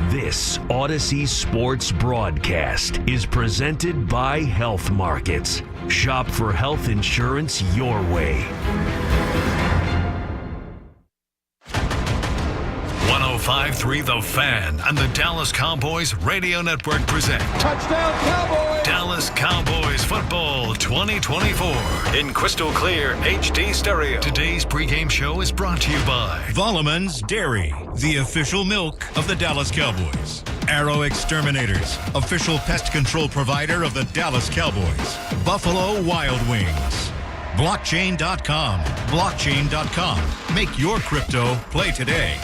This Odyssey Sports broadcast is presented by Health Markets. Shop for health insurance your way. 105.3 The Fan and the Dallas Cowboys Radio Network present Touchdown Cowboys! Dallas Cowboys Football 2024 in crystal clear HD stereo. Today's pregame show is brought to you by Volleman's Dairy, the official milk of the Dallas Cowboys. Arrow Exterminators, official pest control provider of the Dallas Cowboys. Buffalo Wild Wings. Blockchain.com. Blockchain.com. Make your crypto play today.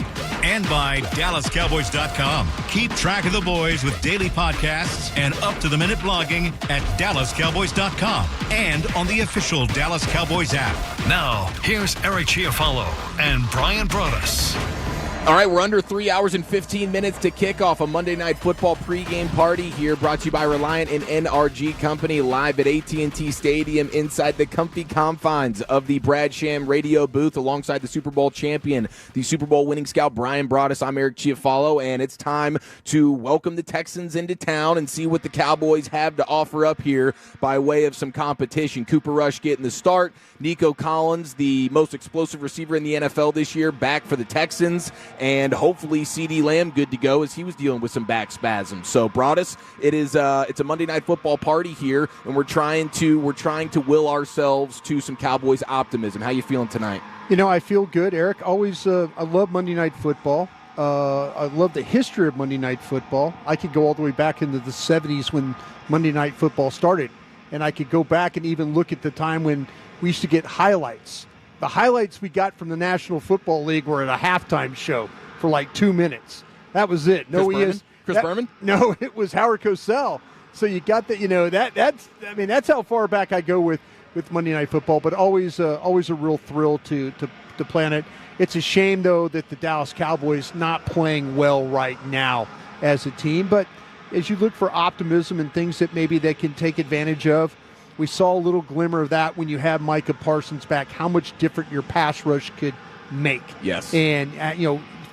And by DallasCowboys.com. Keep track of the boys with daily podcasts and up-to-the-minute blogging at DallasCowboys.com and on the official Dallas Cowboys app. Now, here's Eric Chiofalo and Bryan Broaddus. All right, we're under 3 hours and 15 minutes to kick off a Monday Night Football pregame party here, brought to you by Reliant and NRG Company, live at AT&T Stadium inside the comfy confines of the Brad Sham radio booth alongside the Super Bowl champion, the Super Bowl winning scout, Bryan Broaddus. I'm Eric Chiofalo, and it's time to welcome the Texans into town and see what the Cowboys have to offer up here by way of some competition. Cooper Rush getting the start. Nico Collins, the most explosive receiver in the NFL this year, back for the Texans. And hopefully CeeDee Lamb good to go as he was dealing with some back spasms. So Broaddus, it's a Monday Night Football party here, and we're trying to will ourselves to some Cowboys optimism. How you feeling tonight? You know, I feel good, Eric. Always, I love Monday Night Football. I love the history of Monday Night Football. I could go all the way back into the 70s when Monday Night Football started, and I could go back and even look at the time when we used to get highlights. The highlights we got from the National Football League were at a halftime show for like 2 minutes. That was it. Chris Berman? No, it was Howard Cosell. So you got that. You know that's how far back I go with Monday Night Football. But always a real thrill to play on it. It's a shame though that the Dallas Cowboys not playing well right now as a team. But as you look for optimism and things that maybe they can take advantage of. We saw a little glimmer of that when you have Micah Parsons back, how much different your pass rush could make. Yes. And,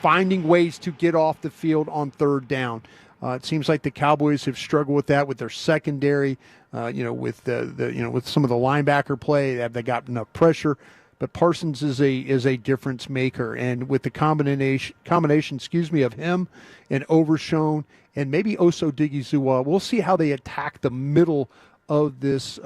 finding ways to get off the field on third down. It seems like the Cowboys have struggled with that with their secondary, with with some of the linebacker play. They got enough pressure. But Parsons is a difference maker. And with the combination, of him and Overshown and maybe Oso Digizua, we'll see how they attack the middle of this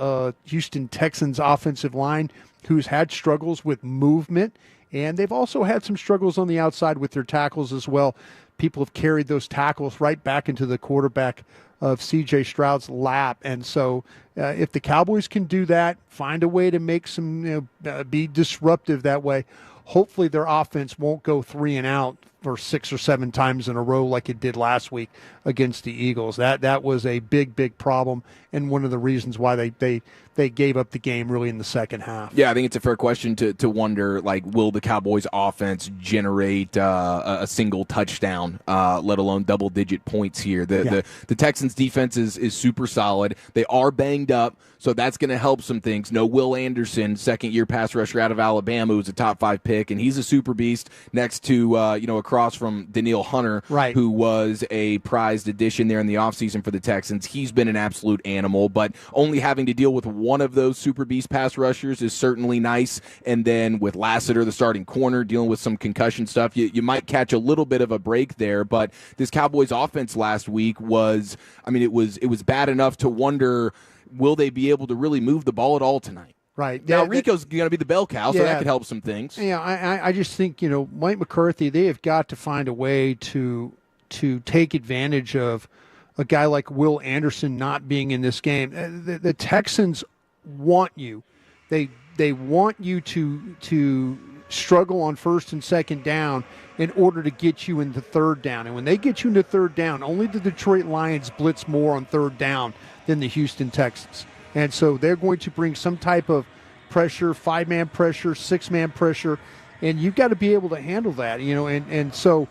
Houston Texans offensive line, who's had struggles with movement, and they've also had some struggles on the outside with their tackles as well. People have carried those tackles right back into the quarterback of C.J. Stroud's lap, and so if the Cowboys can do that, find a way to make some, be disruptive that way, hopefully their offense won't go 3 and out for 6 or 7 times in a row like it did last week against the Eagles. That was a big problem, and one of the reasons why they gave up the game really in the second half. Yeah, I think it's a fair question to wonder, will the Cowboys offense generate a single touchdown, let alone double-digit points here? The Texans defense is super solid. They are banged up, so that's going to help some things. No Will Anderson, second-year pass rusher out of Alabama, who's a top-5 pick, and he's a super beast next to, across from Danielle Hunter, right, who was a prized addition there in the offseason for the Texans. He's been an absolute animal, but only having to deal with one of those super beast pass rushers is certainly nice. And then with Lassiter, the starting corner, dealing with some concussion stuff, you might catch a little bit of a break there. But this Cowboys offense last week was bad enough to wonder, will they be able to really move the ball at all tonight? Right. Now, Rico's going to be the bell cow, so that could help some things. Yeah, I just think, Mike McCarthy, they have got to find a way to take advantage of a guy like Will Anderson not being in this game. The Texans want you. They want you to struggle on first and second down in order to get you into third down. And when they get you into third down, only the Detroit Lions blitz more on third down than the Houston Texans. And so they're going to bring some type of pressure, 5-man pressure, 6-man pressure, and you've got to be able to handle that, and so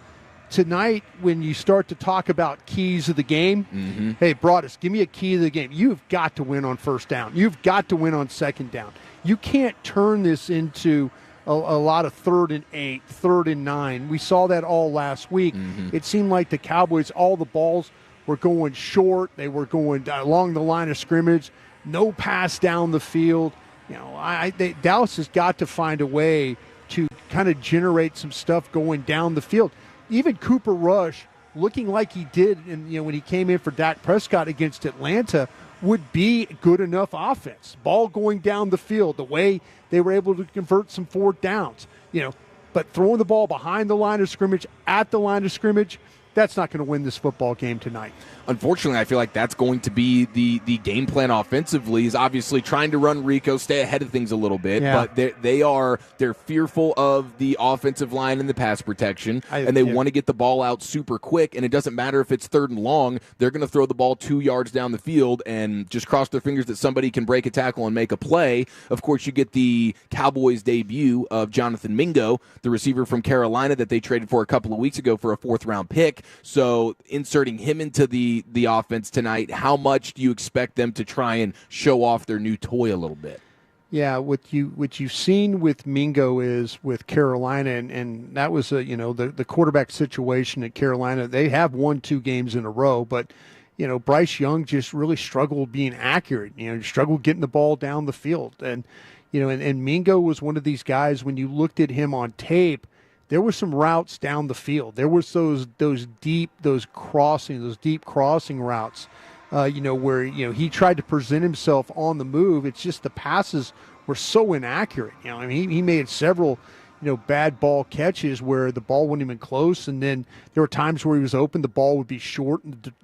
tonight when you start to talk about keys of the game, hey, Broaddus, give me a key of the game. You've got to win on first down. You've got to win on second down. You can't turn this into a lot of 3rd and 8, 3rd and 9. We saw that all last week. It seemed like the Cowboys, all the balls were going short. They were going along the line of scrimmage. No pass down the field. Dallas has got to find a way to kind of generate some stuff going down the field. Even Cooper Rush, looking like he did when he came in for Dak Prescott against Atlanta, would be good enough offense. Ball going down the field, the way they were able to convert some 4th downs. But throwing the ball behind the line of scrimmage, at the line of scrimmage, that's not going to win this football game tonight. Unfortunately, I feel like that's going to be the game plan offensively, is obviously trying to run Rico, stay ahead of things a little bit, but they're fearful of the offensive line and the pass protection, and they want to get the ball out super quick, and it doesn't matter if it's 3rd and long, they're going to throw the ball 2 yards down the field and just cross their fingers that somebody can break a tackle and make a play. Of course, you get the Cowboys debut of Jonathan Mingo, the receiver from Carolina that they traded for a couple of weeks ago for a 4th-round pick, so inserting him into the offense tonight, how much do you expect them to try and show off their new toy a little bit? Yeah, what you've seen with Mingo is with Carolina, and that was the quarterback situation at Carolina. They have won 2 games in a row, but Bryce Young just really struggled being accurate. Struggled getting the ball down the field, and Mingo was one of these guys. When you looked at him on tape, there were some routes down the field. There was those deep crossing routes, where he tried to present himself on the move. It's just the passes were so inaccurate. He made several, bad ball catches where the ball wasn't even close, and then there were times where he was open, the ball would be short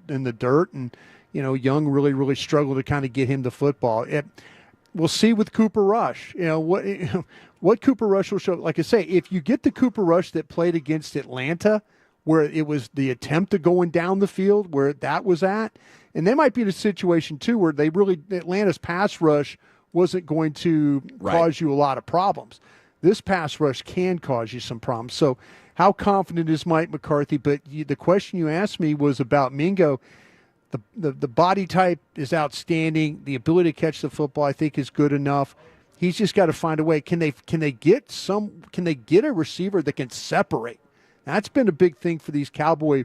in the dirt, and Young really, really struggled to kind of get him the football. We'll see with Cooper Rush. What Cooper Rush will show. Like I say, if you get the Cooper Rush that played against Atlanta, where it was the attempt of going down the field, where that was at, and they might be in a situation too where Atlanta's pass rush wasn't going to cause you a lot of problems. This pass rush can cause you some problems. So, how confident is Mike McCarthy? But the question you asked me was about Mingo. The body type is outstanding. The ability to catch the football, I think, is good enough. He's just got to find a way. Can they get a receiver that can separate? That's been a big thing for these Cowboy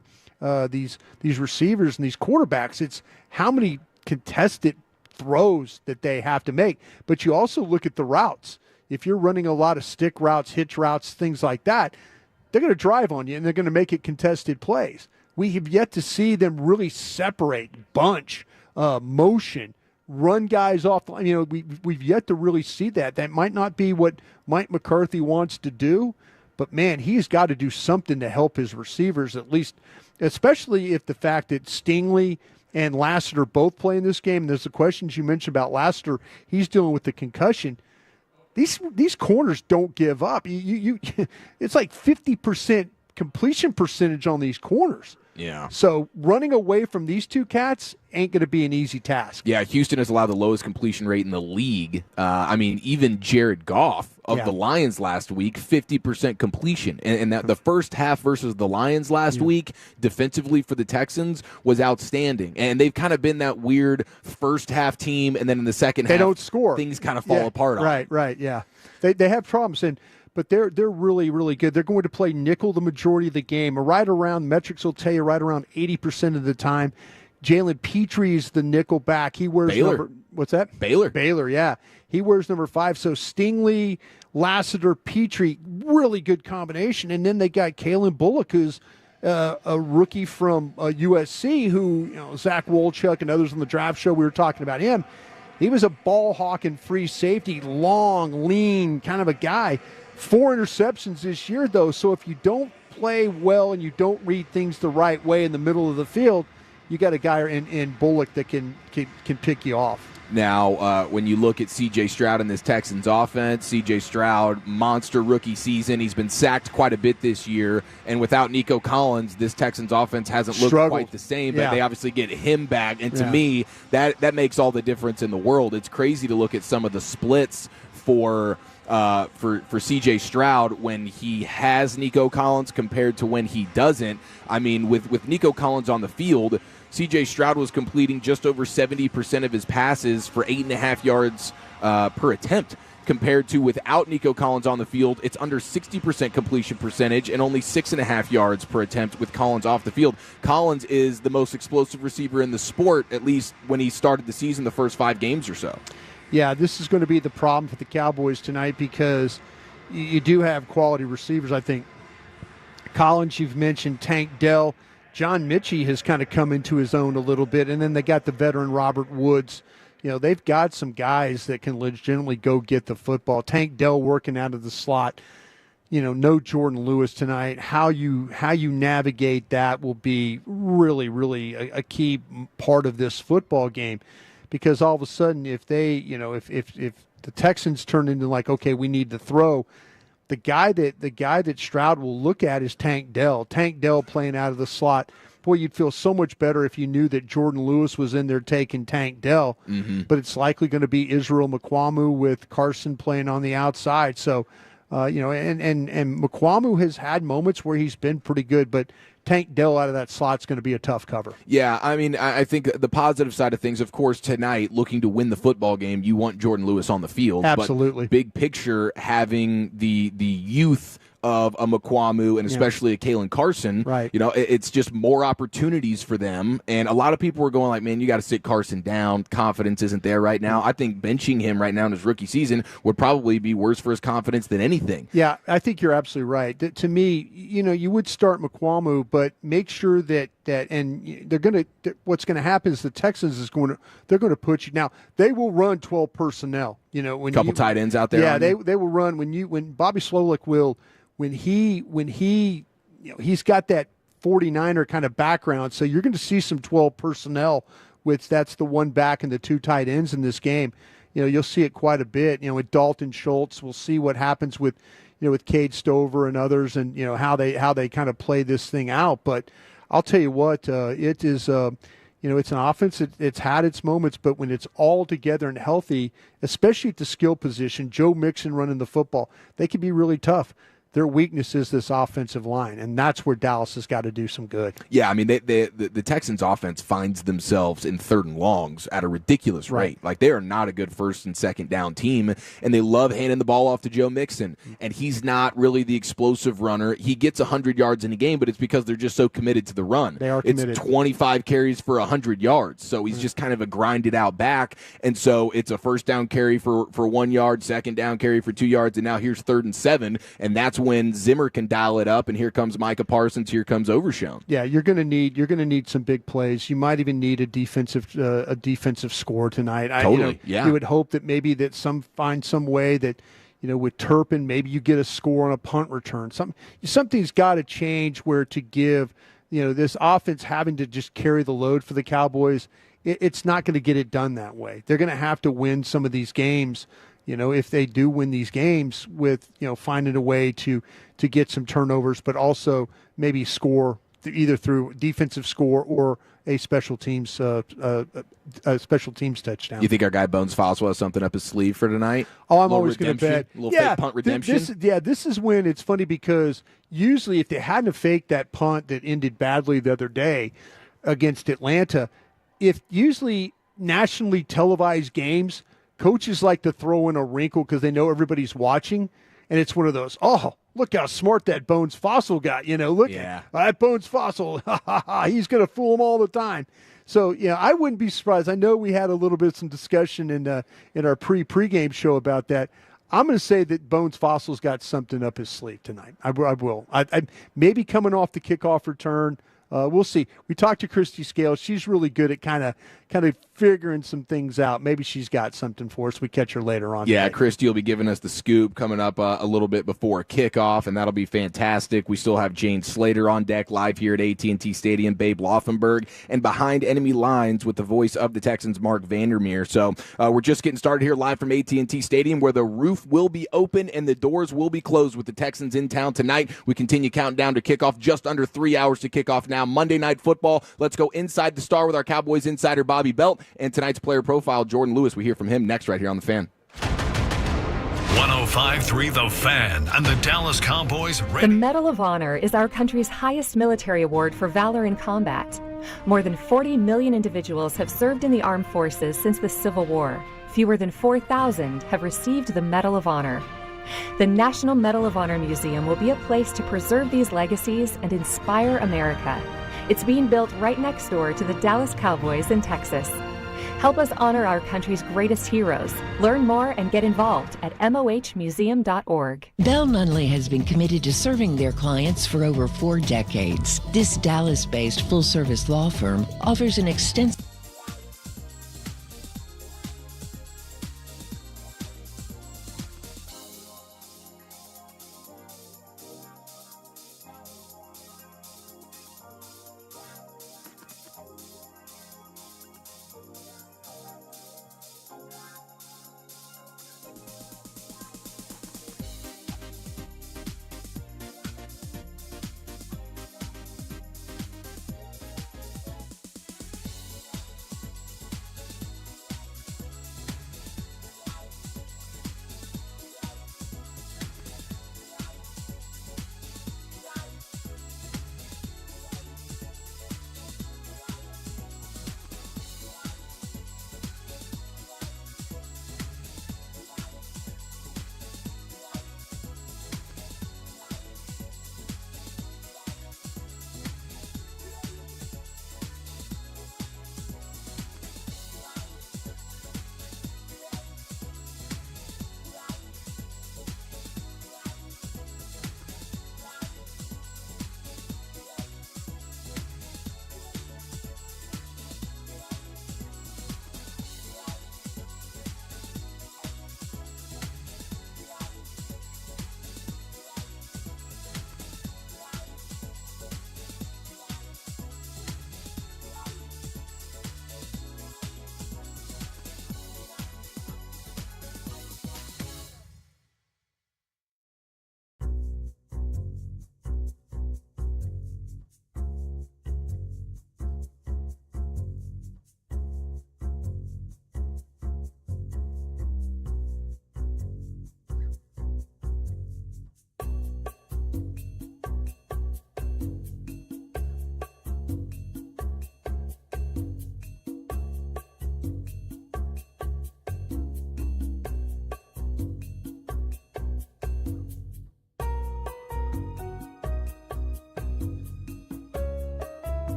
these receivers and these quarterbacks. It's how many contested throws that they have to make. But you also look at the routes. If you're running a lot of stick routes, hitch routes, things like that, they're going to drive on you and they're going to make it contested plays. We have yet to see them really separate, bunch, motion, run guys off. We've yet to really see that. That might not be what Mike McCarthy wants to do, but, man, he's got to do something to help his receivers, at least, especially if the fact that Stingley and Lassiter both play in this game. And there's the questions you mentioned about Lassiter. He's dealing with the concussion. These corners don't give up. It's like 50% completion percentage on these corners. Yeah. So running away from these two cats ain't going to be an easy task. Yeah, Houston has allowed the lowest completion rate in the league. Even Jared Goff of the Lions last week, 50% completion. And that the first half versus the Lions last week, defensively for the Texans, was outstanding. And they've kind of been that weird first half team, and then in the second half, they don't score. Things kind of fall apart. Right, yeah. They have problems, but they're really, really good. They're going to play nickel the majority of the game, or right around, metrics will tell you, right around 80% of the time. Jalen Petrie is the nickel back. He wears Baylor. What's that? Baylor, yeah. He wears number 5. So Stingley, Lassiter, Petrie, really good combination. And then they got Kalen Bullock, who's a rookie from USC, who, Zach Wolchuk and others on the draft show, we were talking about him. He was a ball hawk and free safety, long, lean kind of a guy. 4 interceptions this year, though, so if you don't play well and you don't read things the right way in the middle of the field, you got a guy in Bullock that can pick you off. Now, when you look at C.J. Stroud in this Texans offense, C.J. Stroud, monster rookie season. He's been sacked quite a bit this year, and without Nico Collins, this Texans offense hasn't looked quite the same, but they obviously get him back, and to me, that makes all the difference in the world. It's crazy to look at some of the splits for C.J. Stroud when he has Nico Collins compared to when he doesn't. I mean, with Nico Collins on the field, C.J. Stroud was completing just over 70% of his passes for 8.5 yards per attempt, compared to without Nico Collins on the field, it's under 60% completion percentage and only 6.5 yards per attempt with Collins off the field. Collins is the most explosive receiver in the sport, at least when he started the season, the first 5 games or so. Yeah, this is going to be the problem for the Cowboys tonight because you do have quality receivers. I think Collins, you've mentioned, Tank Dell. John Mitchie has kind of come into his own a little bit, and then they got the veteran Robert Woods. They've got some guys that can legitimately go get the football. Tank Dell working out of the slot. No Jordan Lewis tonight. How you navigate that will be really, really a key part of this football game, because all of a sudden, if they, if the Texans turn into like, okay, we need to throw, the guy that Stroud will look at is Tank Dell. Tank Dell playing out of the slot. Boy, you'd feel so much better if you knew that Jordan Lewis was in there taking Tank Dell. Mm-hmm. But it's likely going to be Israel Mukuamu with Carson playing on the outside. So, and Mukuamu has had moments where he's been pretty good, but Tank Dell out of that slot is going to be a tough cover. Yeah, I mean, I think the positive side of things, of course, tonight, looking to win the football game, you want Jordan Lewis on the field. Absolutely. But big picture, having the youth of a Mukuamu and especially a Kalen Carson, right? It's just more opportunities for them. And a lot of people were going like, man, you got to sit Carson down. Confidence isn't there right now. I think benching him right now in his rookie season would probably be worse for his confidence than anything. Yeah, I think you're absolutely right. To me, you would start Mukuamu, but make sure that and they're going to. What's going to happen is the Texans they're going to put you. Now they will run 12 personnel. When couple tight ends out there. Yeah, they will run when Bobby Slowick will. When he's got that 49er kind of background, so you're going to see some 12 personnel, which that's the one back and the 2 tight ends in this game. You'll see it quite a bit. With Dalton Schultz, we'll see what happens with Cade Stover and others, and how they kind of play this thing out. But I'll tell you what, it is. It's an offense. It's had its moments, but when it's all together and healthy, especially at the skill position, Joe Mixon running the football, they can be really tough. Their weakness is this offensive line, and that's where Dallas has got to do some good. Yeah, I mean, the Texans' offense finds themselves in 3rd and longs at a ridiculous rate. Right. Like, they are not a good 1st and 2nd down team, and they love handing the ball off to Joe Mixon, and he's not really the explosive runner. He gets 100 yards in a game, but it's because they're just so committed to the run. They are committed. It's 25 carries for 100 yards, so he's just kind of a grinded-out back, and so it's a 1st down carry for 1 yard, 2nd down carry for 2 yards, and now here's 3rd and 7, and that's when Zimmer can dial it up, and here comes Micah Parsons, here comes Overshown. Yeah, you're going to need some big plays. You might even need a defensive score tonight. Totally. You would hope that maybe that find some way that with Turpin, maybe you get a score on a punt return. Something's got to change where to give this offense having to just carry the load for the Cowboys. It's not going to get it done that way. They're going to have to win some of these games. If they do win these games with, finding a way to get some turnovers, but also maybe score either through defensive score or a special teams touchdown. You think our guy Bones Foswell has something up his sleeve for tonight? Oh, I'm always going to bet. A little fake punt redemption? This is when it's funny because usually if they hadn't faked that punt that ended badly the other day against Atlanta, if usually nationally televised games, coaches like to throw in a wrinkle because they know everybody's watching, and it's one of those, look how smart that Bones Fossil got. Look at that Bones Fossil. He's going to fool them all the time. So, I wouldn't be surprised. I know we had a little bit of some discussion in our pregame show about that. I'm going to say that Bones Fossil's got something up his sleeve tonight. I will. I maybe coming off the kickoff return. We'll see. We talked to Christy Scales. She's really good at kind of figuring some things out. Maybe she's got something for us. We catch her later on. Yeah, today. Christy will be giving us the scoop coming up a little bit before kickoff, and that'll be fantastic. We still have Jane Slater on deck live here at AT&T Stadium, Babe Laufenberg, and behind enemy lines with the voice of the Texans, Mark Vandermeer. So we're just getting started here live from AT&T Stadium, where the roof will be open and the doors will be closed with the Texans in town tonight. We continue counting down to kickoff, just under 3 hours to kickoff now. Monday Night Football. Let's go inside the star with our Cowboys insider Bobby Belt and tonight's player profile, Jordan Lewis. We hear from him next right here on The Fan. 105.3 The Fan and the Dallas Cowboys. The Medal of Honor is our country's highest military award for valor in combat. More than 40 million individuals have served in the armed forces since the Civil War. fewer than 4,000 have received the Medal of Honor. The National Medal of Honor Museum will be a place to preserve these legacies and inspire America. It's being built right next door to the Dallas Cowboys in Texas. Help us honor our country's greatest heroes. Learn more and get involved at mohmuseum.org. Bell Nunley has been committed to serving their clients for over 4 decades. This Dallas-based full-service law firm offers an extensive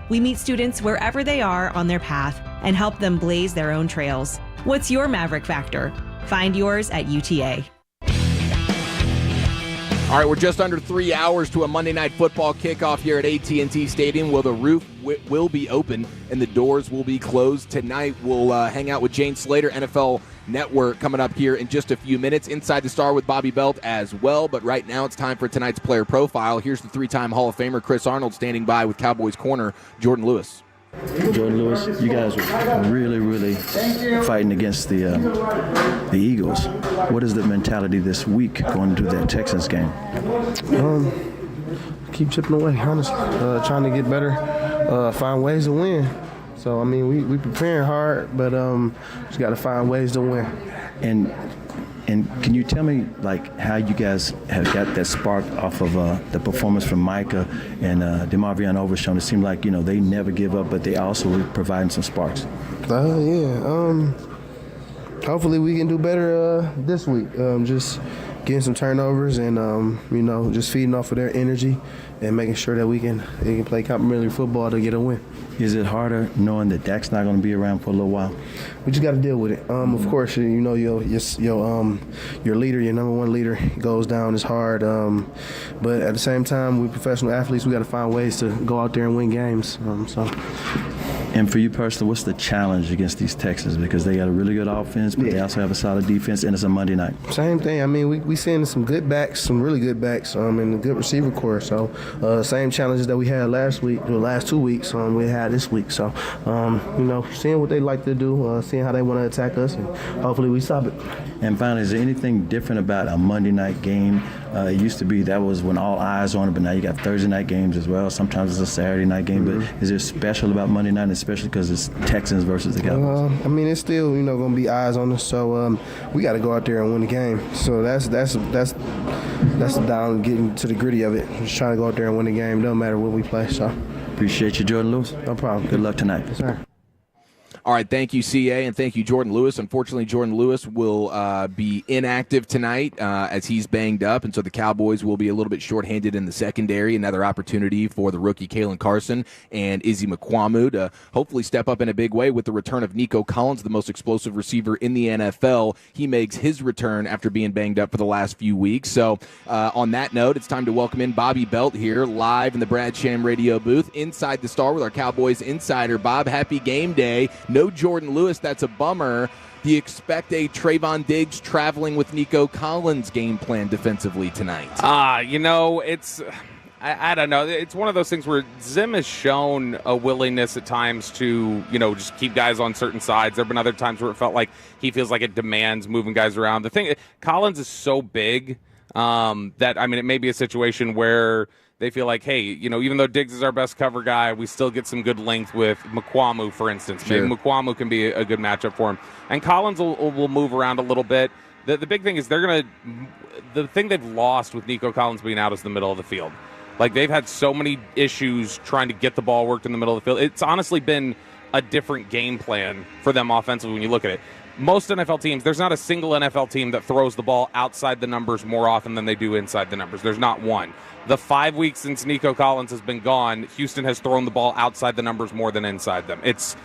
We meet students wherever they are on their path and help them blaze their own trails. What's your Maverick factor? Find yours at UTA. All right, we're just under 3 hours to a Monday Night Football kickoff here at AT&T Stadium. Well, the roof will be open and the doors will be closed. Tonight, we'll hang out with Jane Slater, NFL Network, coming up here in just a few minutes. Inside the Star with Bobby Belt as well. But right now, it's time for tonight's player profile. Here's the three-time Hall of Famer Chris Arnold standing by with Cowboys corner Jordan Lewis. Jordan Lewis, you guys were really, really fighting against the Eagles. What is the mentality this week going into that Texans game? Keep chipping away, honestly. Trying to get better, find ways to win. So, I mean, we preparing hard, but just got to find ways to win. And can you tell me, like, how you guys have got that spark off of the performance from Micah and DeMarvion Overshown? It seemed like, they never give up, but they also were providing some sparks. Hopefully we can do better this week. Just getting some turnovers and, just feeding off of their energy and making sure that they can play complimentary football to get a win. Is it harder knowing that Dak's not going to be around for a little while? We just got to deal with it. Of course, your leader, your number one leader, goes down. It's hard, but at the same time, we're professional athletes. We got to find ways to go out there and win games. And for you personally, what's the challenge against these Texans? Because they got a really good offense, but they also have a solid defense, and it's a Monday night. Same thing. I mean, we seeing some good backs, some really good backs, and a good receiver core. So, same challenges that we had last 2 weeks, we had this week. So, seeing what they like to do, seeing how they want to attack us, and hopefully we stop it. And finally, is there anything different about a Monday night game? It used to be that was when all eyes on it, but now you got Thursday night games as well. Sometimes it's a Saturday night game, but is there special about Monday night, especially because it's Texans versus the Cowboys? It's still going to be eyes on us, so we got to go out there and win the game. So that's down getting to the gritty of it. Just trying to go out there and win the game, no matter what we play. So appreciate you, Jordan Lewis. No problem. Good luck tonight. Yes, sir. All right, thank you, CA, and thank you, Jordan Lewis. Unfortunately, Jordan Lewis will be inactive tonight as he's banged up, and so the Cowboys will be a little bit shorthanded in the secondary. Another opportunity for the rookie Kalen Carson and Izzy Mukuamu to hopefully step up in a big way with the return of Nico Collins, the most explosive receiver in the NFL. He makes his return after being banged up for the last few weeks. So on that note, it's time to welcome in Bobby Belt here live in the Brad Sham radio booth inside the Star with our Cowboys insider. Bob, happy game day. No Jordan Lewis, that's a bummer. Do you expect a Trayvon Diggs traveling with Nico Collins game plan defensively tonight? It's I don't know. It's one of those things where Zim has shown a willingness at times to, just keep guys on certain sides. There have been other times where it felt like he feels like it demands moving guys around. The thing, Collins is so big that, it may be a situation where they feel like, hey, even though Diggs is our best cover guy, we still get some good length with Mukuamu, for instance. Sure. Maybe Mukuamu can be a good matchup for him. And Collins will move around a little bit. The big thing is the thing they've lost with Nico Collins being out is the middle of the field. Like, they've had so many issues trying to get the ball worked in the middle of the field. It's honestly been a different game plan for them offensively when you look at it. Most NFL teams, there's not a single NFL team that throws the ball outside the numbers more often than they do inside the numbers. There's not one. The 5 weeks since Nico Collins has been gone, Houston has thrown the ball outside the numbers more than inside them. It's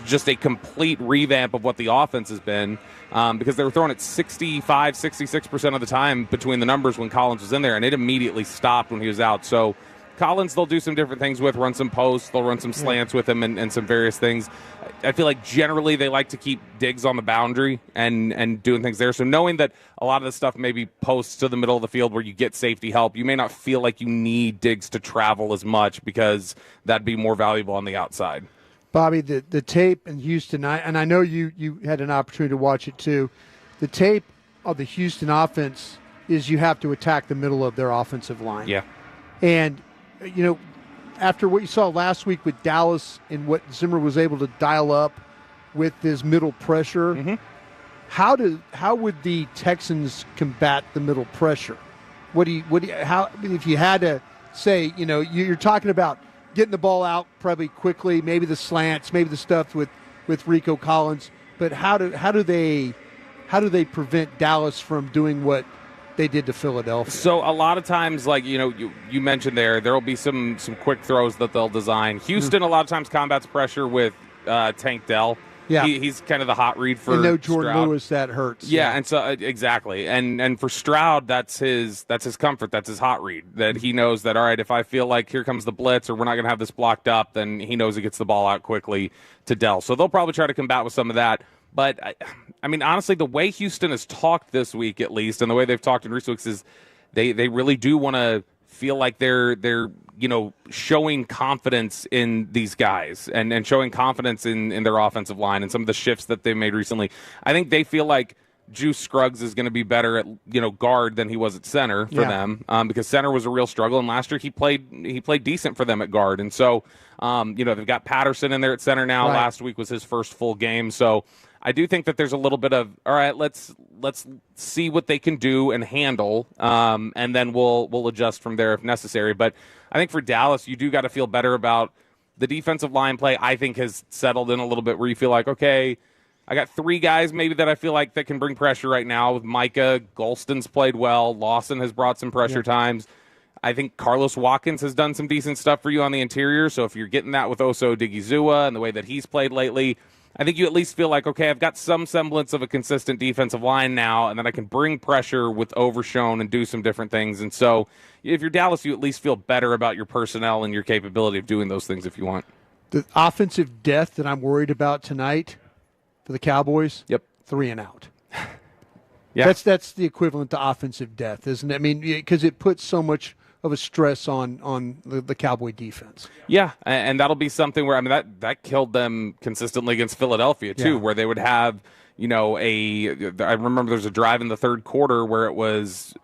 just a complete revamp of what the offense has been because they were throwing it 65, 66% of the time between the numbers when Collins was in there, and it immediately stopped when he was out. So Collins, they'll do some different things with, run some posts, they'll run some slants with him and some various things. I feel like generally they like to keep Diggs on the boundary and doing things there. So knowing that a lot of the stuff may be posts to the middle of the field where you get safety help, you may not feel like you need Diggs to travel as much because that'd be more valuable on the outside. Bobby, the tape in Houston, and I know you had an opportunity to watch it too. The tape of the Houston offense is you have to attack the middle of their offensive line. Yeah. And, after what you saw last week with Dallas and what Zimmer was able to dial up with his middle pressure, how would the Texans combat the middle pressure? If you had to say, you're talking about getting the ball out probably quickly, maybe the slants, maybe the stuff with Rico Collins, but how do they prevent Dallas from doing what they did to Philadelphia? So a lot of times, like you mentioned there'll be some quick throws that they'll design. Houston a lot of times combats pressure with Tank Dell. Yeah. He's kind of the hot read for and no Jordan Stroud. Lewis, that hurts. Yeah, and so exactly, and for Stroud, that's his comfort, that's his hot read. That he knows that, all right, if I feel like here comes the blitz or we're not going to have this blocked up, then he knows he gets the ball out quickly to Dell. So they'll probably try to combat with some of that. But I mean, honestly, the way Houston has talked this week, at least, and the way they've talked in recent weeks, is they really do want to feel like they're showing confidence in these guys and showing confidence in their offensive line and some of the shifts that they made recently. I think they feel like Juice Scruggs is going to be better at guard than he was at center for them because center was a real struggle, and last year he played decent for them at guard. And so they've got Patterson in there at center now. Right. Last week was his first full game, so I do think that there's a little bit of, all right, let's see what they can do and handle, and then we'll adjust from there if necessary. But I think for Dallas, you do got to feel better about the defensive line play. I think has settled in a little bit where you feel like, okay, I got three guys maybe that I feel like that can bring pressure right now. With Micah, Golston's played well. Lawson has brought some pressure times. I think Carlos Watkins has done some decent stuff for you on the interior. So if you're getting that with Oso Odigizua and the way that he's played lately, I think you at least feel like, okay, I've got some semblance of a consistent defensive line now, and then I can bring pressure with Overshown and do some different things. And so if you're Dallas, you at least feel better about your personnel and your capability of doing those things if you want. The offensive depth that I'm worried about tonight for the Cowboys, 3 and out. Yeah. That's the equivalent to offensive depth, isn't it? I mean, because it puts so much of a stress on the Cowboy defense. Yeah, and that'll be something where, I mean, that killed them consistently against Philadelphia, too, where they would have, I remember there was a drive in the third quarter where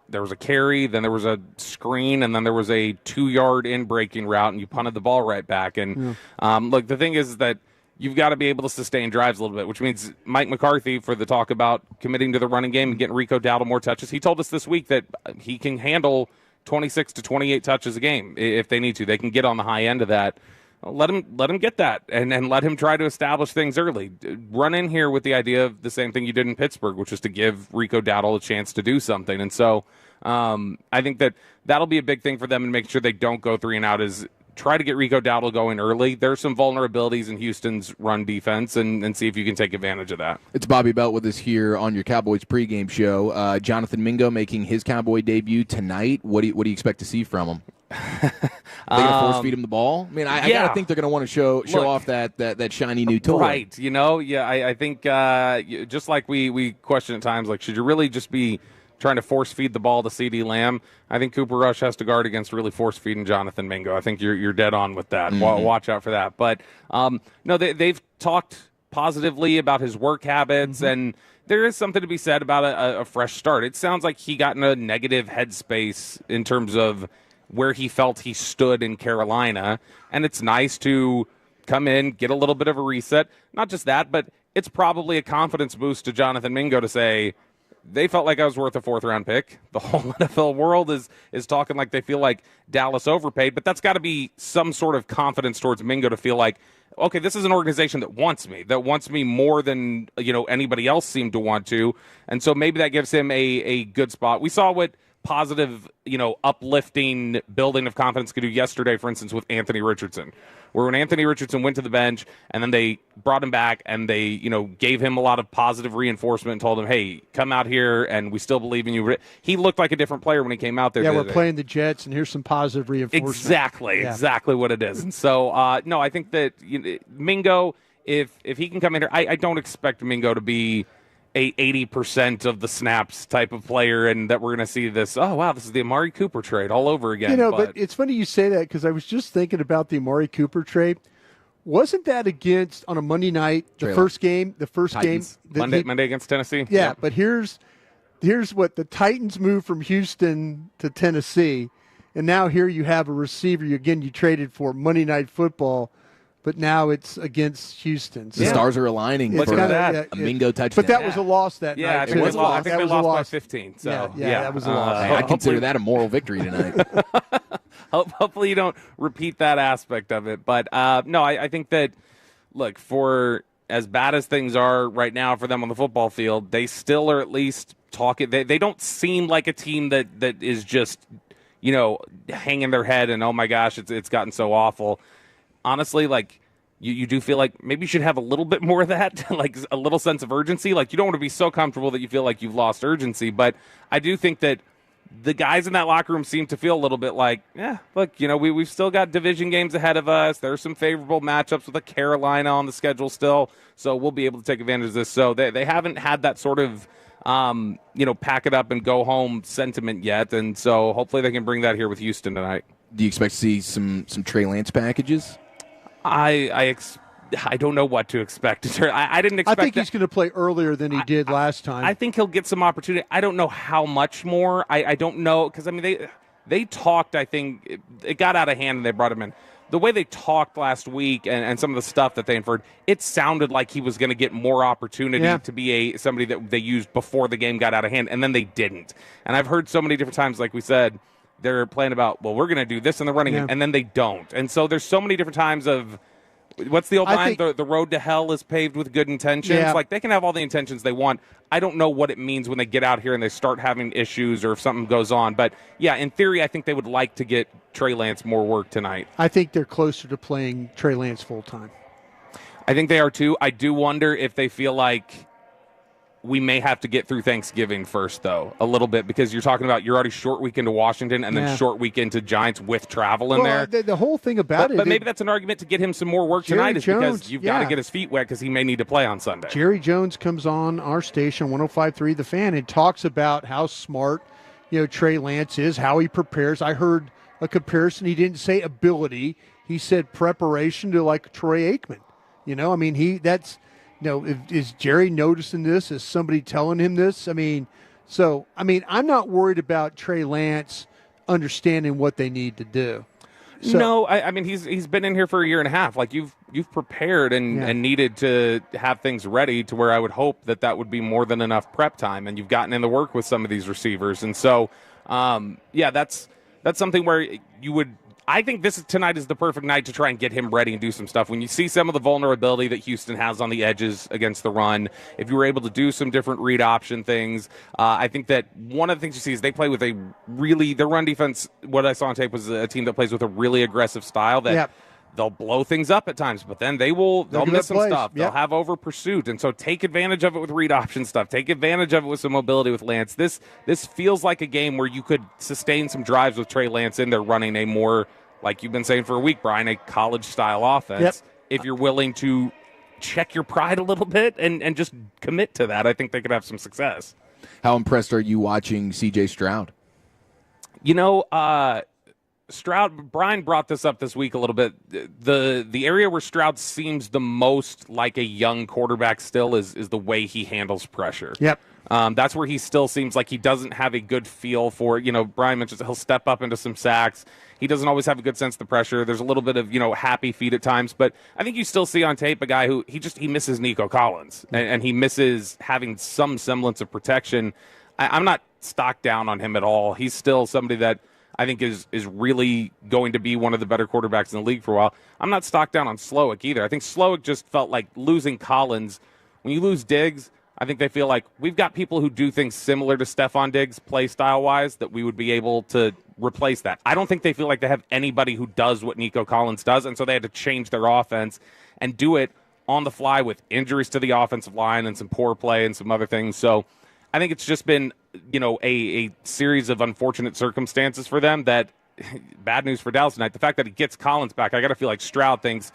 there was a carry, then there was a screen, and then there was a 2-yard in-breaking route, and you punted the ball right back. And, look, the thing is that you've got to be able to sustain drives a little bit, which means Mike McCarthy, for the talk about committing to the running game and getting Rico Dowdle more touches, he told us this week that he can handle 26 to 28 touches a game if they need to. They can get on the high end of that. Let him get that and let him try to establish things early. Run in here with the idea of the same thing you did in Pittsburgh, which is to give Rico Dowdle a chance to do something. And so I think that'll be a big thing for them, and make sure they don't go 3 and out is try to get Rico Dowdle going early. There's some vulnerabilities in Houston's run defense, and see if you can take advantage of that. It's Bobby Belt with us here on your Cowboys pregame show. Jonathan Mingo making his Cowboy debut tonight. What do you expect to see from him? Are they going to force feed him the ball? I mean, I got to think they're going to want to show off that shiny new toy. Right. I think just like we question at times, like, should you really just be trying to force feed the ball to CeeDee Lamb? I think Cooper Rush has to guard against really force feeding Jonathan Mingo. I think you're dead on with that. Watch out for that. But no, they've talked positively about his work habits, and there is something to be said about a fresh start. It sounds like he got in a negative headspace in terms of where he felt he stood in Carolina, and it's nice to come in, get a little bit of a reset. Not just that, but it's probably a confidence boost to Jonathan Mingo to say, they felt like I was worth a 4th-round pick. The whole NFL world is talking like they feel like Dallas overpaid, but that's got to be some sort of confidence towards Mingo to feel like, okay, this is an organization that wants me more than anybody else seemed to want to, and so maybe that gives him a good spot. We saw what positive, uplifting building of confidence could do yesterday, for instance, with Anthony Richardson, where when Anthony Richardson went to the bench and then they brought him back and they, gave him a lot of positive reinforcement and told him, hey, come out here and we still believe in you. He looked like a different player when he came out there. Yeah, we're playing the Jets and here's some positive reinforcement. Exactly what it is. And so, no, I think that Mingo, if he can come in here, I don't expect Mingo to be a 80% of the snaps type of player, and that we're going to see this, oh, wow, this is the Amari Cooper trade all over again. But it's funny you say that, because I was just thinking about the Amari Cooper trade. Wasn't that on a Monday night, the first game? Titans. Monday against Tennessee? Yeah, but here's what the Titans moved from Houston to Tennessee, and now here you have a receiver, you traded for Monday Night Football, but now it's against Houston. The stars are aligning for a Mingo touchdown. But that was a loss that night. I think they lost by 15. So that was a loss. I consider that a moral victory tonight. Hopefully you don't repeat that aspect of it. But, no, I think that, look, for as bad as things are right now for them on the football field, they still are at least talking. They don't seem like a team that is just, hanging their head and, oh, my gosh, it's gotten so awful. Honestly, like, you do feel like maybe you should have a little bit more of that, like a little sense of urgency. Like, you don't want to be so comfortable that you feel like you've lost urgency. But I do think that the guys in that locker room seem to feel a little bit like, yeah, look, we've still got division games ahead of us. There are some favorable matchups with Carolina on the schedule still, so we'll be able to take advantage of this. So they haven't had that sort of, pack it up and go home sentiment yet, and so hopefully they can bring that here with Houston tonight. Do you expect to see some Trey Lance packages? I don't know what to expect. I didn't expect. I think he's going to play earlier than he did last time. I think he'll get some opportunity. I don't know how much more. I don't know, because they talked. I think it got out of hand and they brought him in. The way they talked last week and some of the stuff that they inferred, it sounded like he was going to get more opportunity to be somebody that they used before the game got out of hand, and then they didn't. And I've heard so many different times, like we said, they're playing about, well, we're going to do this in the running game, and then they don't. And so there's so many different times of, what's the old line? The road to hell is paved with good intentions. Yeah. Like, they can have all the intentions they want. I don't know what it means when they get out here and they start having issues or if something goes on. But, yeah, in theory, I think they would like to get Trey Lance more work tonight. I think they're closer to playing Trey Lance full-time. I think they are, too. I do wonder if they feel like we may have to get through Thanksgiving first, though, a little bit, because you're talking about you're already short weekend to Washington and then short weekend to Giants with travel in there. The whole thing about But maybe that's an argument to get him some more work tonight, is because you've got to get his feet wet because he may need to play on Sunday. Jerry Jones comes on our station, 105.3 The Fan, and talks about how smart, Trey Lance is, how he prepares. I heard a comparison. He didn't say ability. He said preparation to like Troy Aikman. Is Jerry noticing this? Is somebody telling him this? I'm not worried about Trey Lance understanding what they need to do. So, no, he's been in here for a year and a half. Like, you've prepared and needed to have things ready to where I would hope that would be more than enough prep time, and you've gotten in the work with some of these receivers. And so, that's something where you would. I think tonight is the perfect night to try and get him ready and do some stuff. When you see some of the vulnerability that Houston has on the edges against the run, if you were able to do some different read option things, I think that one of the things you see is they play with their run defense, what I saw on tape was a team that plays with a really aggressive style that they'll blow things up at times, but then they'll miss some stuff. They'll have over pursuit. And so take advantage of it with read option stuff. Take advantage of it with some mobility with Lance. This feels like a game where you could sustain some drives with Trey Lance in there running a more, like you've been saying for a week, Brian, a college-style offense. If you're willing to check your pride a little bit and just commit to that, I think they could have some success. How impressed are you watching C.J. Stroud? Stroud, Brian brought this up this week a little bit. The area where Stroud seems the most like a young quarterback still is the way he handles pressure. Yep. That's where he still seems like he doesn't have a good feel for it. Brian mentions he'll step up into some sacks. He doesn't always have a good sense of the pressure. There's a little bit of, happy feet at times. But I think you still see on tape a guy who he misses Nico Collins. And he misses having some semblance of protection. I'm not stocked down on him at all. He's still somebody that I think is really going to be one of the better quarterbacks in the league for a while. I'm not stocked down on Slowick either. I think Slowick just felt like losing Collins. When you lose Diggs, I think they feel like we've got people who do things similar to Stephon Diggs play style-wise that we would be able to replace that. I don't think they feel like they have anybody who does what Nico Collins does, and so they had to change their offense and do it on the fly with injuries to the offensive line and some poor play and some other things. So I think it's just been, a series of unfortunate circumstances for them that bad news for Dallas tonight. The fact that he gets Collins back, I got to feel like Stroud thinks,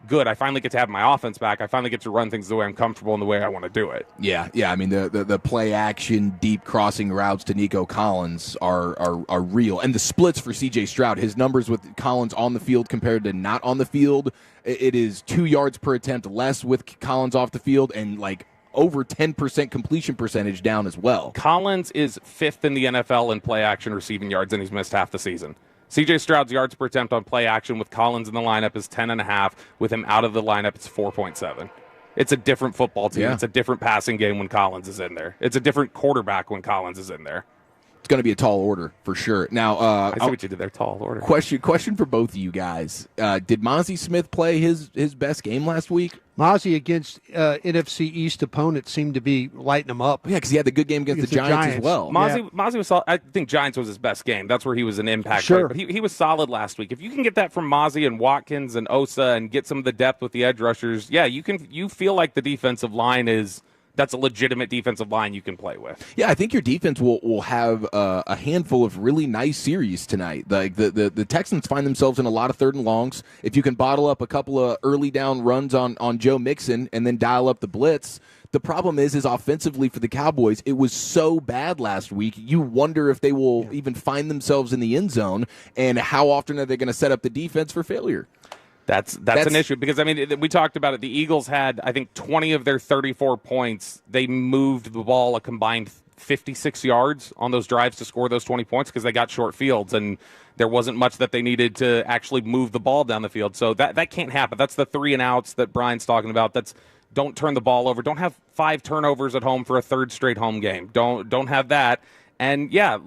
good, I finally get to have my offense back. I finally get to run things the way I'm comfortable and the way I want to do it. Yeah. The play action, deep crossing routes to Nico Collins are real. And the splits for C.J. Stroud, his numbers with Collins on the field compared to not on the field, it is 2 yards per attempt less with Collins off the field and like over 10% completion percentage down as well. Collins is 5th in the NFL in play action receiving yards, and he's missed half the season. C.J. Stroud's yards per attempt on play action with Collins in the lineup is 10.5. With him out of the lineup, it's 4.7. It's a different football team. Yeah. It's a different passing game when Collins is in there. It's a different quarterback when Collins is in there. Let's going to be a tall order for sure. Now, I see what you did there, tall order. Question for both of you guys. Did Mozzie Smith play his best game last week? Mozzie against NFC East opponents seemed to be lighting them up. Yeah, because he had the good game against the Giants as well. Mozzie was solid. I think Giants was his best game. That's where he was an impact player. But he was solid last week. If you can get that from Mozzie and Watkins and Osa and get some of the depth with the edge rushers, yeah, you feel like the defensive line that's a legitimate defensive line you can play with. Yeah, I think your defense will have a handful of really nice series tonight. Like the Texans find themselves in a lot of 3rd and longs. If you can bottle up a couple of early down runs on Joe Mixon and then dial up the blitz. The problem is offensively for the Cowboys, it was so bad last week. You wonder if they will even find themselves in the end zone, and how often are they going to set up the defense for failure? That's an issue because, I mean, we talked about it. The Eagles had, I think, 20 of their 34 points. They moved the ball a combined 56 yards on those drives to score those 20 points because they got short fields, and there wasn't much that they needed to actually move the ball down the field. So that can't happen. That's the 3 and outs that Brian's talking about. Don't turn the ball over. Don't have 5 turnovers at home for a 3rd straight home game. Don't have that. And, yeah,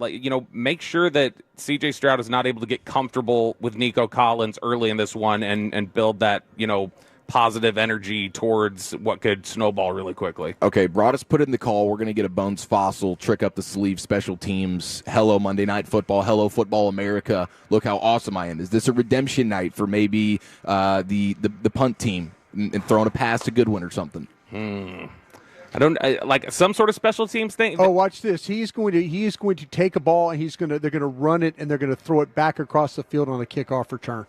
make sure that C.J. Stroud is not able to get comfortable with Nico Collins early in this one and build that, positive energy towards what could snowball really quickly. Okay, Broaddus put in the call. We're going to get a Bones Fossil, trick up the sleeve, special teams. Hello, Monday Night Football. Hello, Football America. Look how awesome I am. Is this a redemption night for maybe the punt team and throwing a pass to Goodwin or something? Like some sort of special teams thing. Oh, watch this. He is going to take a ball and they're going to run it and they're going to throw it back across the field on a kickoff return.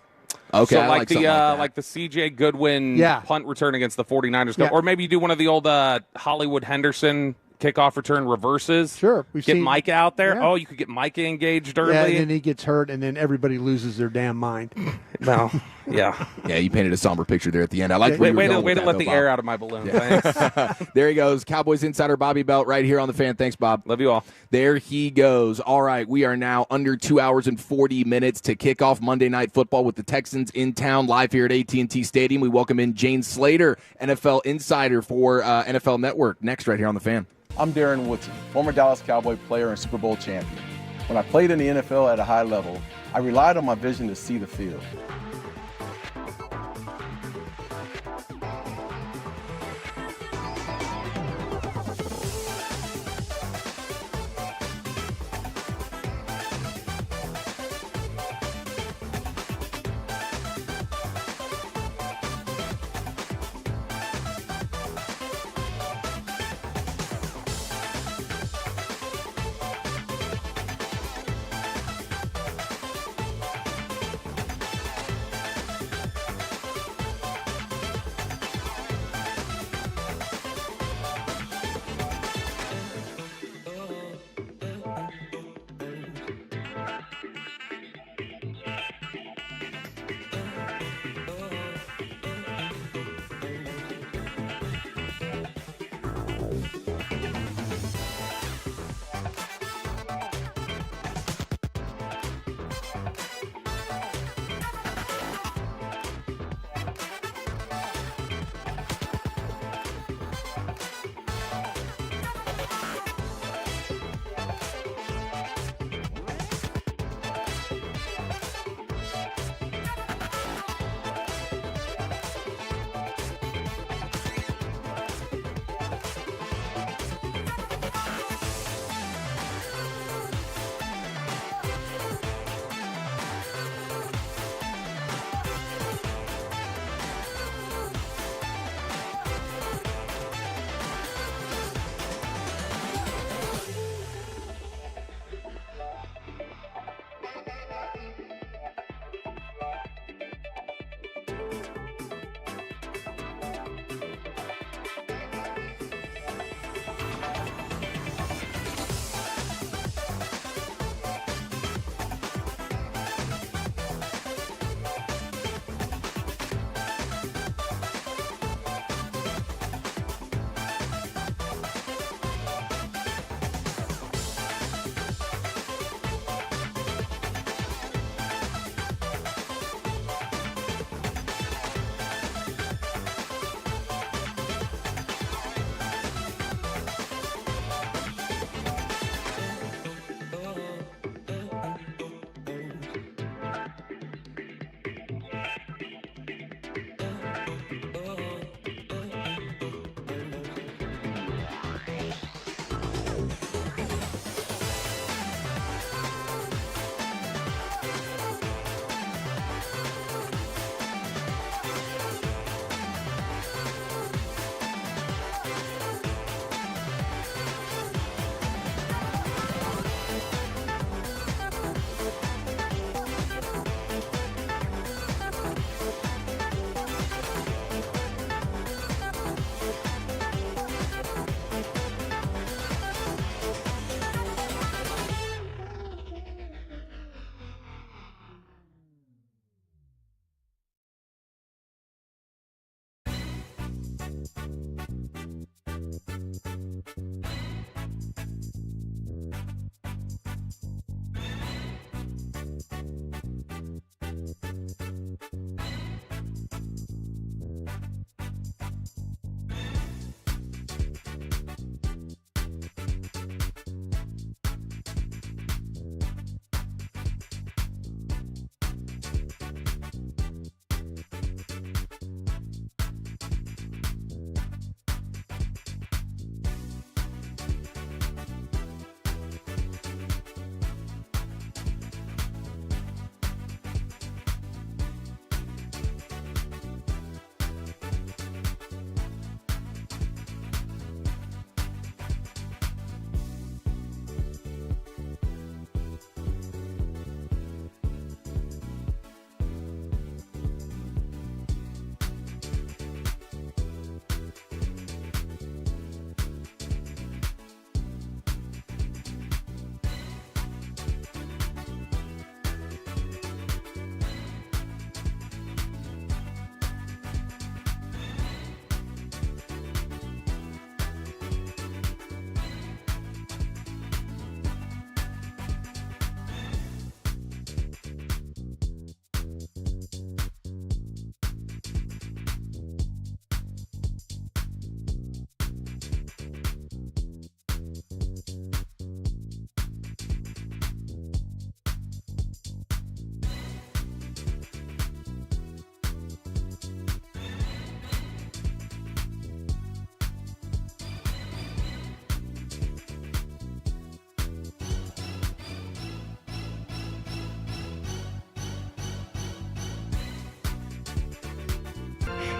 Okay, so like the C.J. Goodwin punt return against the 49ers. Yeah. Or maybe you do one of the old Hollywood Henderson kickoff return reverses. Sure. Get Micah out there. Yeah. Oh, you could get Micah engaged early. Yeah, and then he gets hurt, and then everybody loses their damn mind. No. Yeah. Yeah, you painted a somber picture there at the end. I like. Way to let the air out of my balloon. Yeah. Thanks. There he goes. Cowboys insider Bobby Belt right here on The Fan. Thanks, Bob. Love you all. There he goes. All right, we are now under 2 hours and 40 minutes to kick off Monday Night Football with the Texans in town live here at AT&T Stadium. We welcome in Jane Slater, NFL insider for NFL Network. Next, right here on The Fan. I'm Darren Woodson, former Dallas Cowboy player and Super Bowl champion. When I played in the NFL at a high level, I relied on my vision to see the field.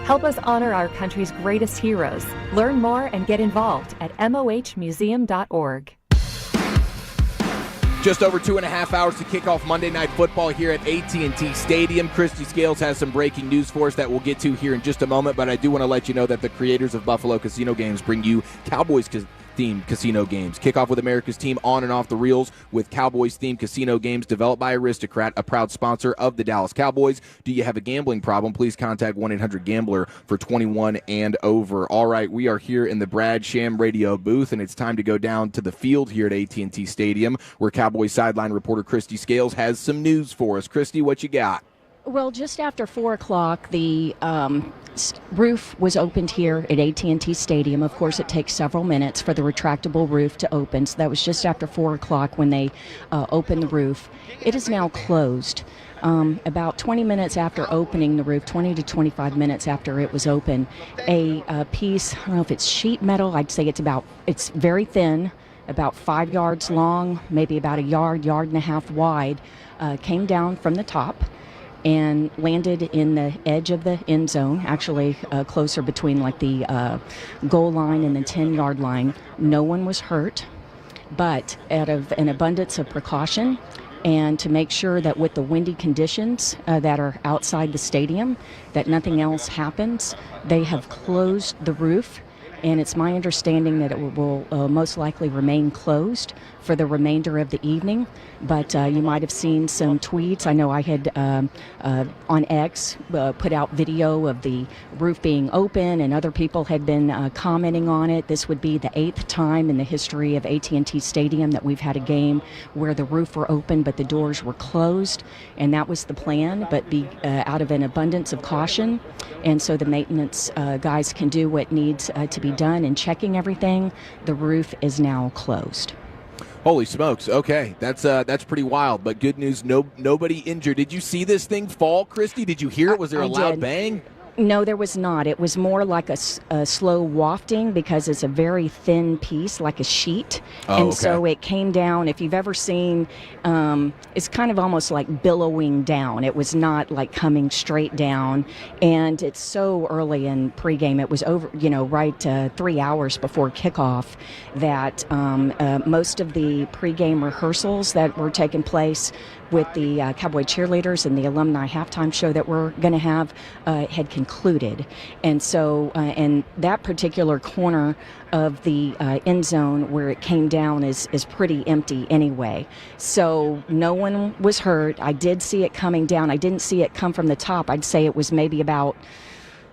Help us honor our country's greatest heroes. Learn more and get involved at mohmuseum.org. Just over 2.5 hours to kick off Monday Night Football here at AT&T Stadium. Christy Scales has some breaking news for us that we'll get to here in just a moment, but I do want to let you know that the creators of Buffalo Casino Games bring you Cowboys-themed casino games. Kick off with America's team on and off the reels with Cowboys-themed casino games developed by Aristocrat, a proud sponsor of the Dallas Cowboys. Do you have a gambling problem? Please contact 1-800-GAMBLER for 21 and over. All right, we are here in the Brad Sham radio booth, and it's time to go down to the field here at AT&T Stadium, where Cowboys sideline reporter Christy Scales has some news for us. Christy, what you got? Well, just after 4 o'clock, the roof was opened here at AT&T Stadium. Of course, it takes several minutes for the retractable roof to open, so that was just after 4 o'clock when they opened the roof. It is now closed. About 20 minutes after opening the roof, 20 to 25 minutes after it was open, a piece, I don't know if it's sheet metal, I'd say it's very thin, about 5 yards long, maybe about a yard and a half wide, came down from the top and landed in the edge of the end zone, actually closer between like the goal line and the 10-yard line. No one was hurt, but out of an abundance of precaution and to make sure that with the windy conditions that are outside the stadium, that nothing else happens, they have closed the roof. And it's my understanding that it will most likely remain closed for the remainder of the evening. But you might have seen some tweets. I know I had on X put out video of the roof being open, and other people had been commenting on it. This would be the 8th time in the history of AT&T Stadium that we've had a game where the roof were open but the doors were closed, and that was the plan, but out of an abundance of caution. And so the maintenance guys can do what needs to be done in checking everything. The roof is now closed. Holy smokes. Okay, that's pretty wild, but good news, nobody injured. Did you see this thing fall, Christy? Did you hear it? Was there a loud bang? No, there was not. It was more like a slow wafting because it's a very thin piece, like a sheet. And so it came down. If you've ever seen, it's kind of almost like billowing down. It was not like coming straight down. And it's so early in pregame. It was over, right 3 hours before kickoff that most of the pregame rehearsals that were taking place with the Cowboy cheerleaders and the alumni halftime show that we're going to have had concluded. And so, and that particular corner of the end zone where it came down is pretty empty anyway. So no one was hurt. I did see it coming down. I didn't see it come from the top. I'd say it was maybe about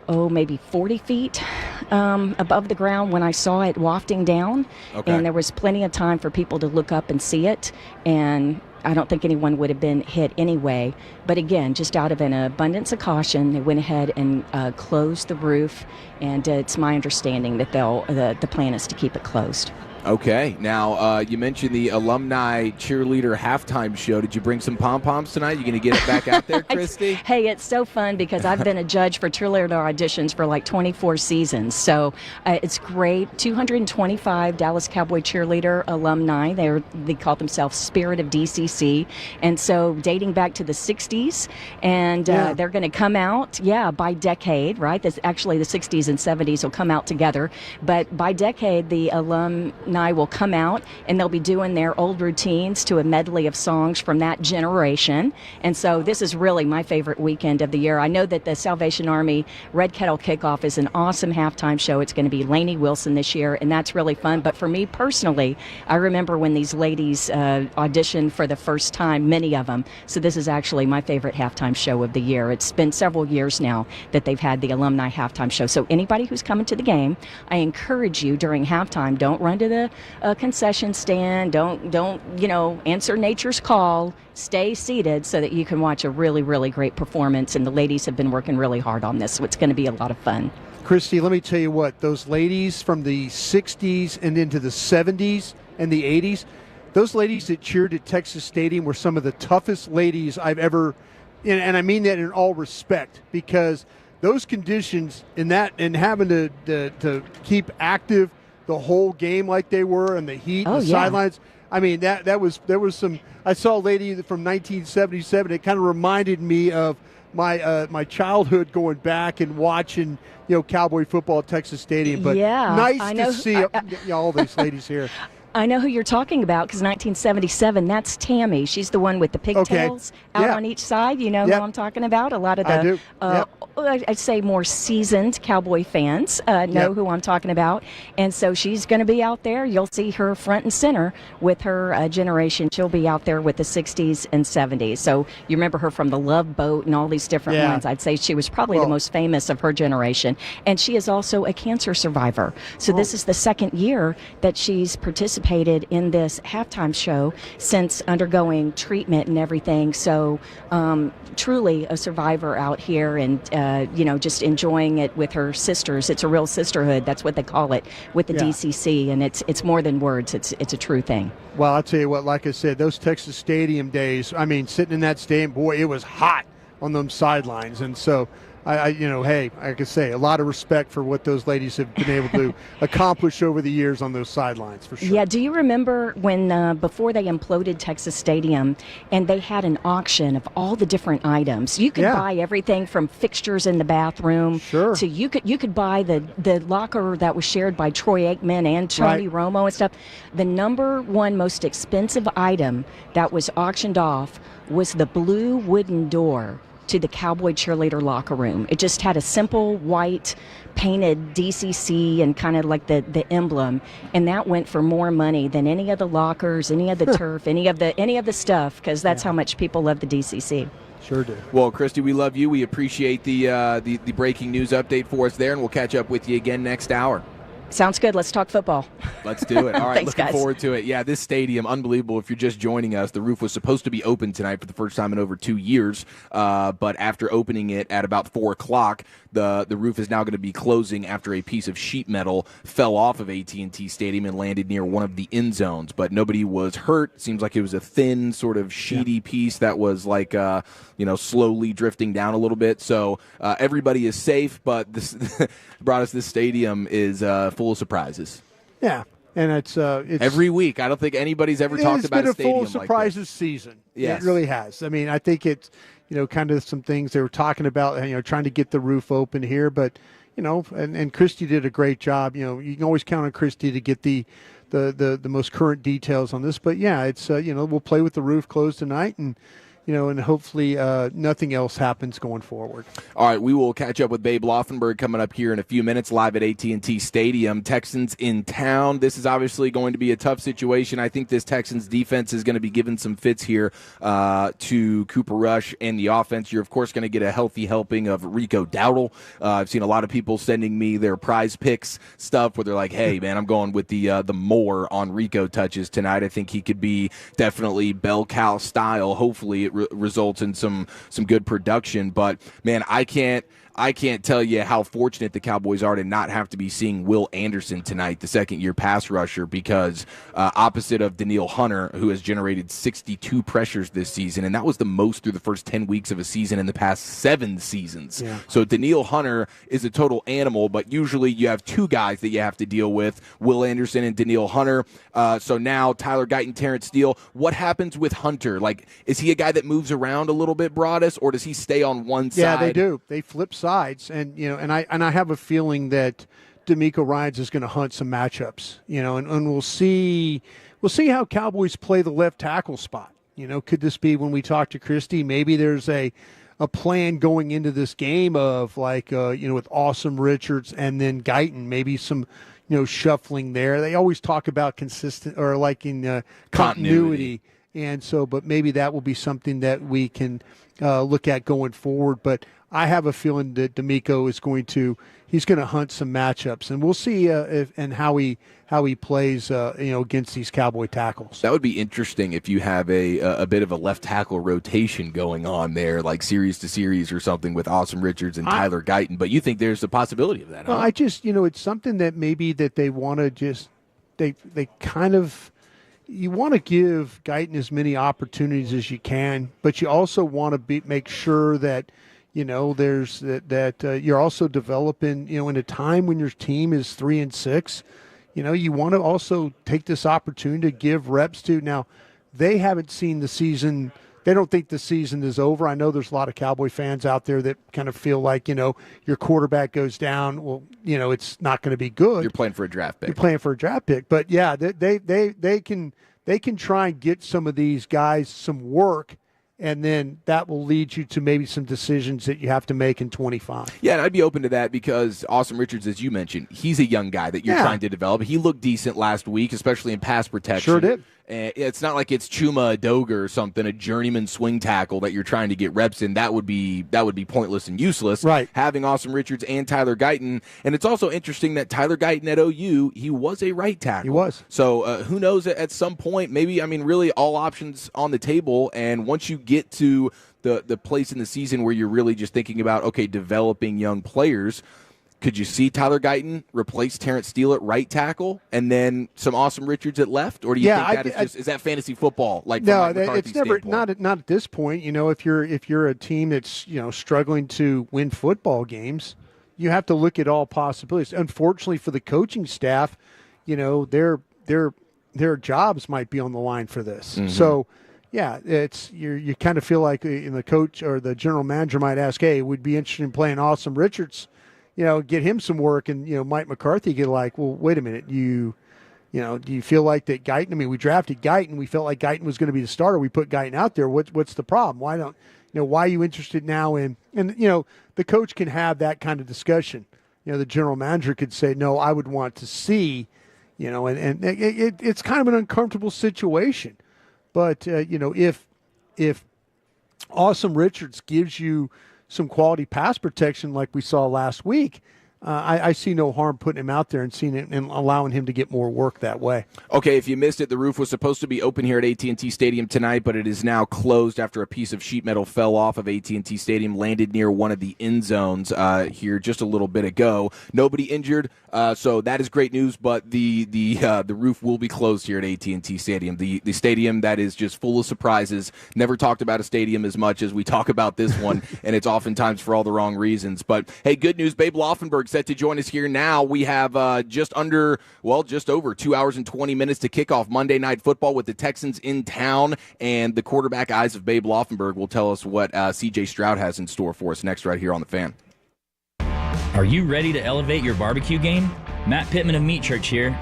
maybe 40 feet above the ground when I saw it wafting down. Okay. And there was plenty of time for people to look up and see it. And I don't think anyone would have been hit anyway. But again, just out of an abundance of caution, they went ahead and closed the roof. And it's my understanding that the plan is to keep it closed. Okay. Now, you mentioned the alumni cheerleader halftime show. Did you bring some pom-poms tonight? You going to get it back out there, Christy? Hey, it's so fun because I've been a judge for cheerleader auditions for like 24 seasons. So it's great. 225 Dallas Cowboy cheerleader alumni. They call themselves Spirit of DCC. And so dating back to the 60s. And they're going to come out, by decade, right? Actually, the 60s and 70s will come out together. But by decade, the alumni will come out and they'll be doing their old routines to a medley of songs from that generation. And so this is really my favorite weekend of the year. I know that the Salvation Army Red Kettle Kickoff is an awesome halftime show. It's going to be Lainey Wilson this year, and that's really fun. But for me personally, I remember when these ladies auditioned for the first time, many of them. So this is actually my favorite halftime show of the year. It's been several years now that they've had the alumni halftime show. So anybody who's coming to the game, I encourage you during halftime, don't run to the concession stand. Don't answer nature's call. Stay seated so that you can watch a really, really great performance. And the ladies have been working really hard on this, so it's going to be a lot of fun. Christy, let me tell you what, those ladies from the 60s and into the 70s and the 80s, those ladies that cheered at Texas Stadium were some of the toughest ladies I've ever, and I mean that in all respect, because those conditions and having to keep active the whole game like they were, and the heat, sidelines. I mean, there was some. I saw a lady from 1977. It kind of reminded me of my childhood going back and watching Cowboy football at Texas Stadium. But yeah, nice to see all these ladies here. I know who you're talking about because 1977, that's Tammy. She's the one with the pigtails out on each side. You know who I'm talking about? A lot of the, I'd say more seasoned Cowboy fans know who I'm talking about. And so she's going to be out there. You'll see her front and center with her generation. She'll be out there with the 60s and 70s. So you remember her from the Love Boat and all these different ones. I'd say she was probably the most famous of her generation. And she is also a cancer survivor. So this is the second year that she's participated in this halftime show since undergoing treatment and everything. So truly a survivor out here and, just enjoying it with her sisters. It's a real sisterhood. That's what they call it with the DCC. And it's more than words. It's a true thing. Well, I'll tell you what, like I said, those Texas Stadium days, I mean, sitting in that stadium, boy, it was hot on them sidelines. And so hey, I can say a lot of respect for what those ladies have been able to accomplish over the years on those sidelines, for sure. Yeah, do you remember when before they imploded Texas Stadium and they had an auction of all the different items? You could buy everything from fixtures in the bathroom to you could buy the locker that was shared by Troy Aikman and Tony Romo and stuff. The number one most expensive item that was auctioned off was the blue wooden door to the Cowboy cheerleader locker room. It just had a simple white painted DCC and kind of like the emblem, and that went for more money than any of the lockers, any of the turf, any of the stuff, because that's how much people love the DCC. Sure do. Well, Christy, we love you. We appreciate the breaking news update for us there, and we'll catch up with you again next hour. Sounds good. Let's talk football. Let's do it. All right, Thanks, looking guys. forward to it. Yeah, this stadium, unbelievable. If you're just joining us, the roof was supposed to be open tonight for the first time in over 2 years, but after opening it at about 4 o'clock, the roof is now going to be closing after a piece of sheet metal fell off of AT&T Stadium and landed near one of the end zones, but nobody was hurt. Seems like it was a thin, sort of sheety piece that was like, slowly drifting down a little bit. So everybody is safe, but this this stadium is full of surprises. Yeah, and it's every week. I don't think anybody's ever talked about a stadium like this. It's been a full surprises season. Yes. It really has. I mean, I think it's kind of some things they were talking about. Trying to get the roof open here, but and Christy did a great job. You can always count on Christy to get the most current details on this. But yeah, it's we'll play with the roof closed tonight and. And hopefully nothing else happens going forward. All right, we will catch up with Babe Laufenberg coming up here in a few minutes live at AT&T Stadium. Texans in town. This is obviously going to be a tough situation. I think this Texans defense is going to be giving some fits here to Cooper Rush and the offense. You're, of course, going to get a healthy helping of Rico Dowdle. I've seen a lot of people sending me their prize picks stuff where they're like, hey, man, I'm going with the more on Rico touches tonight. I think he could be definitely bell cow style. Hopefully it results in some good production, but man, I can't tell you how fortunate the Cowboys are to not have to be seeing Will Anderson tonight, the second-year pass rusher, because opposite of Danielle Hunter, who has generated 62 pressures this season, and that was the most through the first 10 weeks of a season in the past 7 seasons. Yeah. So Danielle Hunter is a total animal, but usually you have 2 guys that you have to deal with, Will Anderson and Danielle Hunter. So now Tyler Guyton, Terrence Steele. What happens with Hunter? Like, is he a guy that moves around a little bit, Broaddus, or does he stay on one side? Yeah, they do. They flip sides, and and I have a feeling that D'Amico Ryans is going to hunt some matchups, and we'll see how Cowboys play the left tackle spot. Could this be, when we talk to Christy, maybe there's a plan going into this game of with Awesome Richards and then Guyton, maybe some shuffling there. They always talk about consistent or continuity. And so, but maybe that will be something that we can look at going forward. But I have a feeling that D'Amico is going to hunt some matchups, and we'll see how he plays against these Cowboy tackles. That would be interesting if you have a bit of a left tackle rotation going on there, like series to series or something with Awesome Richards and Tyler Guyton. But you think there's a possibility of that? Huh? I just it's something that maybe that they want to just they kind of. You want to give Guyton as many opportunities as you can, but you also want to make sure that there's that you're also developing. In a time when your team is 3-6, you want to also take this opportunity to give reps to. Now, they haven't seen the season they don't think the season is over. I know there's a lot of Cowboy fans out there that kind of feel like, your quarterback goes down. Well, it's not going to be good. You're playing for a draft pick. You're playing for a draft pick. But, yeah, they can try and get some of these guys some work, and then that will lead you to maybe some decisions that you have to make in 25. Yeah, and I'd be open to that because Austin Richards, as you mentioned, he's a young guy that you're trying to develop. He looked decent last week, especially in pass protection. Sure did. And it's not like it's Chuma Adoga or something, a journeyman swing tackle that you're trying to get reps in. That would be pointless and useless. Right. Having Austin Richards and Tyler Guyton, and it's also interesting that Tyler Guyton at OU, he was a right tackle. He was. So who knows? At some point, maybe really all options on the table. And once you get to the place in the season where you're really just thinking about developing young players. Could you see Tyler Guyton replace Terrence Steele at right tackle and then some Austin Richards at left? Or do you think that is that fantasy football? No, it's never not at this point. If you're a team that's struggling to win football games, you have to look at all possibilities. Unfortunately for the coaching staff, their jobs might be on the line for this. Mm-hmm. So. Yeah, you kind of feel like the coach or the general manager might ask, hey, would be interested in playing Austin Richards, get him some work, and Mike McCarthy get like, well, wait a minute, do you feel like that Guyton? We drafted Guyton, we felt like Guyton was going to be the starter. We put Guyton out there. What's the problem? Why are you interested now in? And the coach can have that kind of discussion. The general manager could say, no, I would want to see, and it's kind of an uncomfortable situation. But, if Austin Richards gives you some quality pass protection like we saw last week, I see no harm putting him out there and seeing it and allowing him to get more work that way. Okay, if you missed it, the roof was supposed to be open here at AT&T Stadium tonight, but it is now closed after a piece of sheet metal fell off of AT&T Stadium, landed near one of the end zones here just a little bit ago. Nobody injured, so that is great news, but the roof will be closed here at AT&T Stadium. The stadium that is just full of surprises. Never talked about a stadium as much as we talk about this one, and it's oftentimes for all the wrong reasons. But, hey, good news, Babe Laufenberg set to join us here now. We have just over 2 hours and 20 minutes to kick off Monday Night Football with the Texans in town, and the quarterback eyes of Babe Laufenberg will tell us what C.J. Stroud has in store for us next right here on The Fan. Are you ready to elevate your barbecue game? Matt Pittman of Meat Church here.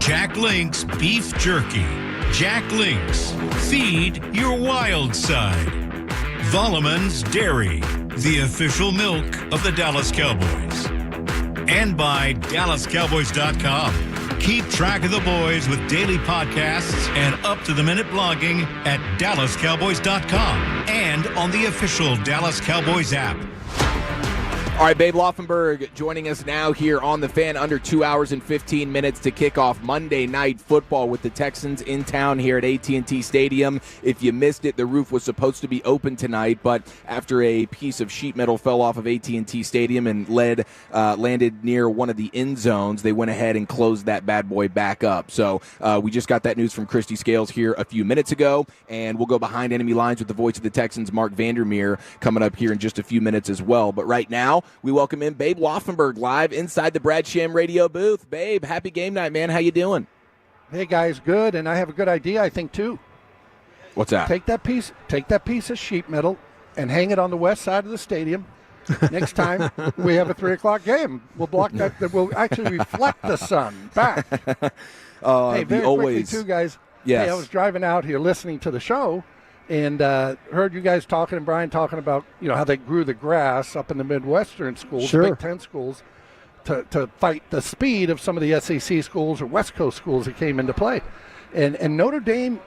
Jack Link's Beef Jerky. Jack Link's, feed your wild side. Volleman's Dairy, the official milk of the Dallas Cowboys. And by DallasCowboys.com. Keep track of the boys with daily podcasts and up-to-the-minute blogging at DallasCowboys.com and on the official Dallas Cowboys app. All right, Babe Laufenberg joining us now here on The Fan. Under 2 hours and 15 minutes to kick off Monday Night Football with the Texans in town here at AT&T Stadium. If you missed it, the roof was supposed to be open tonight, but after a piece of sheet metal fell off of AT&T Stadium and landed near one of the end zones, they went ahead and closed that bad boy back up. So we just got that news from Christy Scales here a few minutes ago, and we'll go behind enemy lines with the voice of the Texans, Mark Vandermeer, coming up here in just a few minutes as well. But right now, we welcome in Babe Laufenberg live inside the Brad Sham radio booth. Babe, happy game night, man. How you doing? Hey, guys, good, and I have a good idea, I think, too. What's that? Take that piece of sheet metal and hang it on the west side of the stadium. Next time we have a 3 o'clock game, we'll block that. We'll actually reflect the sun back. Hey, very quickly, too, guys. Yes. Hey, I was driving out here listening to the show, and heard you guys talking and Brian talking about how they grew the grass up in the Midwestern schools, sure. Big Ten schools, to fight the speed of some of the SEC schools or West Coast schools that came into play. And Notre Dame,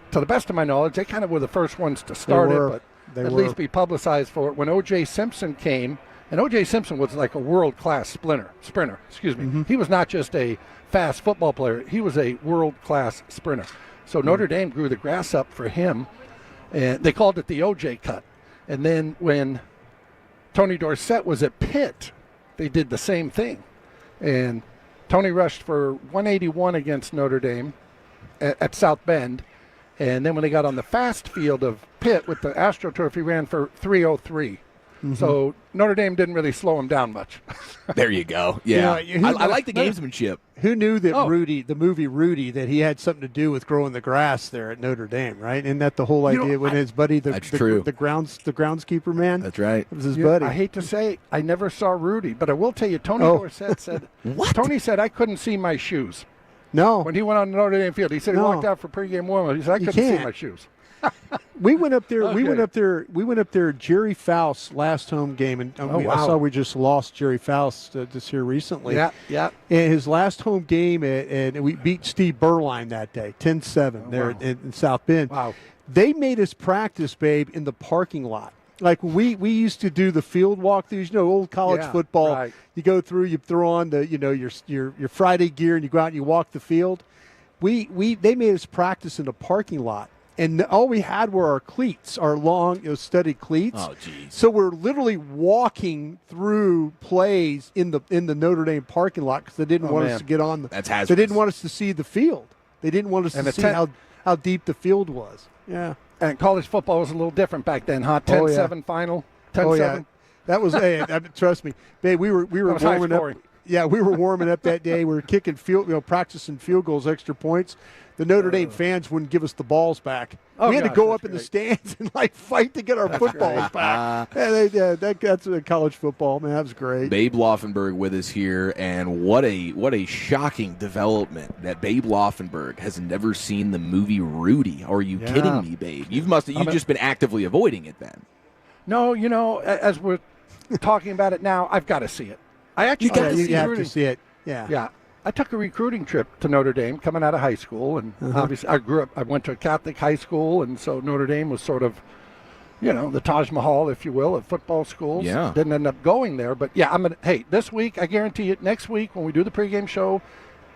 to the best of my knowledge, they kind of were the first ones to start it, but at least be publicized for it. When O.J. Simpson came, and O.J. Simpson was like a world-class sprinter. Mm-hmm. He was not just a fast football player. He was a world-class sprinter. So Notre Dame grew the grass up for him. And they called it the OJ cut. And then when Tony Dorsett was at Pitt, they did the same thing. And Tony rushed for 181 against Notre Dame at South Bend. And then when they got on the fast field of Pitt with the AstroTurf, he ran for 303. Mm-hmm. So Notre Dame didn't really slow him down much. There you go. Yeah. I like the gamesmanship. Who knew that Rudy, the movie Rudy, that he had something to do with growing the grass there at Notre Dame, right? Isn't that the whole idea when his buddy, the groundskeeper man? That's right. It was his buddy. I hate to say, I never saw Rudy, but I will tell you, Tony Dorsett said, What? Tony said, I couldn't see my shoes. No. When he went on the Notre Dame field, he said he walked out for pregame warm-up. He said, I couldn't see my shoes. We went up there. Okay. We went up there. Jerry Faust's last home game, and I saw we just lost Jerry Faust this here recently. Yeah. And his last home game, and we beat Steve Berline that day, 10-7 there in South Bend. Wow. They made us practice, Babe, in the parking lot. Like we used to do the field walkthroughs, old college football. Right. You go through, you throw on the, your Friday gear, and you go out and you walk the field. They made us practice in the parking lot. And all we had were our cleats, our long, studded cleats. Oh, geez. So we're literally walking through plays in the Notre Dame parking lot because they didn't want us to get on. That's hazardous. They didn't want us to see the field. They didn't want us to see how deep the field was. Yeah. And college football was a little different back then, huh? 10-7 final. 10-7. Oh, yeah. That was, trust me, babe. We were warming up. Yeah, we were warming up that day. We were kicking practicing field goals, extra points. The Notre Dame fans wouldn't give us the balls back. We had to go up in the stands and fight to get our footballs back. That's college football, man. That was great. Babe Laufenberg with us here, and what a shocking development that Babe Laufenberg has never seen the movie Rudy. Are you kidding me, Babe? You've just been actively avoiding it then. No, as we're talking about it now, I've got to see it. I actually you have to see it. Yeah. I took a recruiting trip to Notre Dame coming out of high school, and obviously I went to a Catholic high school, and so Notre Dame was sort of, the Taj Mahal, if you will, of football schools. Yeah. Didn't end up going there, but this week, I guarantee it, next week when we do the pregame show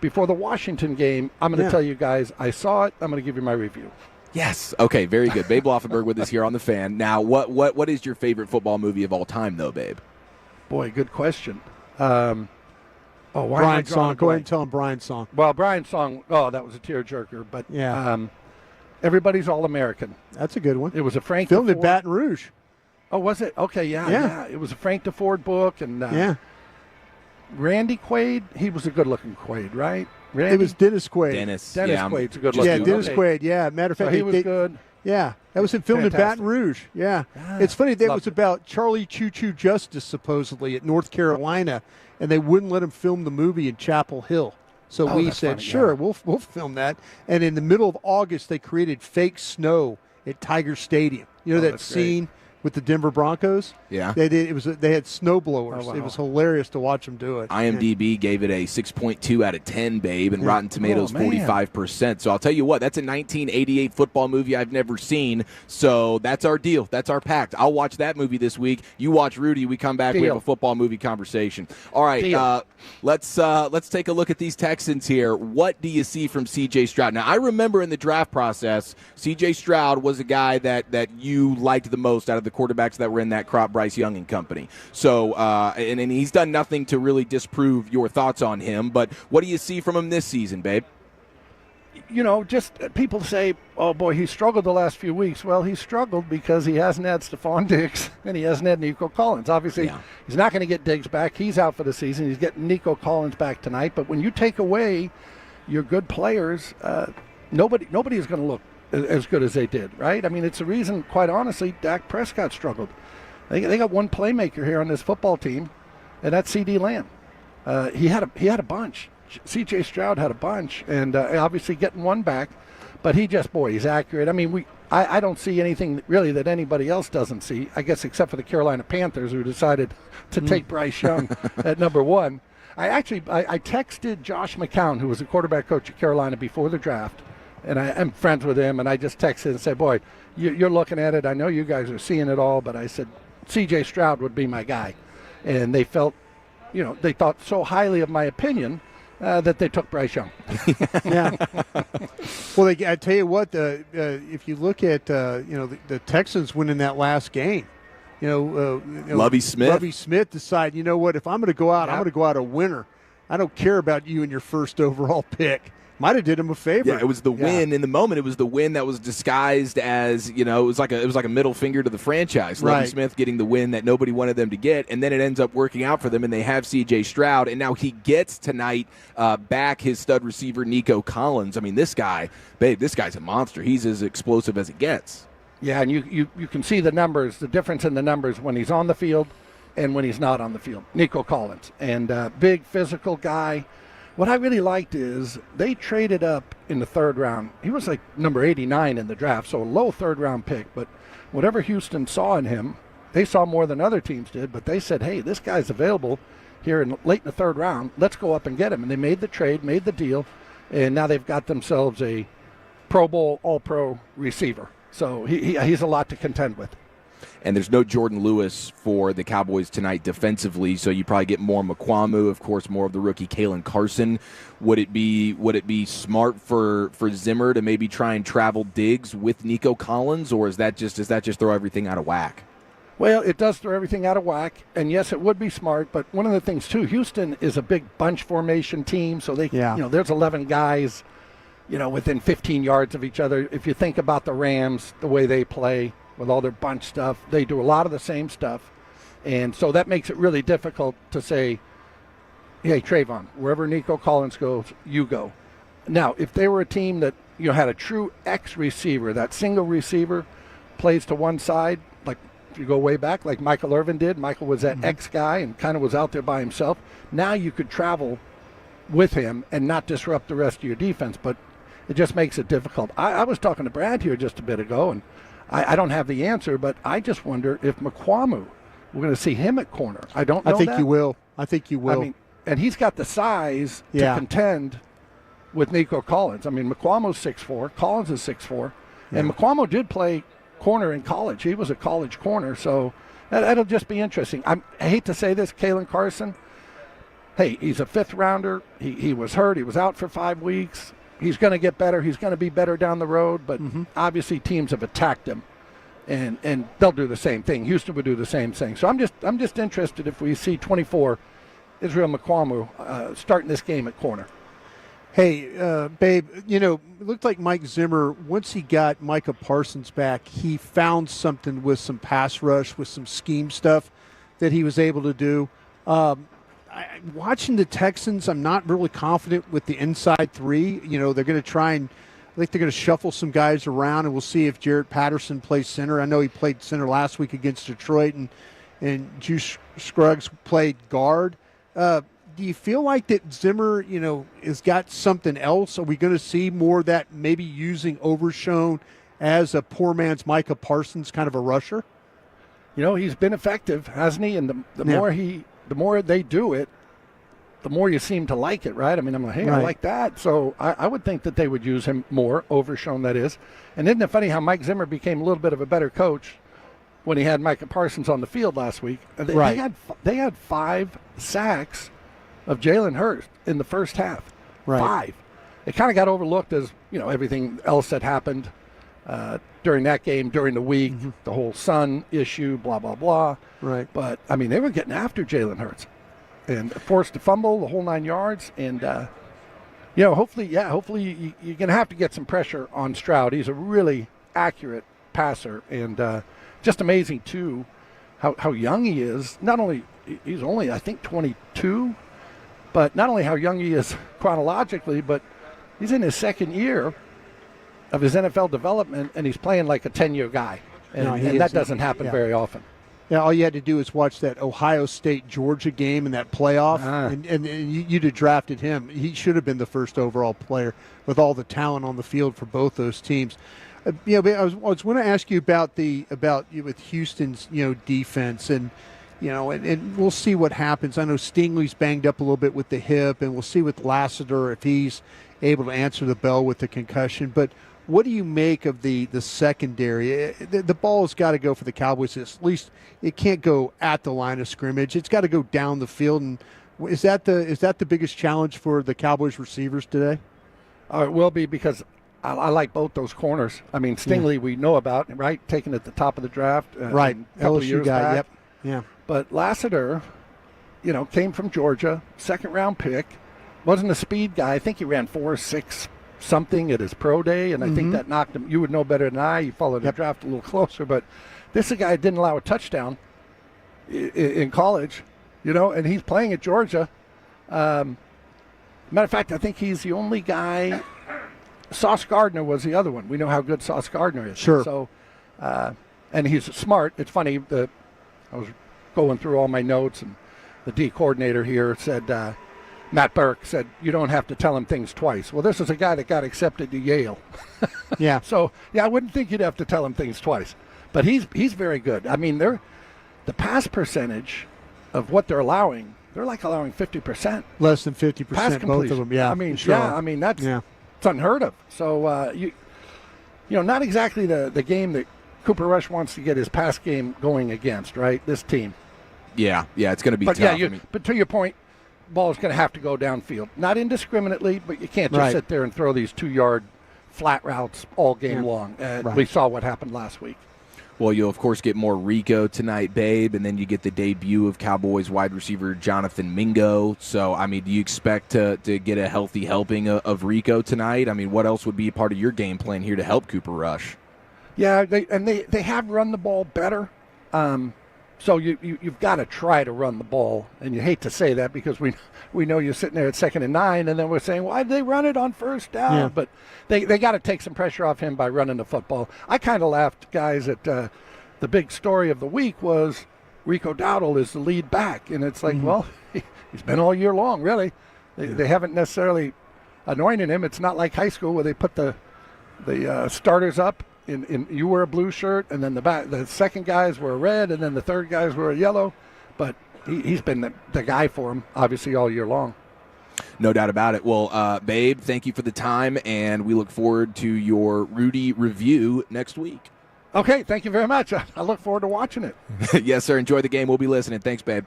before the Washington game, I'm going to tell you guys I saw it. I'm going to give you my review. Yes. Okay, very good. Babe Laufenberg with us here on The Fan. Now, what is your favorite football movie of all time, though, Babe? Boy, good question. Brian's song. Go ahead and tell him Brian's song. Well, Brian's song, that was a tearjerker. But Everybody's All-American. That's a good one. It was a Frank filmed DeFord. in Baton Rouge. Oh, was it? Okay, yeah. It was a Frank DeFord book. And Randy Quaid, he was a good-looking Quaid, right? Randy? It was Dennis Quaid. Dennis Quaid's a good-looking. Yeah, Dennis Quaid, yeah. Matter of fact, he was good. Yeah, that was filmed in Baton Rouge. Yeah. It's funny, that was about Charlie Choo Choo Justice, supposedly, at North Carolina, and they wouldn't let him film the movie in Chapel Hill. So we said, funny, sure, yeah. we'll film that. And in the middle of August, they created fake snow at Tiger Stadium. You know that that's great. scene with the Denver Broncos? Yeah. They did. They had snow blowers. Oh, wow. It was hilarious to watch them do it. IMDb gave it a 6.2 out of 10, babe, and Rotten Tomatoes 45%. So I'll tell you what, that's a 1988 football movie I've never seen. So that's our deal. That's our pact. I'll watch that movie this week. You watch Rudy. We come back. We have a football movie conversation. All right. Let's take a look at these Texans here. What do you see from C.J. Stroud? Now, I remember in the draft process, C.J. Stroud was a guy that you liked the most out of the quarterbacks that were in that crop, Bryce Young and company. So, and he's done nothing to really disprove your thoughts on him. But what do you see from him this season, babe? You know, just people say, oh, boy, he struggled the last few weeks. Well, he struggled because he hasn't had Stephon Diggs and he hasn't had Nico Collins. Obviously, he's not going to get Diggs back. He's out for the season. He's getting Nico Collins back tonight. But when you take away your good players, nobody is going to look as good as they did, right? I mean, it's the reason, quite honestly, Dak Prescott struggled. They got one playmaker here on this football team, and that's C.D. Lamb. He had a bunch. C.J. Stroud had a bunch, and obviously getting one back, but he's accurate. I mean, I don't see anything really that anybody else doesn't see, I guess, except for the Carolina Panthers, who decided to take Bryce Young at number one. I texted Josh McCown, who was the quarterback coach at Carolina before the draft, and I'm friends with him, and I just texted and said, boy, you're looking at it. I know you guys are seeing it all, but I said C.J. Stroud would be my guy. And they felt, they thought so highly of my opinion that they took Bryce Young. Yeah. Well, I tell you what, if you look at, the Texans winning that last game, Lovie Smith decided, you know what, if I'm going to go out, I'm going to go out a winner. I don't care about you and your first overall pick. Might have did him a favor. Yeah, it was the win in the moment. It was the win that was disguised as, it was like a middle finger to the franchise. Lovie Smith getting the win that nobody wanted them to get, and then it ends up working out for them, and they have C.J. Stroud, and now he gets tonight back his stud receiver Nico Collins. I mean, this guy's a monster. He's as explosive as it gets. Yeah, and you can see the numbers, the difference in the numbers when he's on the field and when he's not on the field. Nico Collins, and big physical guy. What I really liked is they traded up in the third round. He was like number 89 in the draft, so a low third-round pick. But whatever Houston saw in him, they saw more than other teams did. But they said, hey, this guy's available here late in the third round. Let's go up and get him. And they made the trade, made the deal, and now they've got themselves a Pro Bowl, All-Pro receiver. So he's a lot to contend with. And there's no Jordan Lewis for the Cowboys tonight defensively, so you probably get more Mukwamu, of course, more of the rookie Kalen Carson. Would it be smart for Zimmer to maybe try and travel Diggs with Nico Collins, or does that just throw everything out of whack? Well, it does throw everything out of whack, and yes, it would be smart. But one of the things too, Houston is a big bunch formation team, so there's 11 guys, within 15 yards of each other. If you think about the Rams, the way they play with all their bunch stuff, they do a lot of the same stuff, and so that makes it really difficult to say, hey, Trayvon, wherever Nico Collins goes, you go. Now, if they were a team that had a true X receiver, that single receiver plays to one side, like if you go way back, like Michael Irvin did. Michael was that X guy and kind of was out there by himself. Now you could travel with him and not disrupt the rest of your defense, but it just makes it difficult. I was talking to Brad here just a bit ago, and I don't have the answer, but I just wonder if Mukwamu, we're going to see him at corner. I don't know. I think you will. I mean, and he's got the size to contend with Nico Collins. I mean, Mukwamu's 6'4", Collins is 6'4", and Mukwamu did play corner in college. He was a college corner, so that'll just be interesting. I hate to say this, Kalen Carson, hey, he's a fifth rounder. He was hurt. He was out for 5 weeks. He's going to get better. He's going to be better down the road, but obviously teams have attacked him, and they'll do the same thing. Houston would do the same thing. So I'm just interested if we see 24 Israel Mukwamu starting this game at corner. Hey, babe, it looked like Mike Zimmer, once he got Micah Parsons back, he found something with some pass rush, with some scheme stuff that he was able to do. Watching the Texans, I'm not really confident with the inside three. They're going to try and I think they're going to shuffle some guys around, and we'll see if Jarrett Patterson plays center. I know he played center last week against Detroit, and Juice Scruggs played guard. do you feel like that Zimmer, has got something else? Are we going to see more of that, maybe using Overshown as a poor man's Micah Parsons kind of a rusher? He's been effective, hasn't he? And the more they do it, the more you seem to like it, right? I mean, I'm like, hey, Right. I like that. So I would think that they would use him more, Overshown that is. And isn't it funny how Mike Zimmer became a little bit of a better coach when he had Micah Parsons on the field last week? Right. They had 5 sacks of Jalen Hurts in the first half. Right. 5. It kind of got overlooked as, everything else that happened during that game, during the week, the whole son issue, blah, blah, blah. Right. But, I mean, they were getting after Jalen Hurts and forced to fumble the whole 9 yards. And, hopefully you're going to have to get some pressure on Stroud. He's a really accurate passer and just amazing, too, how young he is. Not only, he's only, I think, 22, but not only how young he is chronologically, but he's in his second year of his NFL development, and he's playing like a 10-year guy. And that doesn't happen very often. Yeah, all you had to do is watch that Ohio State-Georgia game in that playoff, and you'd have drafted him. He should have been the first overall player with all the talent on the field for both those teams. I was going to ask you about with Houston's defense, and we'll see what happens. I know Stingley's banged up a little bit with the hip, and we'll see with Lassiter if he's able to answer the bell with the concussion. But what do you make of the secondary? The ball has got to go for the Cowboys. At least it can't go at the line of scrimmage. It's got to go down the field. And is that the biggest challenge for the Cowboys receivers today? It will be, because I like both those corners. I mean, Stingley we know about, right? Taken at the top of the draft. Right. A couple of LSU years guy, back. yep. Yeah. But Lassiter, came from Georgia, second-round pick. Wasn't a speed guy. I think he ran 4.6 something at his pro day, and I think that knocked him. You would know better than I. You followed the draft a little closer, but this is a guy who didn't allow a touchdown in college, and he's playing at Georgia. Matter of fact, I think he's the only guy. Sauce Gardner was the other one. We know how good Sauce Gardner is. Sure. So, and he's smart. It's funny. I was going through all my notes, and the D coordinator here said, Matt Burke said, you don't have to tell him things twice. Well, this is a guy that got accepted to Yale. Yeah. So, I wouldn't think you'd have to tell him things twice. But he's very good. I mean, the pass percentage of what they're allowing, they're like allowing 50%. Less than 50%, Pass both of them. Yeah. I mean, sure. that's it's unheard of. So, not exactly the game that Cooper Rush wants to get his pass game going against, right? This team. Yeah, it's going to be But tough. but to your point, ball's going to have to go downfield. Not indiscriminately, but you can't just sit there and throw these 2-yard flat routes all game long. We saw what happened last week. Well, you'll, of course, get more Rico tonight, Babe, and then you get the debut of Cowboys wide receiver Jonathan Mingo. So, I mean, do you expect to get a healthy helping of Rico tonight? I mean, what else would be part of your game plan here to help Cooper Rush? Yeah, they have run the ball better. So you've got to try to run the ball, and you hate to say that because we know you're sitting there at 2nd and 9, and then we're saying, why did they run it on first down? Yeah. But they got to take some pressure off him by running the football. I kind of laughed, guys, at the big story of the week was Rico Dowdle is the lead back, and it's like, well, he's been all year long, really. They haven't necessarily anointed him. It's not like high school where they put the starters up. You wear a blue shirt, and then the second guys were red, and then the third guys were yellow. But he's been the guy for him, obviously, all year long. No doubt about it. Well, Babe, thank you for the time, and we look forward to your Rudy review next week. Okay, thank you very much. I look forward to watching it. Yes, sir. Enjoy the game. We'll be listening. Thanks, Babe.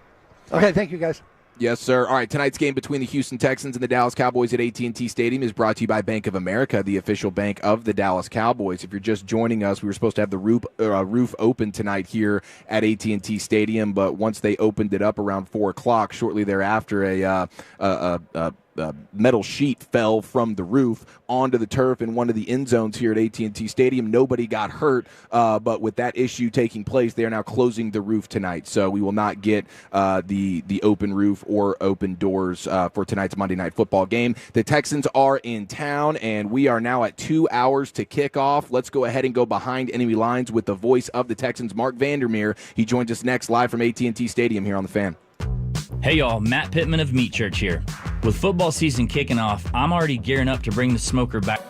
Okay, thank you, guys. Yes, sir. All right, tonight's game between the Houston Texans and the Dallas Cowboys at AT&T Stadium is brought to you by Bank of America, the official bank of the Dallas Cowboys. If you're just joining us, we were supposed to have the roof open tonight here at AT&T Stadium, but once they opened it up around 4 o'clock, shortly thereafter, a metal sheet fell from the roof onto the turf in one of the end zones here at AT&T Stadium. Nobody got hurt, but with that issue taking place, they are now closing the roof tonight. So we will not get the open roof or open doors for tonight's Monday Night Football game. The Texans are in town, and we are now at 2 hours to kick off. Let's go ahead and go behind enemy lines with the voice of the Texans, Mark Vandermeer. He joins us next live from AT&T Stadium here on The Fan. Hey y'all, Matt Pittman of Meat Church here. With football season kicking off, I'm already gearing up to bring the smoker back.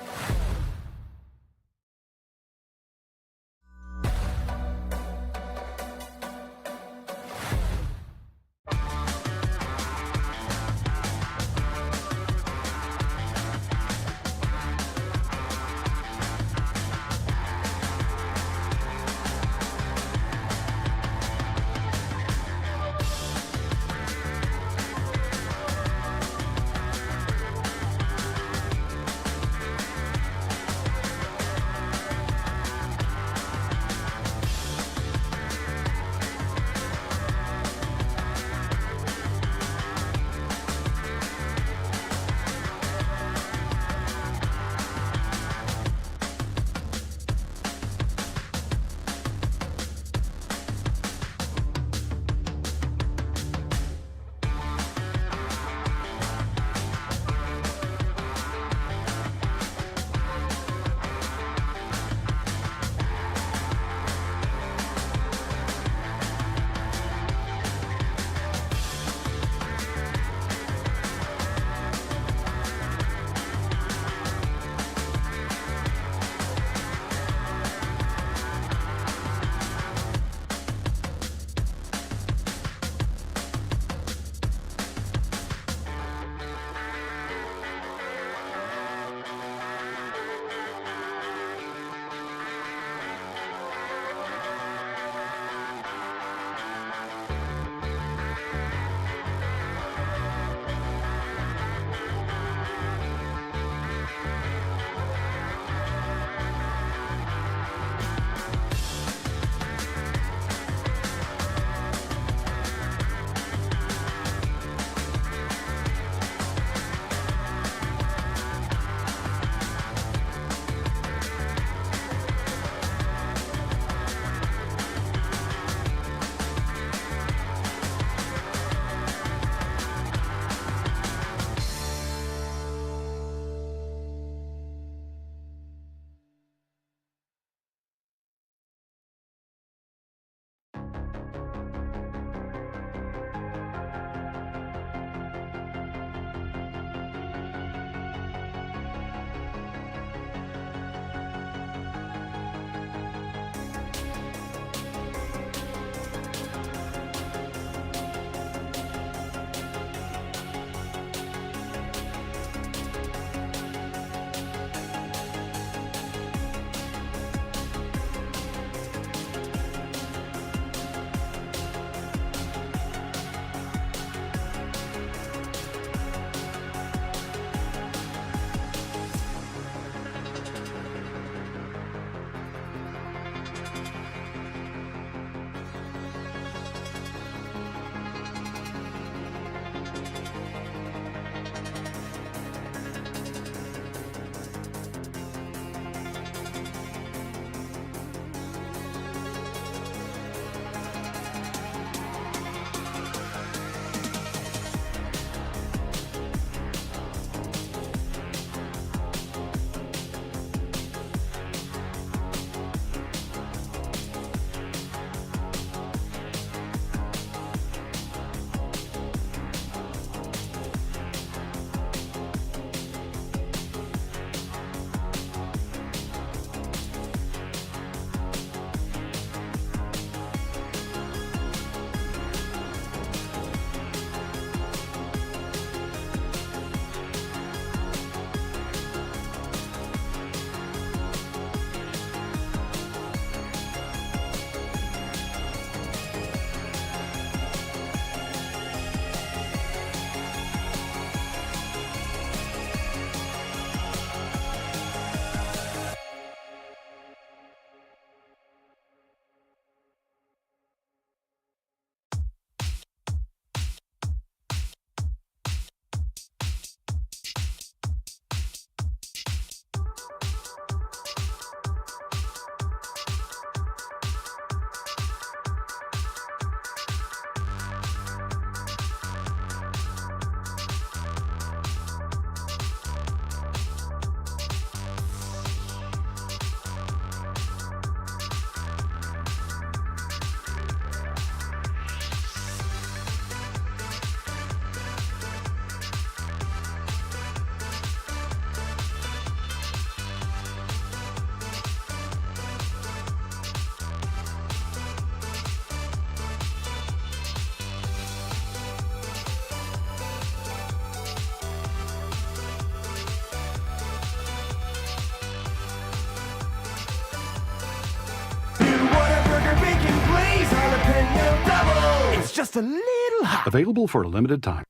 a little hot. Available for a limited time.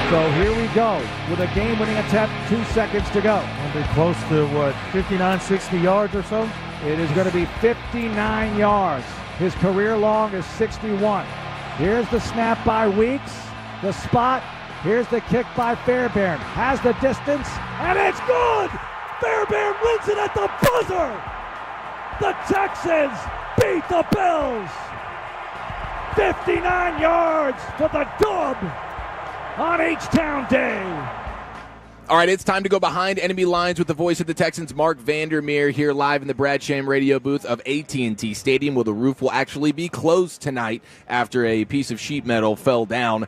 So here we go with a game-winning attempt, 2 seconds to go. They're close to, 59, 60 yards or so? It is going to be 59 yards. His career long is 61. Here's the snap by Weeks. The spot. Here's the kick by Fairbairn. Has the distance, and it's good! Fairbairn wins it at the buzzer! The Texans beat the Bills! 59 yards for the dub on H-Town Day. All right, it's time to go behind enemy lines with the voice of the Texans, Mark Vandermeer, here live in the Brad Sham radio booth of AT&T Stadium, where the roof will actually be closed tonight after a piece of sheet metal fell down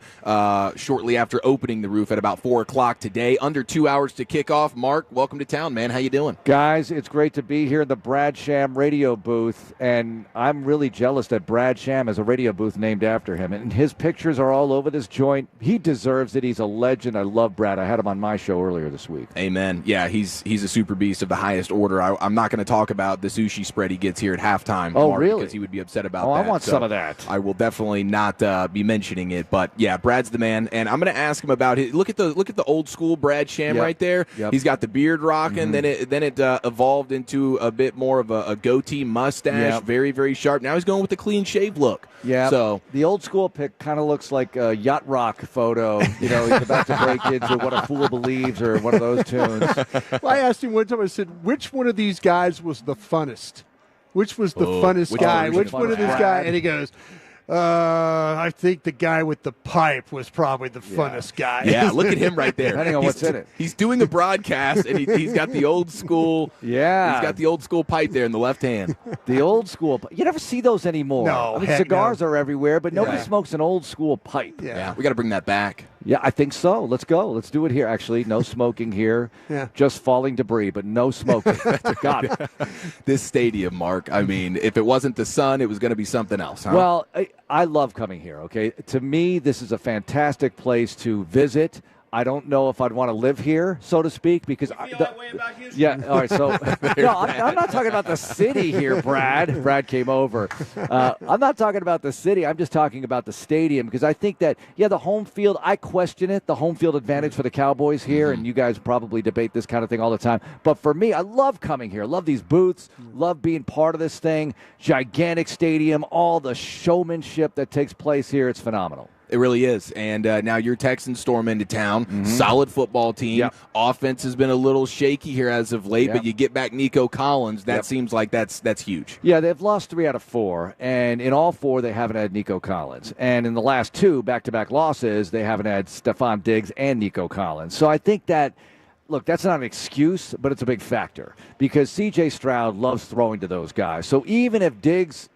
shortly after opening the roof at about 4 o'clock today. Under 2 hours to kick off. Mark, welcome to town, man. How you doing? Guys, it's great to be here in the Brad Sham radio booth, and I'm really jealous that Brad Sham has a radio booth named after him, and his pictures are all over this joint. He deserves it. He's a legend. I love Brad. I had him on my show earlier this week. Amen. Yeah, he's a super beast of the highest order. I'm not going to talk about the sushi spread he gets here at halftime. Oh, Mark, really? Because he would be upset about that. I want some of that. I will definitely not be mentioning it. But yeah, Brad's the man, and I'm going to ask him about his. Look at the old school Brad Sham right there. Yep. He's got the beard rocking. Mm-hmm. Then it evolved into a bit more of a goatee mustache. Yep. Very, very sharp. Now he's going with the clean shave look. Yeah. So the old school pic kind of looks like a yacht rock photo. You know, he's about to break into What a Fool Believes or one of those tunes. Well, I asked him one time, I said, which one of these guys was the funnest? Which was the funnest guy? Which one of these guys? And he goes, I think the guy with the pipe was probably the funnest guy. Yeah, look at him right there. Depending on what's in it. He's doing a broadcast, and he's got the old school. Yeah. He's got the old school pipe there in the left hand. The old school. You never see those anymore. No, I mean, heck cigars no. are everywhere, but nobody Yeah. smokes an old school pipe. Yeah, we got to bring that back. Yeah, I think so. Let's go. Let's do it here. Actually, no smoking here. Yeah. Just falling debris, but no smoking. Got it. This stadium, Mark, I mean, if it wasn't the sun, it was going to be something else, huh? Well, I love coming here, okay? To me, this is a fantastic place to visit. I don't know if I'd want to live here, so to speak, because yeah. All right, so no, I'm not talking about the city here, Brad. Brad came over. I'm not talking about the city. I'm just talking about the stadium because I think that the home field. I question it, the home field advantage for the Cowboys here, and you guys probably debate this kind of thing all the time. But for me, I love coming here. Love these booths. Love being part of this thing. Gigantic stadium. All the showmanship that takes place here. It's phenomenal. It really is. And now your Texans storm into town. Mm-hmm. Solid football team. Yep. Offense has been a little shaky here as of late, but you get back Nico Collins. That seems like that's huge. Yeah, they've lost 3 out of 4, and in all 4, they haven't had Nico Collins. And in the last 2 back-to-back losses, they haven't had Stephon Diggs and Nico Collins. So I think that, look, that's not an excuse, but it's a big factor because C.J. Stroud loves throwing to those guys. So even if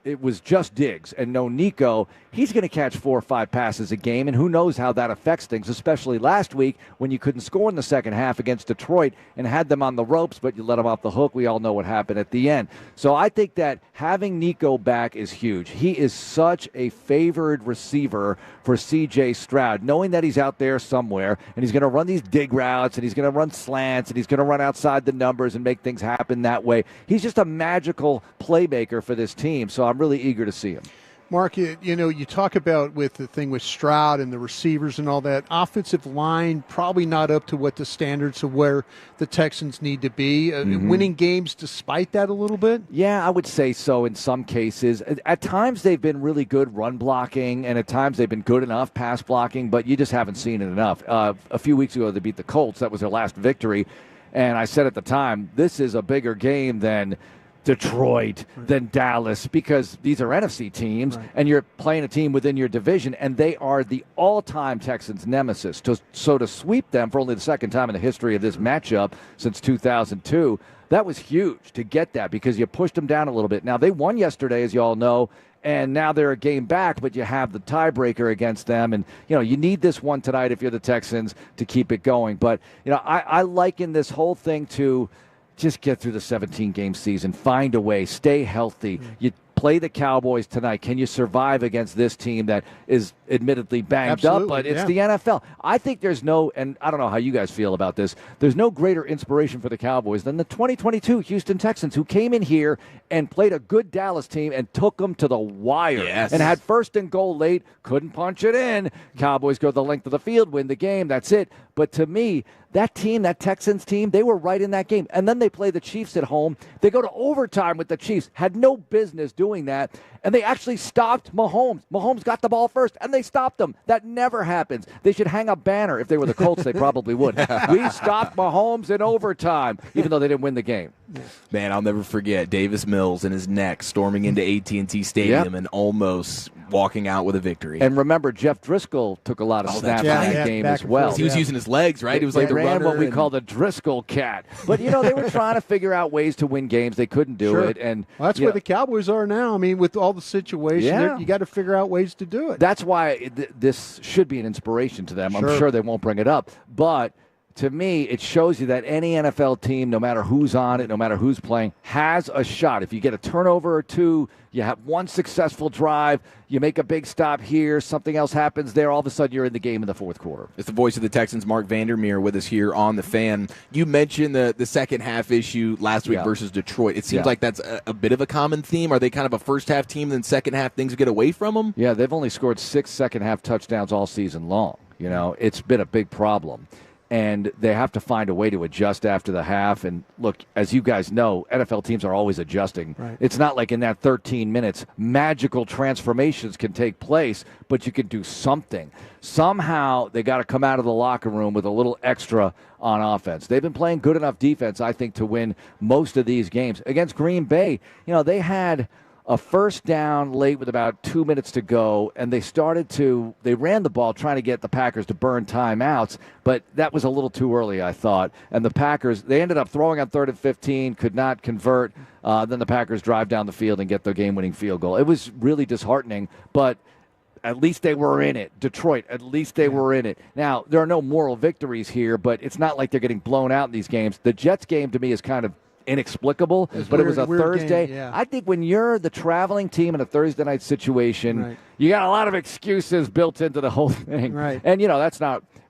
it was just Diggs and no Nico, he's going to catch 4 or 5 passes a game, and who knows how that affects things, especially last week when you couldn't score in the second half against Detroit and had them on the ropes, but you let them off the hook. We all know what happened at the end. So I think that having Nico back is huge. He is such a favored receiver for C.J. Stroud, knowing that he's out there somewhere, and he's going to run these dig routes, and he's going to run slants, and he's going to run outside the numbers and make things happen that way. He's just a magical playmaker for this team, so I'm really eager to see him. Mark, you talk about with the thing with Stroud and the receivers and all that, offensive line probably not up to what the standards of where the Texans need to be. Winning games despite that a little bit? Yeah, I would say so in some cases. At times they've been really good run blocking, and at times they've been good enough pass blocking, but you just haven't seen it enough. A few weeks ago they beat the Colts. That was their last victory, and I said at the time, this is a bigger game than Detroit, than Dallas, because these are NFC teams, and you're playing a team within your division, and they are the all-time Texans nemesis. So to sweep them for only the second time in the history of this matchup since 2002, that was huge to get that because you pushed them down a little bit. Now, they won yesterday, as you all know, and now they're a game back, but you have the tiebreaker against them. And, you need this one tonight if you're the Texans to keep it going. But, I liken this whole thing to just get through the 17-game season, find a way, stay healthy. You Play the Cowboys tonight. Can you survive against this team that is admittedly banged up, but it's the NFL? I think there's no, and I don't know how you guys feel about this, there's no greater inspiration for the Cowboys than the 2022 Houston Texans, who came in here and played a good Dallas team and took them to the wire and had first and goal late, couldn't punch it in. Cowboys go the length of the field, win the game, that's it. But to me, that team, that Texans team, they were right in that game. And then they play the Chiefs at home. They go to overtime with the Chiefs. Had no business doing that. And they actually stopped Mahomes. Mahomes got the ball first, and they stopped him. That never happens. They should hang a banner. If they were the Colts, they probably would. We stopped Mahomes in overtime, even though they didn't win the game. Man, I'll never forget Davis Mills and his neck storming into AT&T Stadium and almost walking out with a victory. And remember, Jeff Driscoll took a lot of snaps in that game as well. He was using his legs, right? It was like the ran runner. What we call the Driscoll cat. But, you know, they were trying to figure out ways to win games. They couldn't do it. And that's where the Cowboys are now. I mean, with all the situation, you got to figure out ways to do it. That's why this should be an inspiration to them. I'm sure they won't bring it up. But to me, it shows you that any NFL team, no matter who's on it, no matter who's playing, has a shot. If you get a turnover or two, you have one successful drive, you make a big stop here, something else happens there, all of a sudden you're in the game in the fourth quarter. It's the voice of the Texans, Mark Vandermeer, with us here on The Fan. You mentioned the second half issue last week versus Detroit. It seems like that's a bit of a common theme. Are they kind of a first half team, then second half things get away from them? Yeah, they've only scored 6 second half touchdowns all season long. You know, it's been a big problem. And they have to find a way to adjust after the half. And look, as you guys know, NFL teams are always adjusting. Right. It's not like in that 13 minutes, magical transformations can take place, but you can do something. Somehow they got to come out of the locker room with a little extra on offense. They've been playing good enough defense, I think, to win most of these games. Against Green Bay, you know, they had a first down late with about 2 minutes to go, and they ran the ball trying to get the Packers to burn timeouts, but that was a little too early, I thought. And the Packers, they ended up throwing on 3rd and 15, could not convert. Then the Packers drive down the field and get their game-winning field goal. It was really disheartening, but at least they were in it. Detroit, at least they were in it. Now, there are no moral victories here, but it's not like they're getting blown out in these games. The Jets game, to me, is kind of inexplicable, but it was a Thursday. Game, I think when you're the traveling team in a Thursday night situation, you got a lot of excuses built into the whole thing. Right. And, you know, that's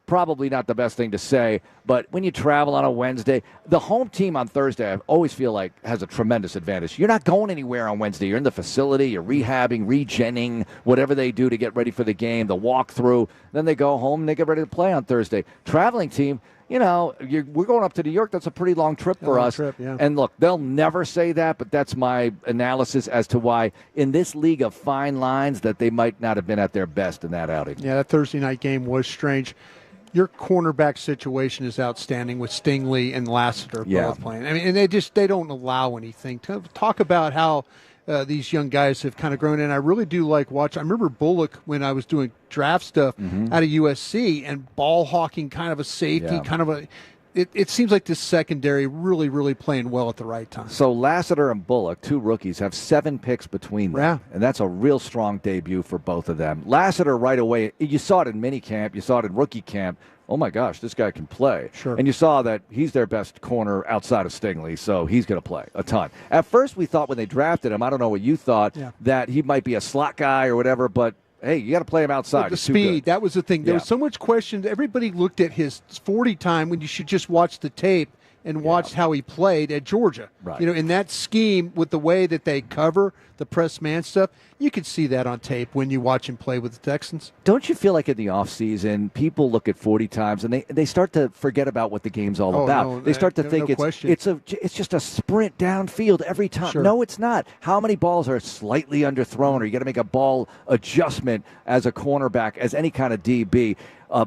probably not the best thing to say, but when you travel on a Wednesday, the home team on Thursday, I always feel like has a tremendous advantage. You're not going anywhere on Wednesday. You're in the facility, you're rehabbing, regenning, whatever they do to get ready for the game, the walkthrough. Then they go home and they get ready to play on Thursday. Traveling team, you know, we're going up to New York. That's a pretty long trip for us. And look, they'll never say that, but that's my analysis as to why in this league of fine lines that they might not have been at their best in that outing. Yeah, that Thursday night game was strange. Your cornerback situation is outstanding with Stingley and Lassiter both playing. I mean, and they don't allow anything. Talk about how these young guys have kind of grown, and I really do like watching. I remember Bullock when I was doing draft stuff out of USC and ball hawking, kind of a safety, kind of a. It seems like this secondary really, really playing well at the right time. So Lassiter and Bullock, 2 rookies, have 7 picks between them. And that's a real strong debut for both of them. Lassiter right away, you saw it in minicamp, you saw it in rookie camp. Oh, my gosh, this guy can play. And you saw that he's their best corner outside of Stingley, so he's going to play a ton. At first, we thought when they drafted him, I don't know what you thought, that he might be a slot guy or whatever, but hey, you got to play him outside. The speed, that was the thing. There was so much question. Everybody looked at his 40 time when you should just watch the tape and watch how he played at Georgia. You know, in that scheme with the way that they cover the press man stuff, you could see that on tape when you watch him play with the Texans. Don't you feel like in the offseason, people look at 40 times and they start to forget about what the game's all about? No, they start to think it's just a sprint downfield every time. No, it's not. How many balls are slightly underthrown, or you got to make a ball adjustment as a cornerback, as any kind of DB?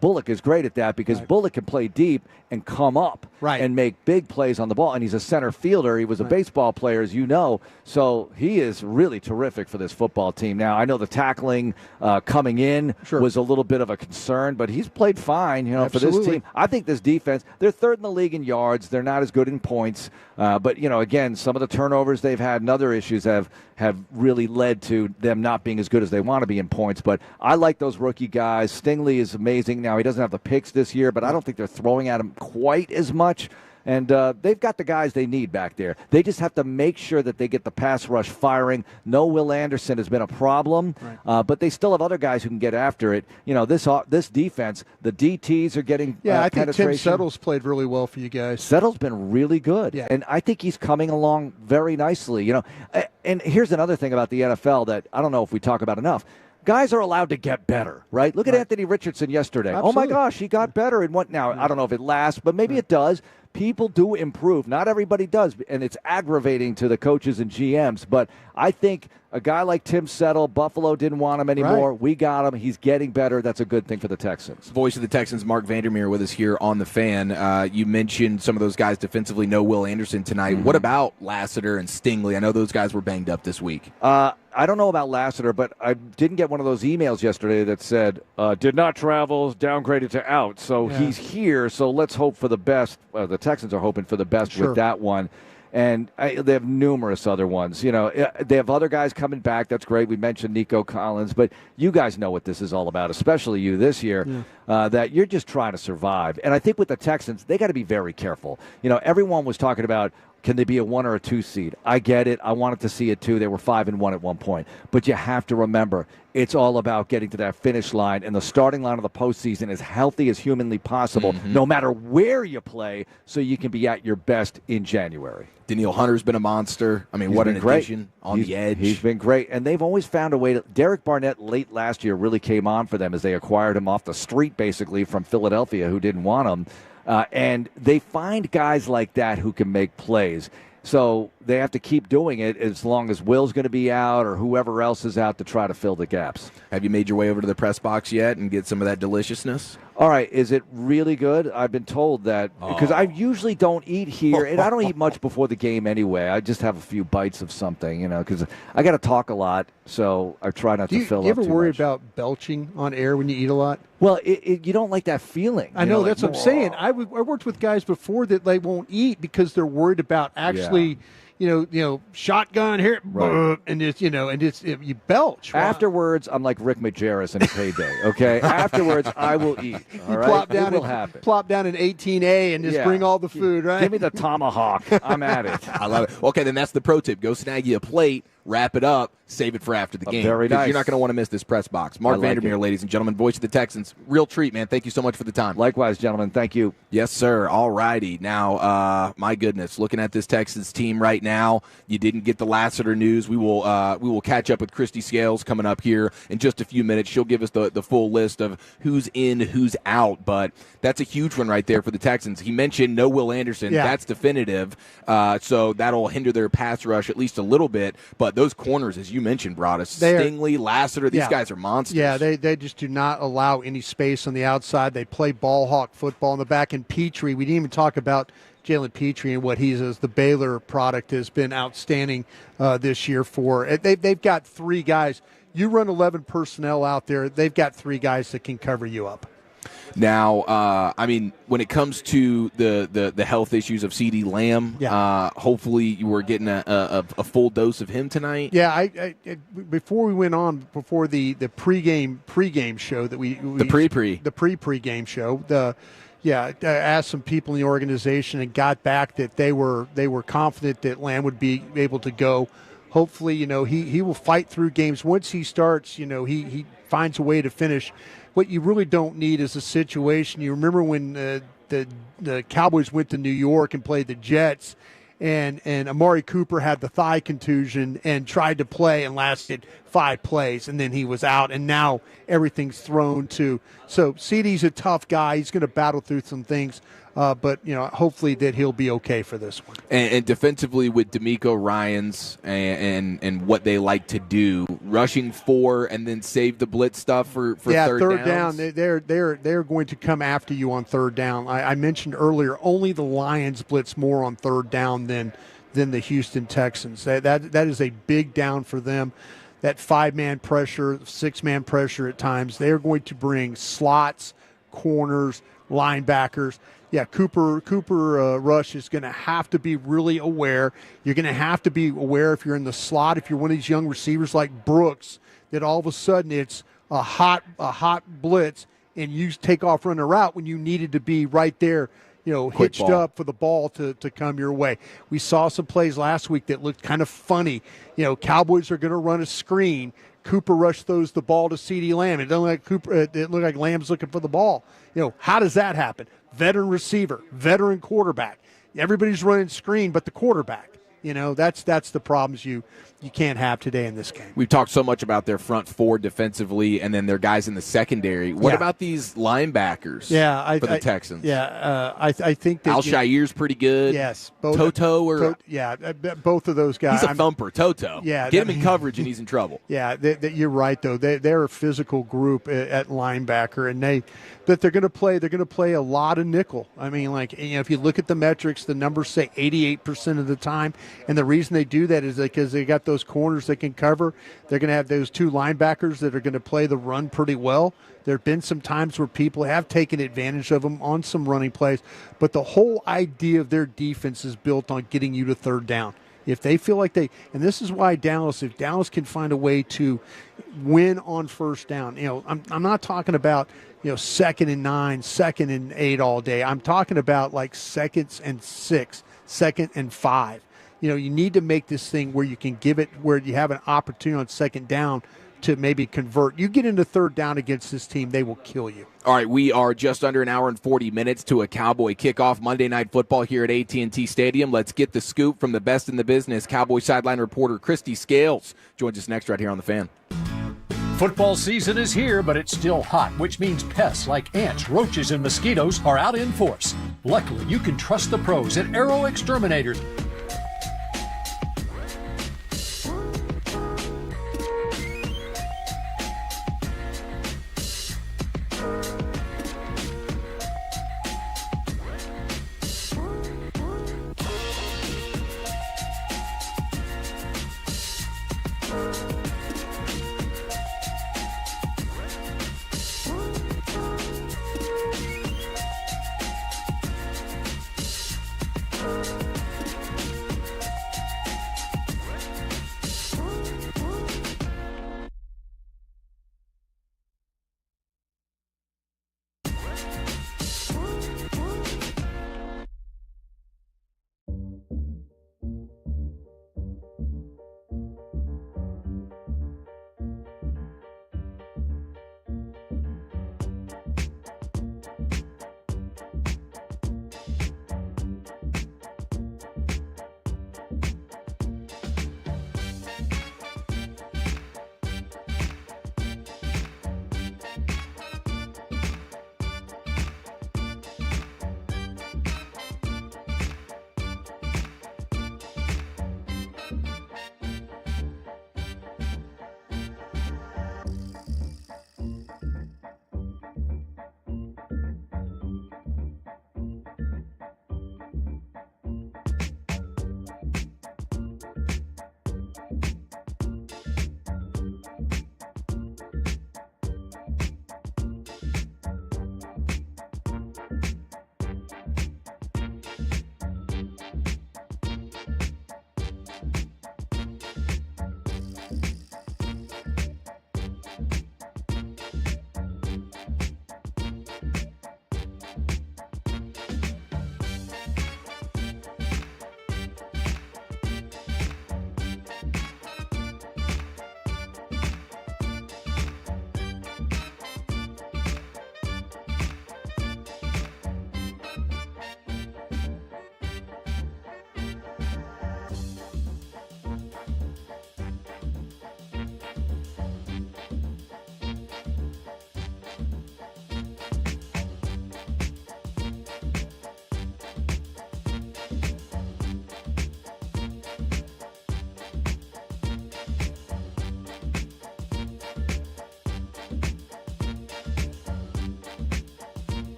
Bullock is great at that because Bullock can play deep and come up and make big plays on the ball. And he's a center fielder. He was a baseball player, as you know. So he is really terrific for this football team. Now, I know the tackling coming in was a little bit of a concern, but he's played fine, for this team. I think this defense, they're 3rd in the league in yards. They're not as good in points. But, again, some of the turnovers they've had and other issues have really led to them not being as good as they want to be in points. But I like those rookie guys. Stingley is amazing. Now, he doesn't have the picks this year, but I don't think they're throwing at him quite as much. And they've got the guys they need back there. They just have to make sure that they get the pass rush firing. No Will Anderson has been a problem, but they still have other guys who can get after it. This defense, the DTs are getting I think Tim penetration. Settle's played really well for you guys. Settle's been really good, and I think he's coming along very nicely. And here's another thing about the NFL that I don't know if we talk about enough. Guys are allowed to get better, right? Look at Anthony Richardson yesterday. Absolutely. Oh, my gosh, he got better. And what now? I don't know if it lasts, but maybe it does. People do improve. Not everybody does, and it's aggravating to the coaches and GMs. But I think a guy like Tim Settle, Buffalo didn't want him anymore. Right. We got him. He's getting better. That's a good thing for the Texans. Voice of the Texans, Mark Vandermeer, with us here on The Fan. You mentioned some of those guys defensively. No Will Anderson tonight. What about Lassiter and Stingley? I know those guys were banged up this week. I don't know about Lassiter, but I didn't get one of those emails yesterday that said, did not travel, downgraded to out. So he's here, so let's hope for the best. The Texans are hoping for the best with that one. And they have numerous other ones. They have other guys coming back. That's great. We mentioned Nico Collins. But you guys know what this is all about, especially you this year, that you're just trying to survive. And I think with the Texans, they got to be very careful. Everyone was talking about, can they be a 1 or a 2 seed? I get it. I wanted to see it too. They were 5-1 at one point. But you have to remember, it's all about getting to that finish line, and the starting line of the postseason as healthy as humanly possible, no matter where you play, so you can be at your best in January. Danielle Hunter's been a monster. I mean, what an addition on the edge. He's been great, and they've always found a way to. Derek Barnett late last year really came on for them as they acquired him off the street, basically, from Philadelphia, who didn't want him. And they find guys like that who can make plays. So they have to keep doing it as long as Will's going to be out or whoever else is out to try to fill the gaps. Have you made your way over to the press box yet and get some of that deliciousness? All right, is it really good? I've been told that because I usually don't eat here, and I don't eat much before the game anyway. I just have a few bites of something, because I got to talk a lot, so I try not to fill up too much. Do you ever worry about belching on air when you eat a lot? Well, you don't like that feeling. I know, that's what I'm saying. I worked with guys before that they won't eat because they're worried about actually shotgun here, and it's you belch. Wow. Afterwards, I'm like Rick Majerus in his heyday. Okay, afterwards I will eat. All right, it will happen. Plop down an 18A and just bring all the food. Right? Give me the tomahawk. I'm at it. I love it. Okay, then that's the pro tip. Go snag you a plate, wrap it up, save it for after the game. Very nice. You're not going to want to miss this press box. Mark Vandermeer, ladies and gentlemen, voice of the Texans. Real treat, man. Thank you so much for the time. Likewise, gentlemen. Thank you. Yes, sir. All righty. Now, my goodness, looking at this Texans team right now, you didn't get the Lassiter news. We will catch up with Christy Scales coming up here in just a few minutes. She'll give us the full list of who's in, who's out, but that's a huge one right there for the Texans. He mentioned no Will Anderson. Yeah. That's definitive, so that'll hinder their pass rush at least a little bit, but those corners, as you mentioned, Broaddus, Stingley, Lassiter, these guys are monsters. Yeah, they just do not allow any space on the outside. They play ball hawk football in the back. And Petrie, we didn't even talk about Jalen Petrie and what he's as the Baylor product has been outstanding this year for. They've got 3 guys. You run 11 personnel out there, they've got 3 guys that can cover you up. Now, when it comes to the health issues of CeeDee Lamb, hopefully you were getting a full dose of him tonight. Yeah, I before we went on, before the pregame show that we the pregame show, I asked some people in the organization and got back that they were confident that Lamb would be able to go. Hopefully, he will fight through games. Once he starts, he finds a way to finish. What you really don't need is a situation. You remember when the Cowboys went to New York and played the Jets, and Amari Cooper had the thigh contusion and tried to play and lasted 5 plays, and then he was out, and now everything's thrown to. So CeeDee's a tough guy. He's going to battle through some things, but hopefully that he'll be okay for this one. And defensively with DeMeco Ryans and what they like to do, rushing 4 and then save the blitz stuff for third down. downs. They're going to come after you on third down. I mentioned earlier, only the Lions blitz more on third down than the Houston Texans. That is a big down for them. That 5-man pressure, 6-man pressure at times. They're going to bring slots, corners, linebackers. Yeah, Cooper Rush is going to have to be really aware. You're going to have to be aware if you're in the slot, if you're one of these young receivers like Brooks, that all of a sudden it's a hot blitz and you take off running a route when you needed to be right there, hitched up for the ball to come your way. We saw some plays last week that looked kind of funny. Cowboys are going to run a screen. Cooper Rush throws the ball to CeeDee Lamb. It looked like Lamb's looking for the ball. How does that happen? Veteran receiver, veteran quarterback. Everybody's running screen but the quarterback. That's the problems you can't have today in this game. We've talked so much about their front four defensively and then their guys in the secondary. What about these linebackers for the Texans? I think that Al-Shair's pretty good. Yes. Toto both of those guys. He's a thumper, Toto. Yeah. Get him in coverage and he's in trouble. Yeah, you're right, though. They're a physical group at linebacker, and they're going to play. They're going to play a lot of nickel. I mean, if you look at the metrics, the numbers say 88% of the time, and the reason they do that is because they got those corners that can cover. They're going to have those two linebackers that are going to play the run pretty well. There have been some times where people have taken advantage of them on some running plays, but the whole idea of their defense is built on getting you to third down. If they feel like and this is why if Dallas can find a way to win on first down, I'm not talking about, 2nd and 9, 2nd and 8 all day. I'm talking about like 2nd and 6, 2nd and 5. You need to make this thing where you can give it, where you have an opportunity on 2nd down to maybe convert. You get into 3rd down against this team, they will kill you. All right, we are just under an hour and 40 minutes to a Cowboy kickoff Monday Night Football here at AT&T Stadium. Let's get the scoop from the best in the business. Cowboy sideline reporter Christy Scales joins us next right here on The Fan. Football season is here, but it's still hot, which means pests like ants, roaches, and mosquitoes are out in force. Luckily, you can trust the pros at Arrow Exterminators.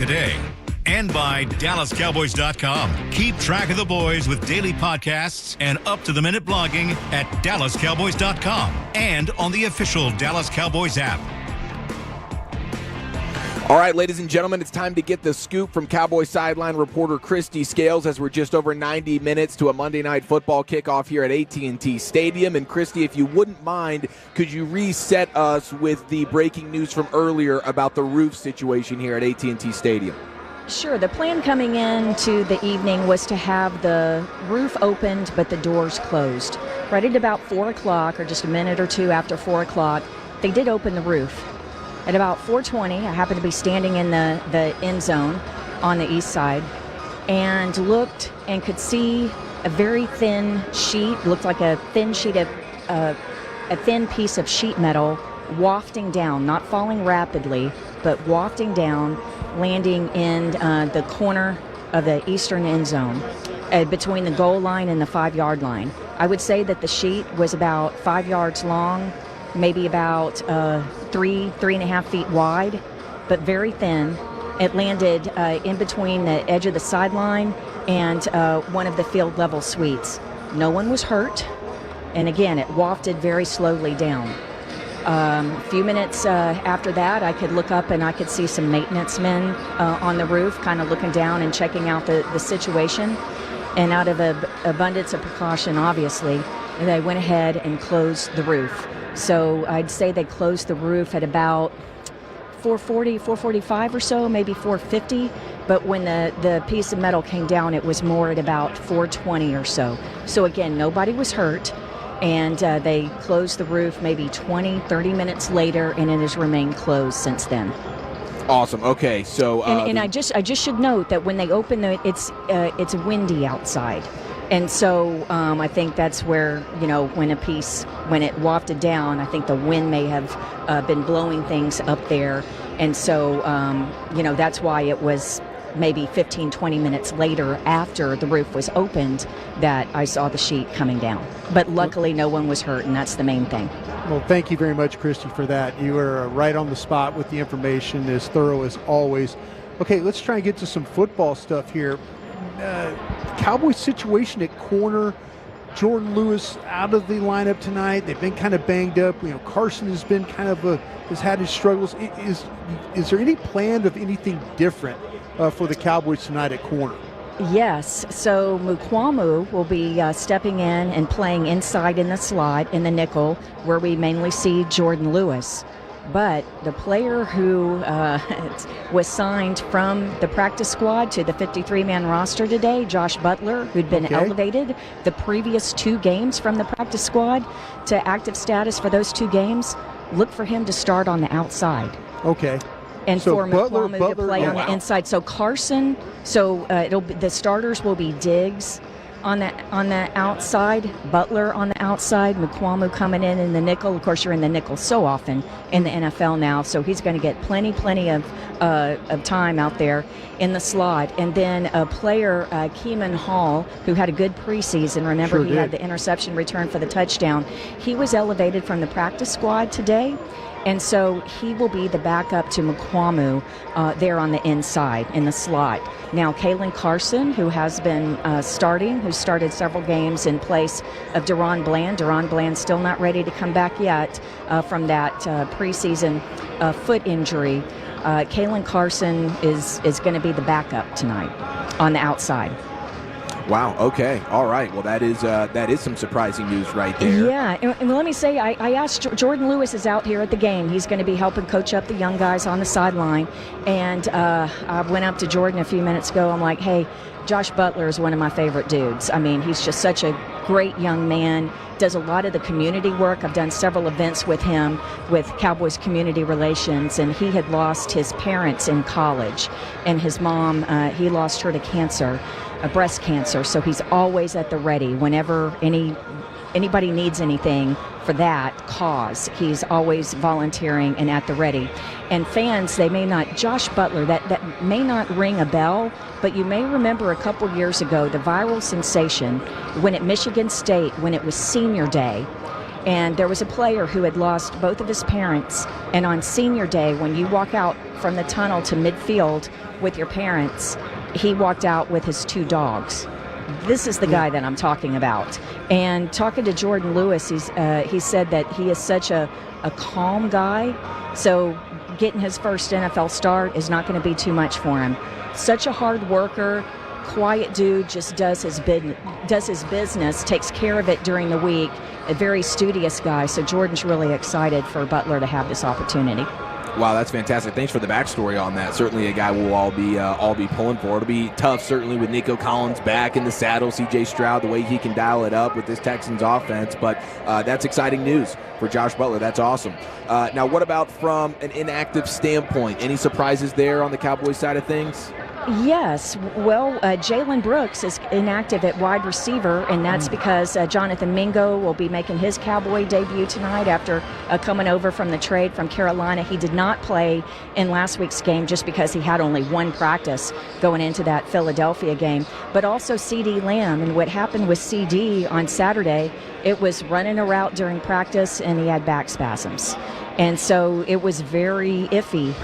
today. And by DallasCowboys.com. Keep track of the boys with daily podcasts and up-to-the-minute blogging at DallasCowboys.com and on the official Dallas Cowboys app. All right, ladies and gentlemen, it's time to get the scoop from Cowboys sideline reporter Christy Scales as we're just over 90 minutes to a Monday Night Football kickoff here at AT&T Stadium. And Christy, if you wouldn't mind, could you reset us with the breaking news from earlier about the roof situation here at AT&T Stadium? Sure. The plan coming into the evening was to have the roof opened but the doors closed. Right at about 4 o'clock, or just a minute or two after 4 o'clock, they did open the roof. At about 4:20, I happened to be standing in the end zone on the east side and looked and could see a very thin sheet, looked like a thin sheet of a thin piece of sheet metal wafting down, not falling rapidly, but wafting down, landing in the corner of the eastern end zone between the goal line and the 5-yard line. I would say that the sheet was about 5 yards long, maybe about 3.5 feet wide, but very thin. It landed in between the edge of the sideline and one of the field level suites. No one was hurt, and again, it wafted very slowly down. A few minutes after that, I could look up and I could see some maintenance men on the roof kind of looking down and checking out the situation. And out of an abundance of precaution, obviously, they went ahead and closed the roof. So I'd say they closed the roof at about 4:40, 4:45 or so, maybe 4:50. But when the piece of metal came down, it was more at about 4:20 or so. So again, nobody was hurt. And they closed the roof maybe 20, 30 minutes later, and it has remained closed since then. Awesome. Okay, so and I just should note that when they open it's windy outside, and so I think that's where when it wafted down, I think the wind may have been blowing things up there, and so that's why it was maybe 15, 20 minutes later after the roof was opened that I saw the sheet coming down. But luckily no one was hurt, and that's the main thing. Well, thank you very much, Christy, for that. You were right on the spot with the information, as thorough as always. Okay, let's try and get to some football stuff here. Cowboys situation at corner. Jordan Lewis out of the lineup tonight. They've been kind of banged up. Carson has been kind of has had his struggles. Is there any plan of anything different for the Cowboys tonight at corner? Yes. So Mukwamu will be stepping in and playing inside in the slot in the nickel, where we mainly see Jordan Lewis. But the player who was signed from the practice squad to the 53-man roster today, Josh Butler, who'd been elevated the previous 2 games from the practice squad to active status for those 2 games, look for him to start on the outside. Okay. And so for Mukwamu to play on the inside. So Carson, the starters will be Diggs on the outside, Butler on the outside, Mukwamu coming in the nickel. Of course, you're in the nickel so often in the NFL now, so he's going to get plenty of time out there in the slot. And then a player, Keeman Hall, who had a good preseason. Remember, he had the interception return for the touchdown. He was elevated from the practice squad today. And so he will be the backup to Mukwamu there on the inside in the slot. Now, Kalen Carson, who has been starting, who started several games in place of Deron Bland. Deron Bland still not ready to come back yet from that preseason foot injury. Kalen Carson is going to be the backup tonight on the outside. Wow. Okay. All right. Well, that is some surprising news right there. Yeah. And let me say, I asked Jordan Lewis is out here at the game. He's going to be helping coach up the young guys on the sideline. And I went up to Jordan a few minutes ago. I'm like, hey, Josh Butler is one of my favorite dudes. I mean, he's just such a great young man. Does a lot of the community work. I've done several events with him with Cowboys Community Relations, and he had lost his parents in college, and his mom, he lost her to cancer. Breast cancer, so he's always at the ready whenever anybody needs anything for that cause. He's always volunteering and at the ready. And fans, they may not, Josh Butler, that may not ring a bell, but you may remember a couple years ago the viral sensation when at Michigan State, when it was senior day, And there was a player who had lost both of his parents. And on senior day, when you walk out from the tunnel to midfield with your parents, he walked out with his 2 dogs. This is the guy that I'm talking about. And talking to Jordan Lewis, he said that he is such a calm guy. So getting his first NFL start is not going to be too much for him. Such a hard worker, quiet dude, just does his business, takes care of it during the week. A very studious guy. So Jordan's really excited for Butler to have this opportunity. Wow, that's fantastic. Thanks for the backstory on that. Certainly a guy we'll all be pulling for. It'll be tough, certainly, with Nico Collins back in the saddle, C.J. Stroud, the way he can dial it up with this Texans offense. But that's exciting news for Josh Butler. That's awesome. Now, what about from an inactive standpoint? Any surprises there on the Cowboys side of things? Yes. Well, Jalen Brooks is inactive at wide receiver, and that's because Jonathan Mingo will be making his Cowboy debut tonight after coming over from the trade from Carolina. He did not play in last week's game just because he had only 1 practice going into that Philadelphia game. But also C.D. Lamb, and what happened with C.D. on Saturday, it was running a route during practice, and he had back spasms. And so it was very iffy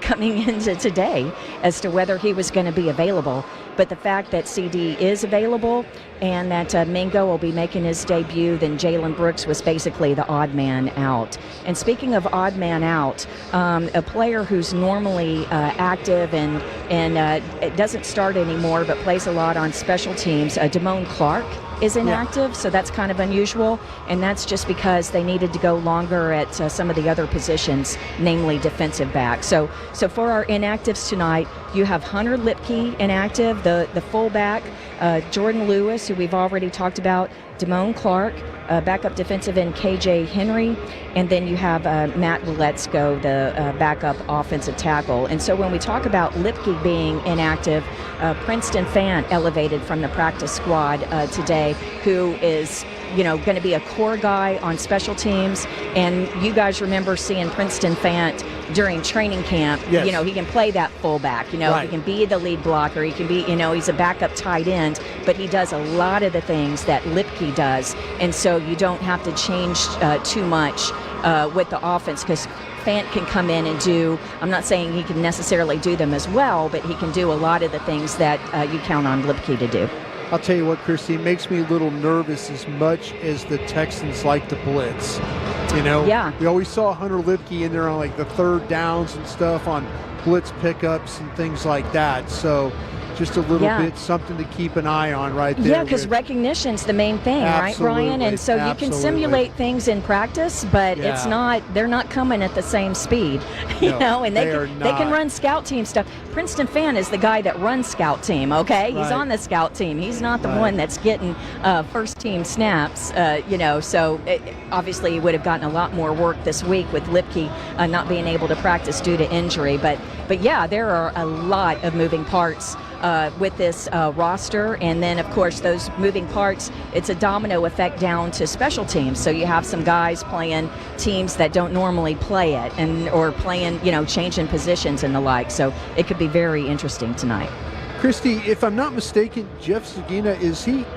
coming into today as to whether he was going to be available. But the fact that CD is available and that Mingo will be making his debut, then Jalen Brooks was basically the odd man out. And speaking of odd man out, a player who's normally active and doesn't start anymore but plays a lot on special teams, Damone Clark, is inactive, so that's kind of unusual, and that's just because they needed to go longer at some of the other positions, namely defensive back. So for our inactives tonight, you have Hunter Lipke inactive, the fullback, Jordan Lewis, who we've already talked about, Damone Clark, backup defensive end KJ Henry, and then you have Matt Waletzko, the backup offensive tackle. And so when we talk about Lipke being inactive, Princeton Fant elevated from the practice squad today, who is going to be a core guy on special teams. And you guys remember seeing Princeton Fant during training camp. Yes. He can play that fullback. Right. He can be the lead blocker. He can be, he's a backup tight end, but he does a lot of the things that Lipke does. And so you don't have to change too much with the offense, because Fant can come in and do, I'm not saying he can necessarily do them as well, but he can do a lot of the things that you count on Lipke to do. I'll tell you what, Christy, it makes me a little nervous as much as the Texans like to blitz. Yeah. We always saw Hunter Lipke in there on like the third downs and stuff on blitz pickups and things like that. So just a little bit something to keep an eye on right there. Yeah, because recognition's the main thing, right, Brian? And so you can simulate things in practice, but they're not coming at the same speed, and they can run scout team stuff. Princeton Fant is the guy that runs scout team, okay? He's on the scout team. He's not the one that's getting first team snaps, so obviously he would have gotten a lot more work this week with Lipke not being able to practice due to injury. But yeah, there are a lot of moving parts with this roster, and then of course those moving parts, it's a domino effect down to special teams. So you have some guys playing teams that don't normally play it, or playing, changing positions and the like. So it could be very interesting tonight. Christy, if I'm not mistaken, Jeff Zagina,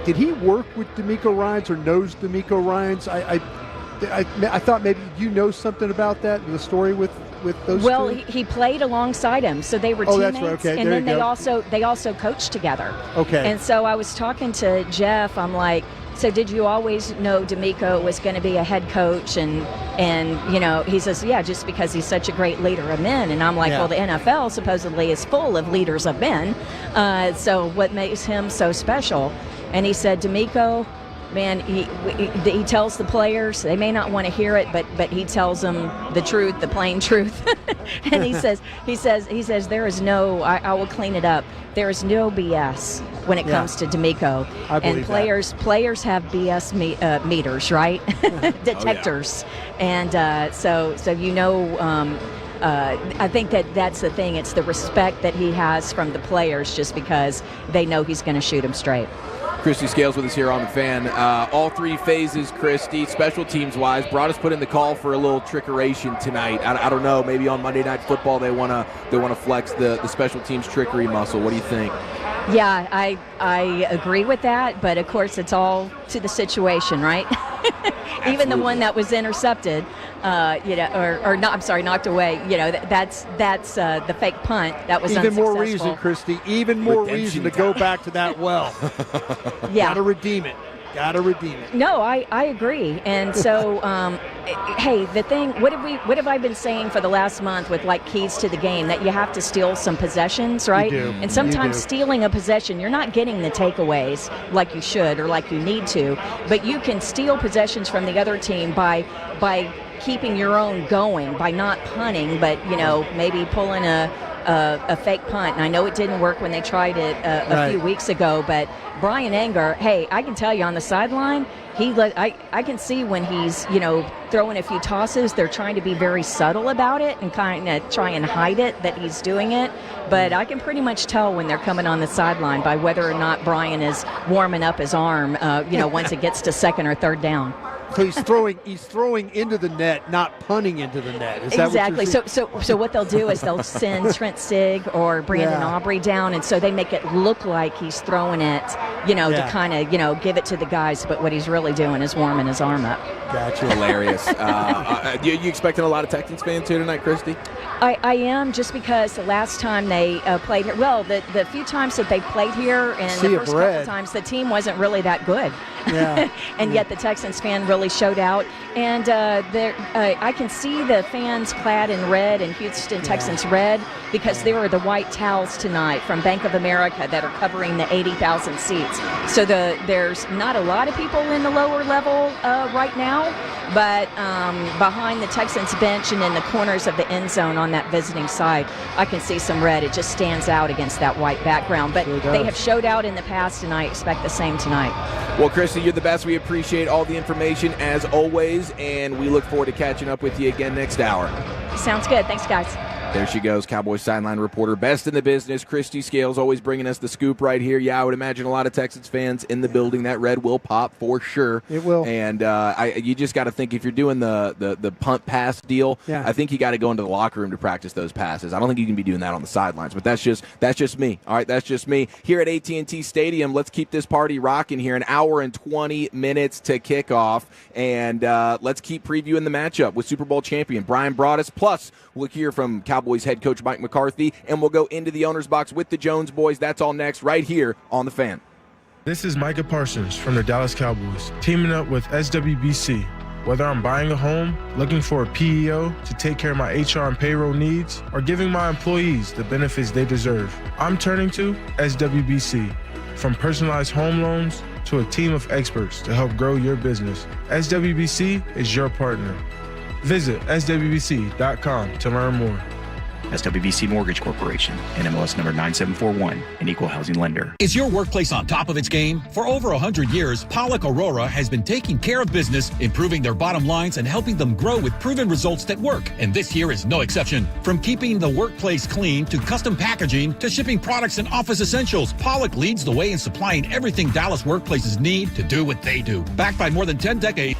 did he work with D'Amico Ryans or knows D'Amico Ryans? I thought maybe you know something about that, the story with those two? Well, he played alongside him, so they were teammates. That's right. Okay. And then they also coached together. Okay. And so I was talking to Jeff. I'm like, so did you always know D'Amico was going to be a head coach? And he says, yeah, just because he's such a great leader of men. And I'm like, well, the NFL supposedly is full of leaders of men. So what makes him so special? And he said, D'Amico, man, he tells the players, they may not want to hear it, but he tells them the truth, the plain truth. And he says there is no, I will clean it up, there is no BS when it comes to D'Amico. And players have BS meters, right? Detectors. And so I think that's the thing. It's the respect that he has from the players, just because they know he's going to shoot them straight. Christy Scales with us here on The Fan. All three phases, Christy, special teams-wise. Broaddus put in the call for a little trickeration tonight. I don't know, maybe on Monday Night Football they want to flex the special teams trickery muscle. What do you think? Yeah, I agree with that, but of course it's all to the situation, right? even the one that was intercepted, or not. I'm sorry, knocked away. That's the fake punt that was even unsuccessful. more reason, Christy. Even more reason to go back to that well. Yeah, gotta redeem it. No, I agree. And so, hey, the thing, what have I been saying for the last month with like keys to the game? That you have to steal some possessions, right? You do. And sometimes stealing a possession, you're not getting the takeaways like you should or like you need to, but you can steal possessions from the other team by keeping your own going, by not punting, but maybe pulling a fake punt. And I know it didn't work when they tried it a few weeks ago, but Brian Anger, hey, I can tell you on the sideline, I can see when he's, throwing a few tosses, they're trying to be very subtle about it and kind of try and hide it that he's doing it. But I can pretty much tell when they're coming on the sideline by whether or not Brian is warming up his arm, once it gets to second or third down. So he's throwing into the net, not punting into the net. Is that exactly. What you're saying? So what they'll do is they'll send Trent Sig or Brandon Aubrey down, and so they make it look like he's throwing it, to kind of, give it to the guys. But what he's really doing is warming his arm up. Gotcha. Hilarious. You expecting a lot of Texans fans here tonight, Christy? I am, just because the last time they played here, well, the few times that they played here and the first couple times, the team wasn't really that good. Yeah. And yet the Texans fan really showed out. And I can see the fans clad in red and Houston Texans red, because there are the white towels tonight from Bank of America that are covering the 80,000 seats. So there's not a lot of people in the lower level right now, but behind the Texans bench and in the corners of the end zone on that visiting side, I can see some red. It just stands out against that white background. But they have showed out in the past, and I expect the same tonight. Well, Christy, you're the best. We appreciate all the information as always, and we look forward to catching up with you again next hour. Sounds good. Thanks, guys. There she goes, Cowboys sideline reporter, best in the business, Christy Scales, always bringing us the scoop right here. Yeah, I would imagine a lot of Texans fans in the building. That red will pop for sure. It will. And you just got to think, if you're doing the punt pass deal, I think you got to go into the locker room to practice those passes. I don't think you can be doing that on the sidelines, but that's just me. All right, that's just me. Here at AT&T Stadium, let's keep this party rocking here. An hour and 20 minutes to kick off, and let's keep previewing the matchup with Super Bowl champion Bryan Broaddus. Plus, we'll hear from Cowboys head coach Mike McCarthy, and we'll go into the owner's box with the Jones boys. That's all next right here on The Fan. This is Micah Parsons from the Dallas Cowboys, teaming up with SWBC. Whether I'm buying a home, looking for a PEO to take care of my HR and payroll needs, or giving my employees the benefits they deserve, I'm turning to SWBC. From personalized home loans to a team of experts to help grow your business, SWBC is your partner. Visit swbc.com to learn more. SWBC Mortgage Corporation, NMLS number 9741, an equal housing lender. Is your workplace on top of its game? For over 100 years, Pollock Aurora has been taking care of business, improving their bottom lines, and helping them grow with proven results that work. And this year is no exception. From keeping the workplace clean to custom packaging to shipping products and office essentials, Pollock leads the way in supplying everything Dallas workplaces need to do what they do. Backed by more than 10 decades.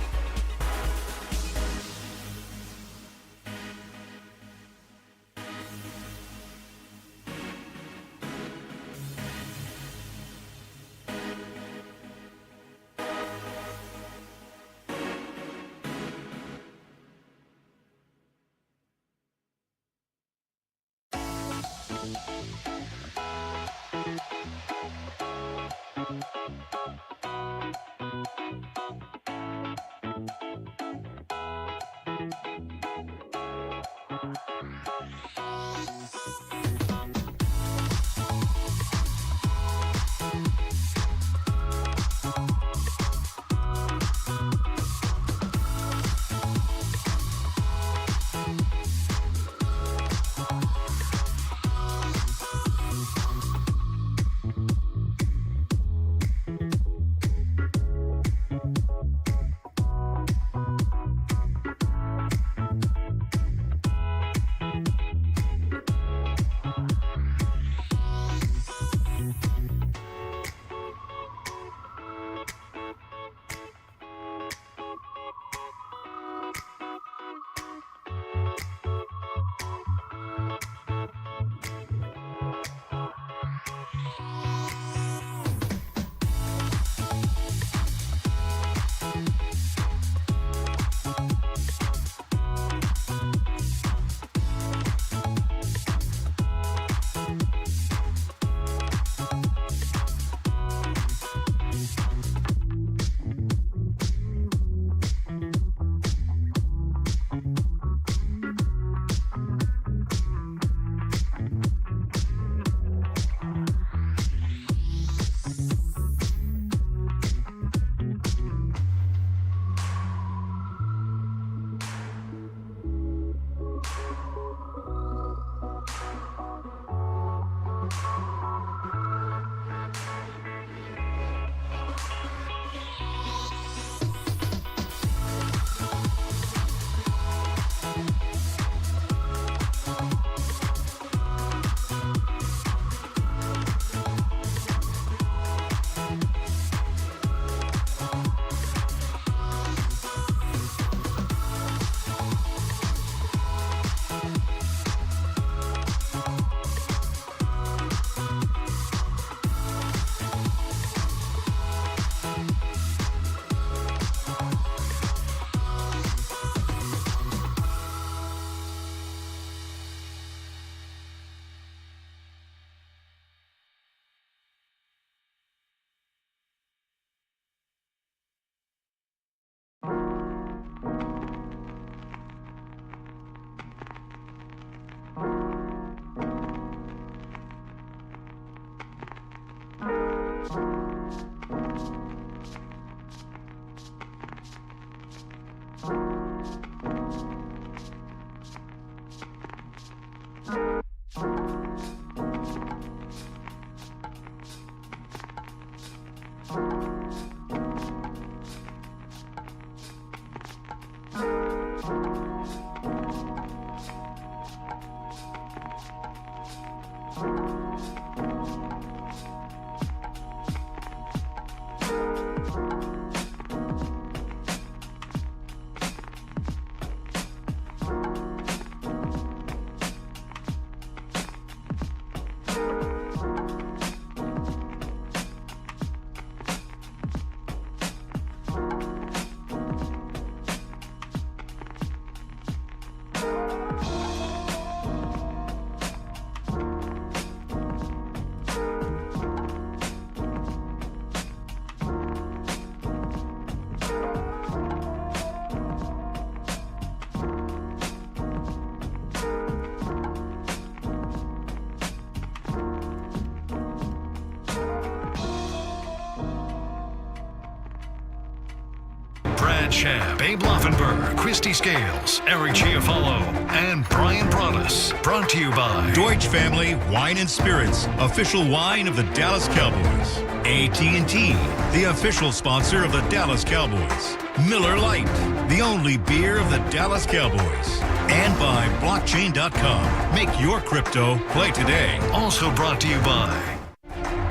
Matt Schaub, Babe Laufenberg, Christy Scales, Eric Chiofalo, and Bryan Broaddus. Brought to you by Deutsch Family Wine and Spirits, official wine of the Dallas Cowboys. AT&T, the official sponsor of the Dallas Cowboys. Miller Lite, the only beer of the Dallas Cowboys. And by blockchain.com. Make your crypto play today. Also brought to you by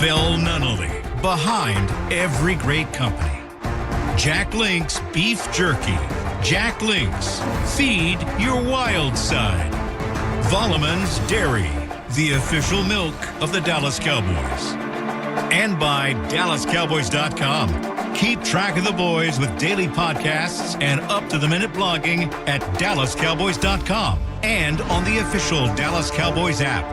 Bell Nunnally, behind every great company. Jack Link's Beef Jerky. Jack Link's, feed your wild side. Volleman's Dairy, the official milk of the Dallas Cowboys. And by DallasCowboys.com. Keep track of the boys with daily podcasts and up-to-the-minute blogging at DallasCowboys.com and on the official Dallas Cowboys app.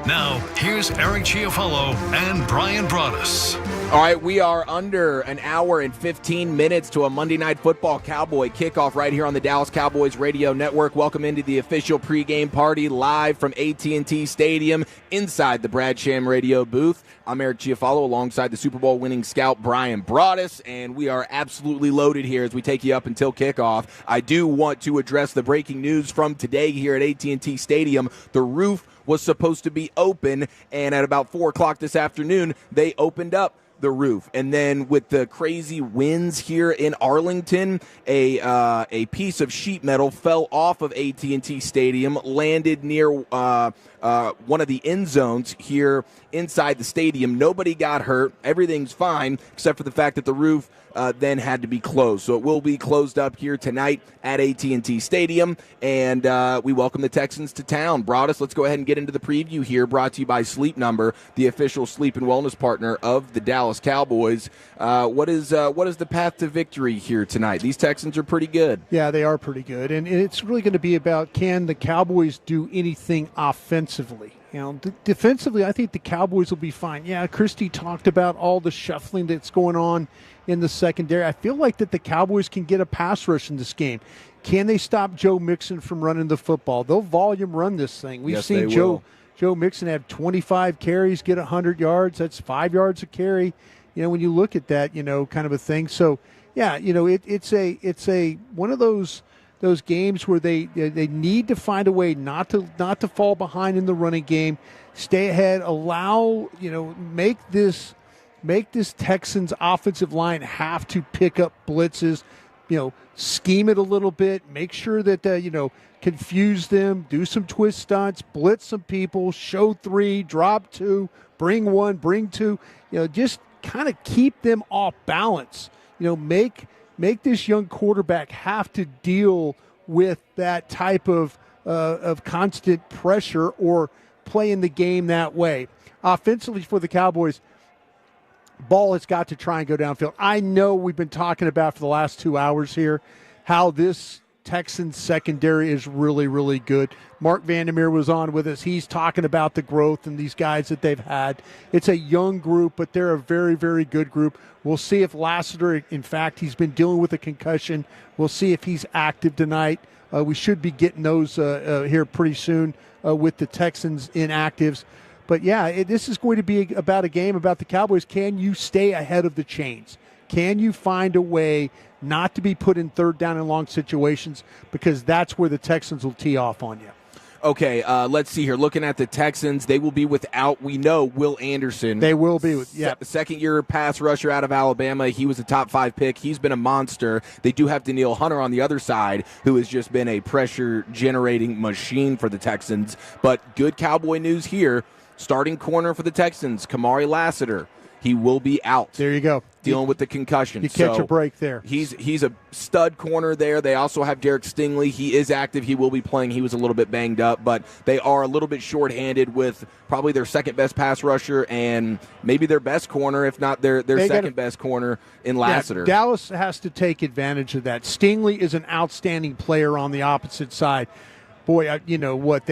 Now, here's Eric Chiofalo and Bryan Broaddus. All right, we are under an hour and 15 minutes to a Monday Night Football Cowboy kickoff right here on the Dallas Cowboys Radio Network. Welcome into the official pregame party live from AT&T Stadium inside the Brad Sham Radio booth. I'm Eric Chiofalo alongside the Super Bowl winning scout Bryan Broaddus, and we are absolutely loaded here as we take you up until kickoff. I do want to address the breaking news from today here at AT&T Stadium. The roof was supposed to be open, and at about 4 o'clock this afternoon, they opened up the roof. And then with the crazy winds here in Arlington, a piece of sheet metal fell off of AT&T Stadium, landed near one of the end zones here inside the stadium. Nobody got hurt. Everything's fine, except for the fact that the roof then had to be closed. So it will be closed up here tonight at AT&T Stadium, and we welcome the Texans to town. Broaddus, let's go ahead and get into the preview here, brought to you by Sleep Number, the official sleep and wellness partner of the Dallas Cowboys. What is the path to victory here tonight? These Texans are pretty good. Yeah, they are pretty good, and it's really going to be about, can the Cowboys do anything offensively? You know, defensively, I think the Cowboys will be fine. Yeah, Christy talked about all the shuffling that's going on in the secondary. I feel like that the Cowboys can get a pass rush in this game. Can they stop Joe Mixon from running the football? They'll volume run this thing. We've seen Joe Mixon have 25 carries, get 100 yards. That's 5 yards a carry. You know, when you look at that, you know, kind of a thing. So, yeah, you know, it's a one of those games where they need to find a way not to fall behind in the running game, stay ahead, allow, you know, make this Texans offensive line have to pick up blitzes, you know, scheme it a little bit, make sure that, you know, confuse them, do some twist stunts, blitz some people, show 3, drop 2, bring 1, bring 2, you know, just kind of keep them off balance, you know, make this young quarterback have to deal with that type of constant pressure or playing the game that way. Offensively for the Cowboys, ball has got to try and go downfield. I know we've been talking about for the last 2 hours here how this Texans secondary is really, really good. Mark Vandermeer was on with us. He's talking about the growth and these guys that they've had. It's a young group, but they're a very, very good group. We'll see if Lassiter, in fact, he's been dealing with a concussion. We'll see if he's active tonight. We should be getting those here pretty soon with the Texans inactives. But, yeah, this is going to be about a game about the Cowboys. Can you stay ahead of the chains? Can you find a way not to be put in third down and long situations? Because that's where the Texans will tee off on you. Okay, let's see here. Looking at the Texans, they will be without, we know, Will Anderson. They will be with, yeah. Second-year pass rusher out of Alabama. He was a top-5 pick. He's been a monster. They do have Danielle Hunter on the other side, who has just been a pressure-generating machine for the Texans. But good Cowboy news here. Starting corner for the Texans, Kamari Lassiter. He will be out. There you go. Dealing with the concussion. You catch a break there. He's a stud corner there. They also have Derek Stingley. He is active. He will be playing. He was a little bit banged up, but they are a little bit shorthanded with probably their second-best pass rusher and maybe their best corner, if not their second-best corner in Lassiter. Yeah, Dallas has to take advantage of that. Stingley is an outstanding player on the opposite side. Boy, you know what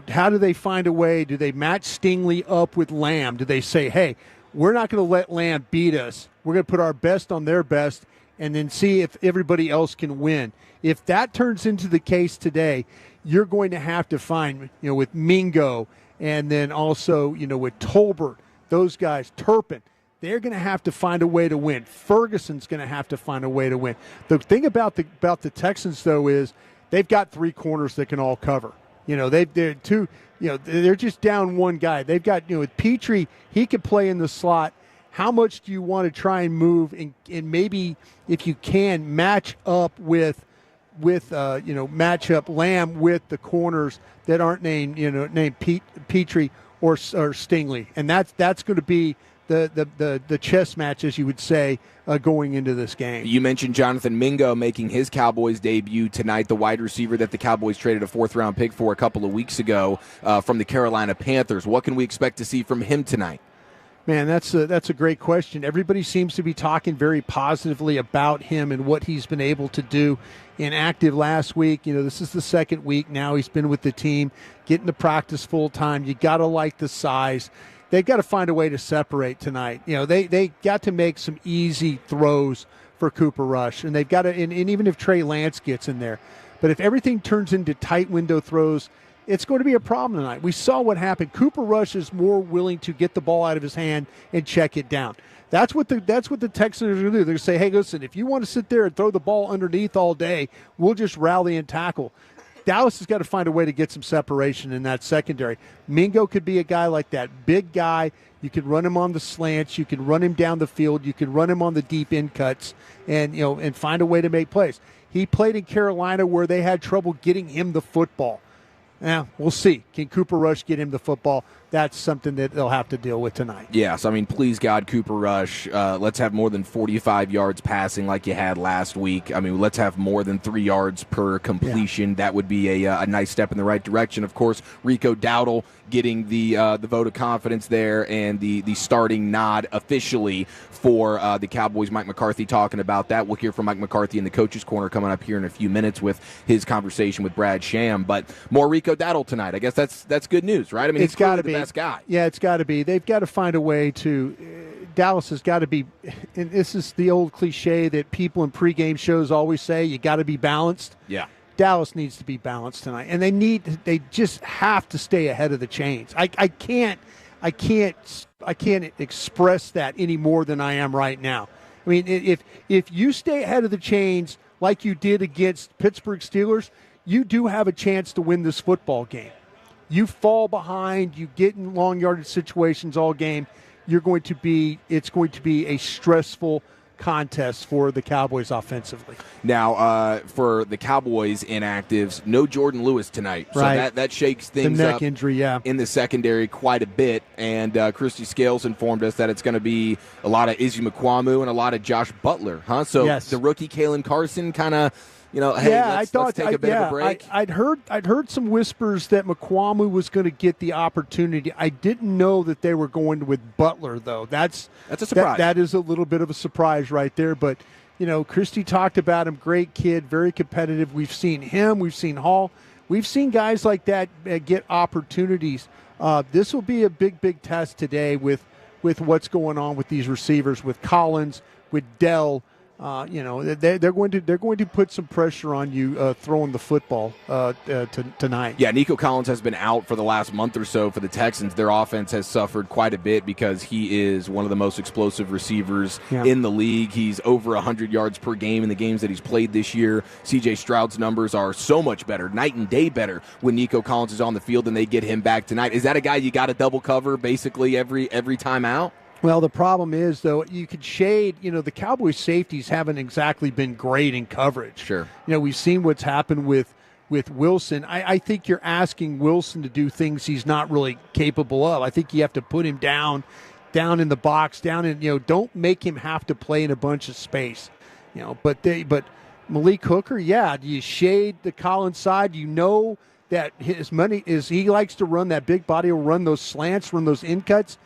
how do they find a way? Do they match Stingley up with Lamb? Do they say, hey, we're not going to let Lamb beat us. We're going to put our best on their best and then see if everybody else can win. If that turns into the case today, you're going to have to find, with Mingo and then also, with Tolbert, those guys, Turpin, they're going to have to find a way to win. Ferguson's going to have to find a way to win. The thing about the Texans, though, is they've got 3 corners that can all cover. They're two. They're just down one guy. They've got with Petrie, he could play in the slot. How much do you want to try and move and maybe if you can match up with match up Lamb with the corners that aren't named Petrie or Stingley, and that's going to be the chess match, as you would say, going into this game. You mentioned Jonathan Mingo making his Cowboys debut tonight, the wide receiver that the Cowboys traded a 4th-round pick for a couple of weeks ago from the Carolina Panthers. What can we expect to see from him tonight? Man, that's a great question. Everybody seems to be talking very positively about him and what he's been able to do. Inactive last week. This is the 2nd week now he's been with the team, getting to practice full time. You got to like the size. They've got to find a way to separate tonight. They got to make some easy throws for Cooper Rush, and they've got to. And even if Trey Lance gets in there, but if everything turns into tight window throws, it's going to be a problem tonight. We saw what happened. Cooper Rush is more willing to get the ball out of his hand and check it down. That's what the Texans are going to do. They're going to say, hey, listen, if you want to sit there and throw the ball underneath all day, we'll just rally and tackle. Dallas has got to find a way to get some separation in that secondary. Mingo could be a guy like that. Big guy. You can run him on the slants. You can run him down the field. You can run him on the deep in cuts and find a way to make plays. He played in Carolina where they had trouble getting him the football. Now, we'll see. Can Cooper Rush get him the football? That's something that they'll have to deal with tonight. Yes, please God, Cooper Rush, let's have more than 45 yards passing like you had last week. Let's have more than 3 yards per completion. Yeah. That would be a nice step in the right direction. Of course, Rico Dowdle getting the vote of confidence there and the starting nod officially for the Cowboys. Mike McCarthy talking about that. We'll hear from Mike McCarthy in the Coach's Corner coming up here in a few minutes with his conversation with Brad Sham. But more Rico Dowdle tonight. I guess that's good news, right? It's got to be. Best guy. Yeah, it's got to be. They've got to find a way to. Dallas has got to be, and this is the old cliche that people in pregame shows always say: you got to be balanced. Yeah, Dallas needs to be balanced tonight, and they just have to stay ahead of the chains. I can't express that any more than I am right now. If you stay ahead of the chains like you did against Pittsburgh Steelers, you do have a chance to win this football game. You fall behind, you get in long yardage situations all game, it's going to be a stressful contest for the Cowboys offensively. Now, for the Cowboys inactives, no Jordan Lewis tonight. Right. So that shakes things the neck up injury, yeah. in the secondary quite a bit. And Christy Scales informed us that it's going to be a lot of Izzy McQuamu and a lot of Josh Butler, huh? So yes. The rookie Kalen Carson kind of, hey, let's take a bit of a break. I'd heard some whispers that McQuamu was going to get the opportunity. I didn't know that they were going with Butler, though. That's a surprise. That is a little bit of a surprise right there. But, Christy talked about him. Great kid, very competitive. We've seen him. We've seen Hall. We've seen guys like that get opportunities. This will be a big test today with what's going on with these receivers, with Collins, with Dell. They're going to put some pressure on you throwing the football tonight. Yeah, Nico Collins has been out for the last month or so for the Texans. Their offense has suffered quite a bit because he is one of the most explosive receivers in the league. He's over 100 yards per game in the games that he's played this year. C.J. Stroud's numbers are so much better, night and day better, when Nico Collins is on the field and they get him back tonight. Is that a guy you got to double cover basically every time out? Well, the problem is, though, you could shade, the Cowboys safeties haven't exactly been great in coverage. Sure. We've seen what's happened with Wilson. I think you're asking Wilson to do things he's not really capable of. I think you have to put him down in the box, don't make him have to play in a bunch of space. But Malik Hooker, do you shade the Collins side? That his money is, he likes to run that big body, will run those slants, run those in cuts.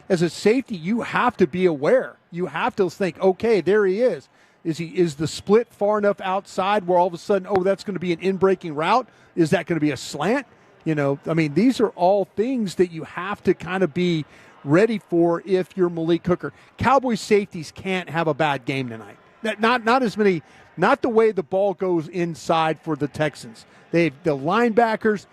As a safety, you have to be aware. You have to think, okay, there he is. Is the split far enough outside where all of a sudden, that's going to be an in-breaking route? Is that going to be a slant? These are all things that you have to kind of be ready for if you're Malik Hooker. Cowboys safeties can't have a bad game tonight. Not as many, not the way the ball goes inside for the Texans. The linebackers,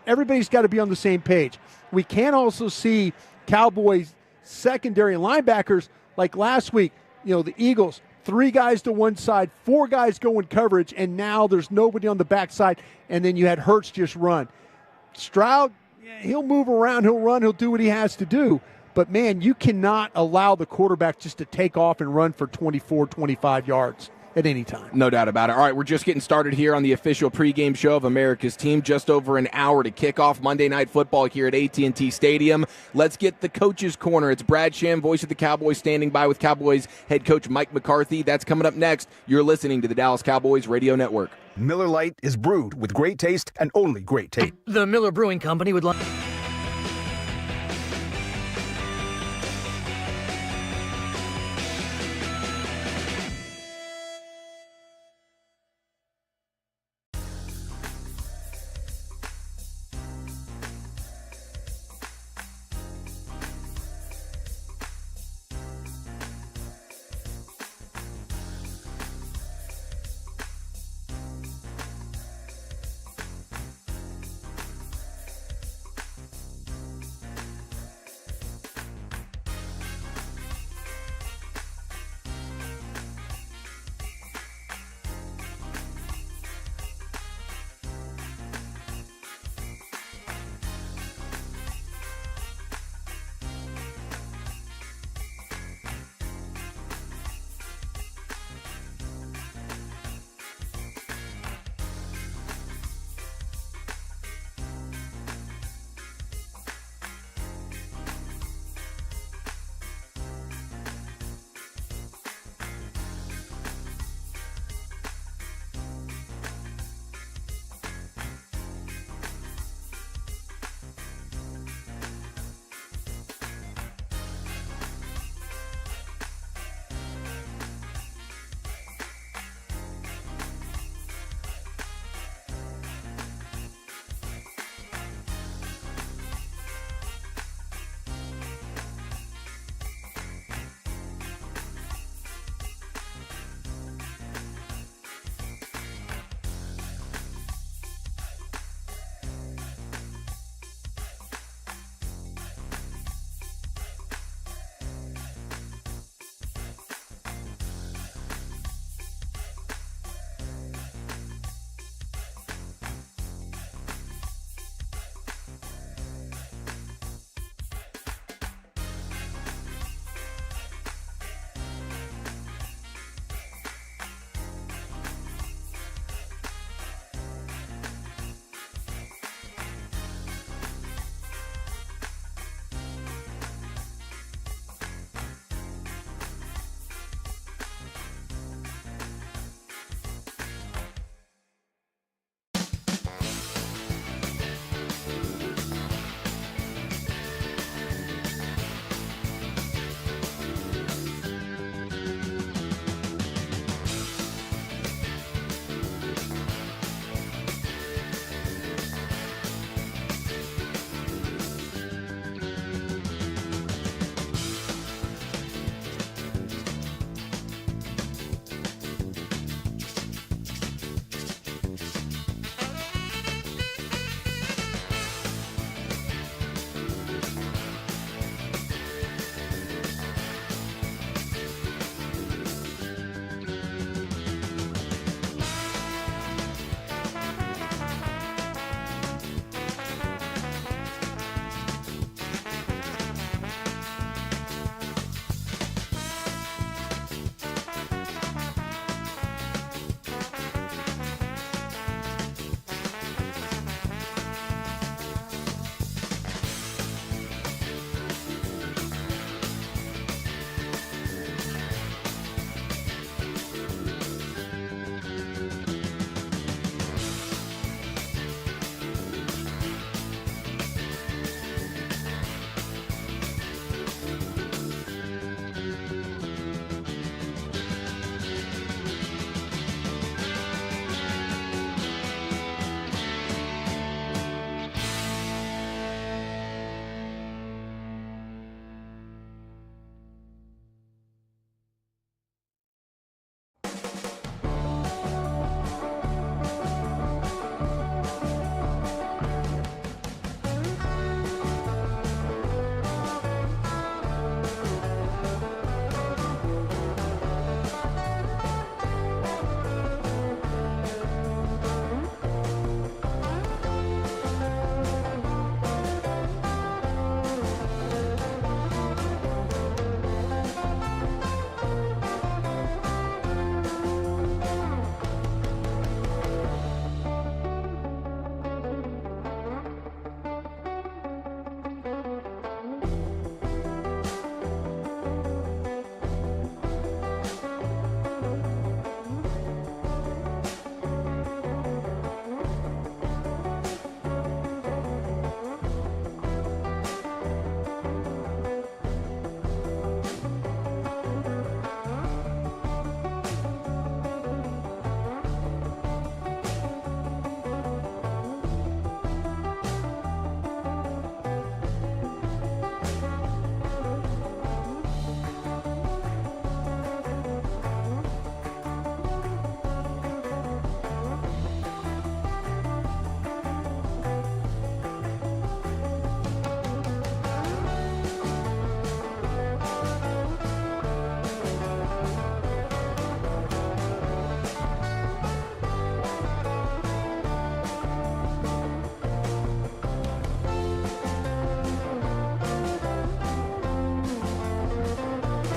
everybody's got to be on the same page. We can also see Cowboys secondary and linebackers, like last week, the Eagles, 3 guys to one side, 4 guys go in coverage, and now there's nobody on the backside, and then you had Hurts just run. Stroud, he'll move around, he'll run, he'll do what he has to do. But, man, you cannot allow the quarterback just to take off and run for 24, 25 yards at any time. No doubt about it. All right, we're just getting started here on the official pregame show of America's team. Just over an hour to kick off Monday Night Football here at AT&T Stadium. Let's get the coach's corner. It's Brad Sham, voice of the Cowboys, standing by with Cowboys head coach Mike McCarthy. That's coming up next. You're listening to the Dallas Cowboys Radio Network. Miller Lite is brewed with great taste and only great taste. The Miller Brewing Company would like...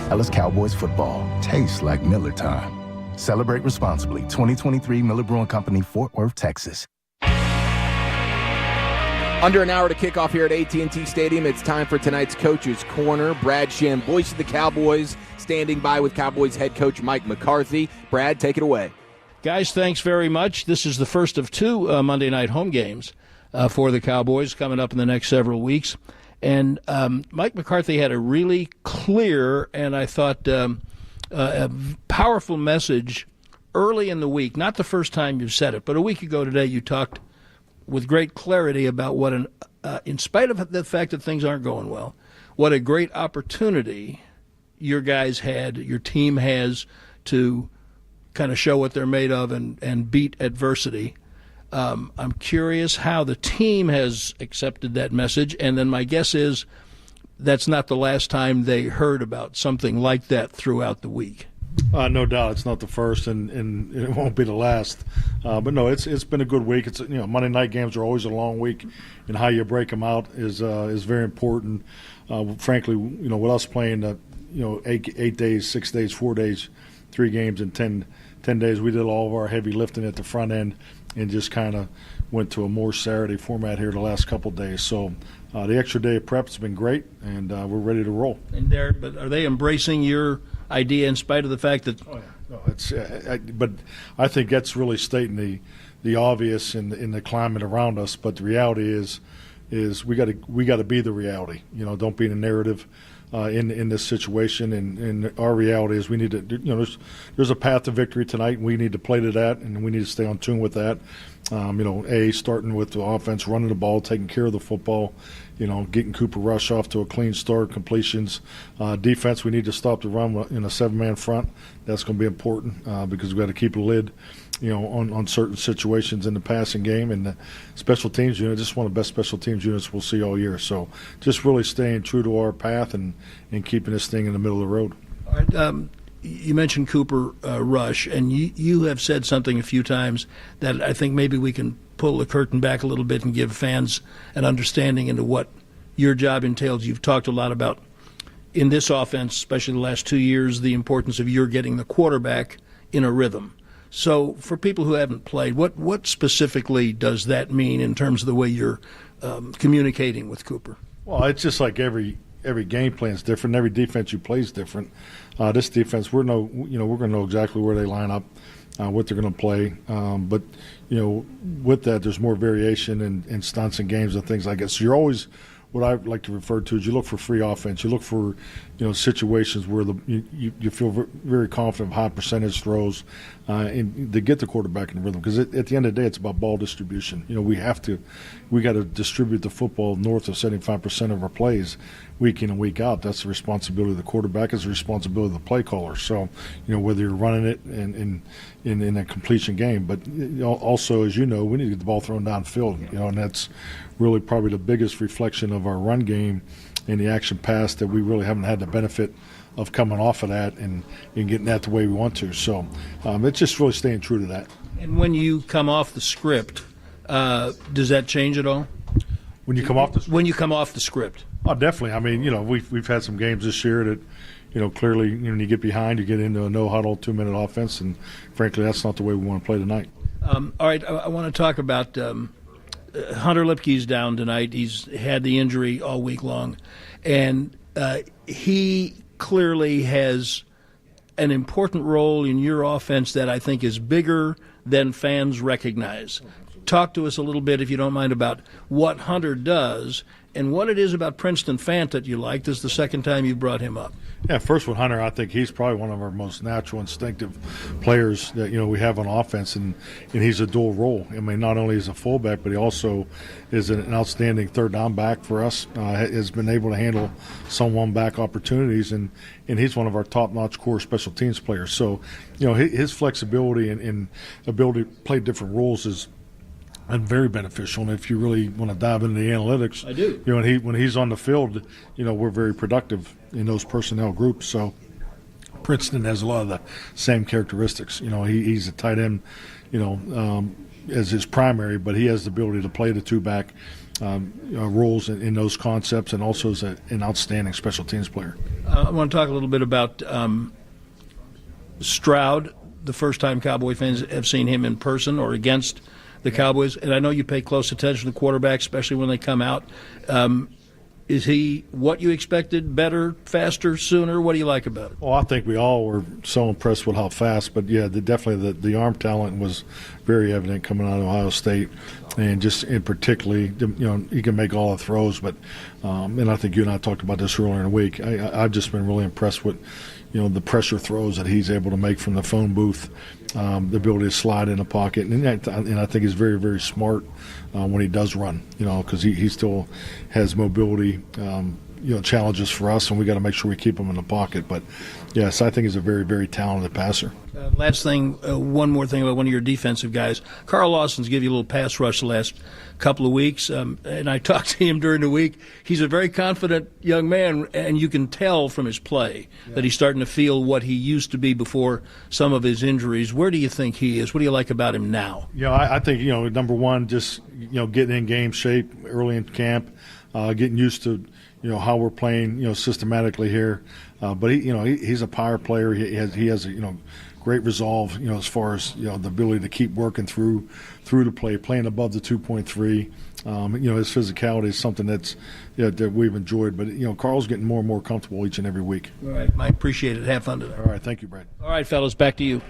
Dallas Cowboys football tastes like Miller time. Celebrate responsibly. 2023 Miller Brewing Company, Fort Worth, Texas. Under an hour to kick off here at AT&T Stadium. It's time for tonight's Coach's Corner. Brad Sham, voice of the Cowboys, standing by with Cowboys head coach Mike McCarthy. Brad, take it away. Guys, thanks very much. This is the first of two Monday night home games for the Cowboys coming up in the next several weeks. And Mike McCarthy had a really clear and I thought a powerful message early in the week. Not the first time you've said it, but a week ago today you talked with great clarity about what in spite of the fact that things aren't going well, what a great opportunity your guys had, your team has to kind of show what they're made of and beat adversity. I'm curious how the team has accepted that message, and then my guess is that's not the last time they heard about something like that throughout the week. No doubt, it's not the first, and it won't be the last. But no, it's been a good week. It's Monday night games are always a long week, and how you break them out is very important. Frankly, with us playing 8 days, 6 days, 4 days, 3 games in 10 days, we did all of our heavy lifting at the front end and just kind of went to a more Saturday format here the last couple of days. So the extra day of prep has been great, and we're ready to roll. But are they embracing your idea in spite of the fact that? Oh, yeah. No, but I think that's really stating the obvious in the climate around us. But the reality is we got to be the reality. Don't be in a narrative in this situation. And our reality is we need to. There's a path to victory tonight, and we need to play to that, and we need to stay on tune with that. Starting with the offense, running the ball, taking care of the football, getting Cooper Rush off to a clean start, completions. Defense, we need to stop the run in a 7-man front. That's going to be important because we've got to keep a lid, on certain situations in the passing game. And the special teams unit, just one of the best special teams units we'll see all year. So just really staying true to our path and keeping this thing in the middle of the road. All right. You mentioned Cooper Rush, and you have said something a few times that I think maybe we can pull the curtain back a little bit and give fans an understanding into what your job entails. You've talked a lot about, in this offense, especially the last 2 years, the importance of your getting the quarterback in a rhythm. So for people who haven't played, what specifically does that mean in terms of the way you're communicating with Cooper? Well, it's just like every game plan is different. Every defense you play is different. This defense, we're going to know exactly where they line up, what they're going to play. But with that, there's more variation in stunts and games and things like that. So you're always, what I like to refer to is you look for free offense. You look for situations where you feel very confident of high percentage throws and to get the quarterback in the rhythm. Because at the end of the day, it's about ball distribution. We got to distribute the football north of 75% of our plays week in and week out. That's the responsibility of the quarterback. It's the responsibility of the play caller. So whether you're running it in a completion game, but also, as we need to get the ball thrown downfield. And that's really probably the biggest reflection of our run game and the action pass that we really haven't had the benefit of coming off of that and getting that the way we want to. So it's just really staying true to that. And when you come off the script, does that change at all? When you come off the script? When you come off the script. Oh, definitely. I mean, we've had some games this year that, clearly, when you get behind, you get into a no-huddle 2-minute offense, and frankly, that's not the way we want to play tonight. All right, I want to talk about Hunter Lipke's down tonight. He's had the injury all week long, and he clearly has an important role in your offense that I think is bigger than fans recognize. Talk to us a little bit, if you don't mind, about what Hunter does and what it is about Princeton Fant that you like. This is the second time you brought him up. Yeah, first with Hunter, I think he's probably one of our most natural, instinctive players that we have on offense, and he's a dual role. I mean, not only is a fullback, but he also is an outstanding third down back for us. Has been able to handle some one-back opportunities, and he's one of our top-notch core special teams players. So, his flexibility and ability to play different roles is very beneficial. And if you really want to dive into the analytics, I do. When he's on the field, we're very productive in those personnel groups. So Princeton has a lot of the same characteristics. He's a tight end, as his primary, but he has the ability to play the two-back roles in those concepts, and also is an outstanding special teams player. I want to talk a little bit about Stroud. The first time Cowboy fans have seen him in person or against the Cowboys, and I know you pay close attention to quarterbacks, especially when they come out. Is he what you expected? Better, faster, sooner? What do you like about it? Well, I think we all were so impressed with how fast, but yeah, definitely the arm talent was very evident coming out of Ohio State, and just in particularly, he can make all the throws. But and I think you and I talked about this earlier in the week. I've just been really impressed with the pressure throws that he's able to make from the phone booth, the ability to slide in the pocket, and I think he's very, very smart when he does run, because he still has mobility, challenges for us, and we got to make sure we keep him in the pocket. But yes, I think he's a very, very talented passer. Last thing, one more thing about one of your defensive guys. Carl Lawson's give you a little pass rush the last couple of weeks, and I talked to him during the week. He's a very confident young man, and you can tell from his play that he's starting to feel what he used to be before some of his injuries. Where do you think he is? What do you like about him now? I think, number one, just, getting in game shape early in camp, getting used to, how we're playing, systematically here. But he's a power player. He has great resolve, as far as the ability to keep working through the play, playing above the 2.3. His physicality is something that we've enjoyed. But Carl's getting more and more comfortable each and every week. All right, I appreciate it. Have fun today. All right, thank you, Brad. All right, fellas, back to you.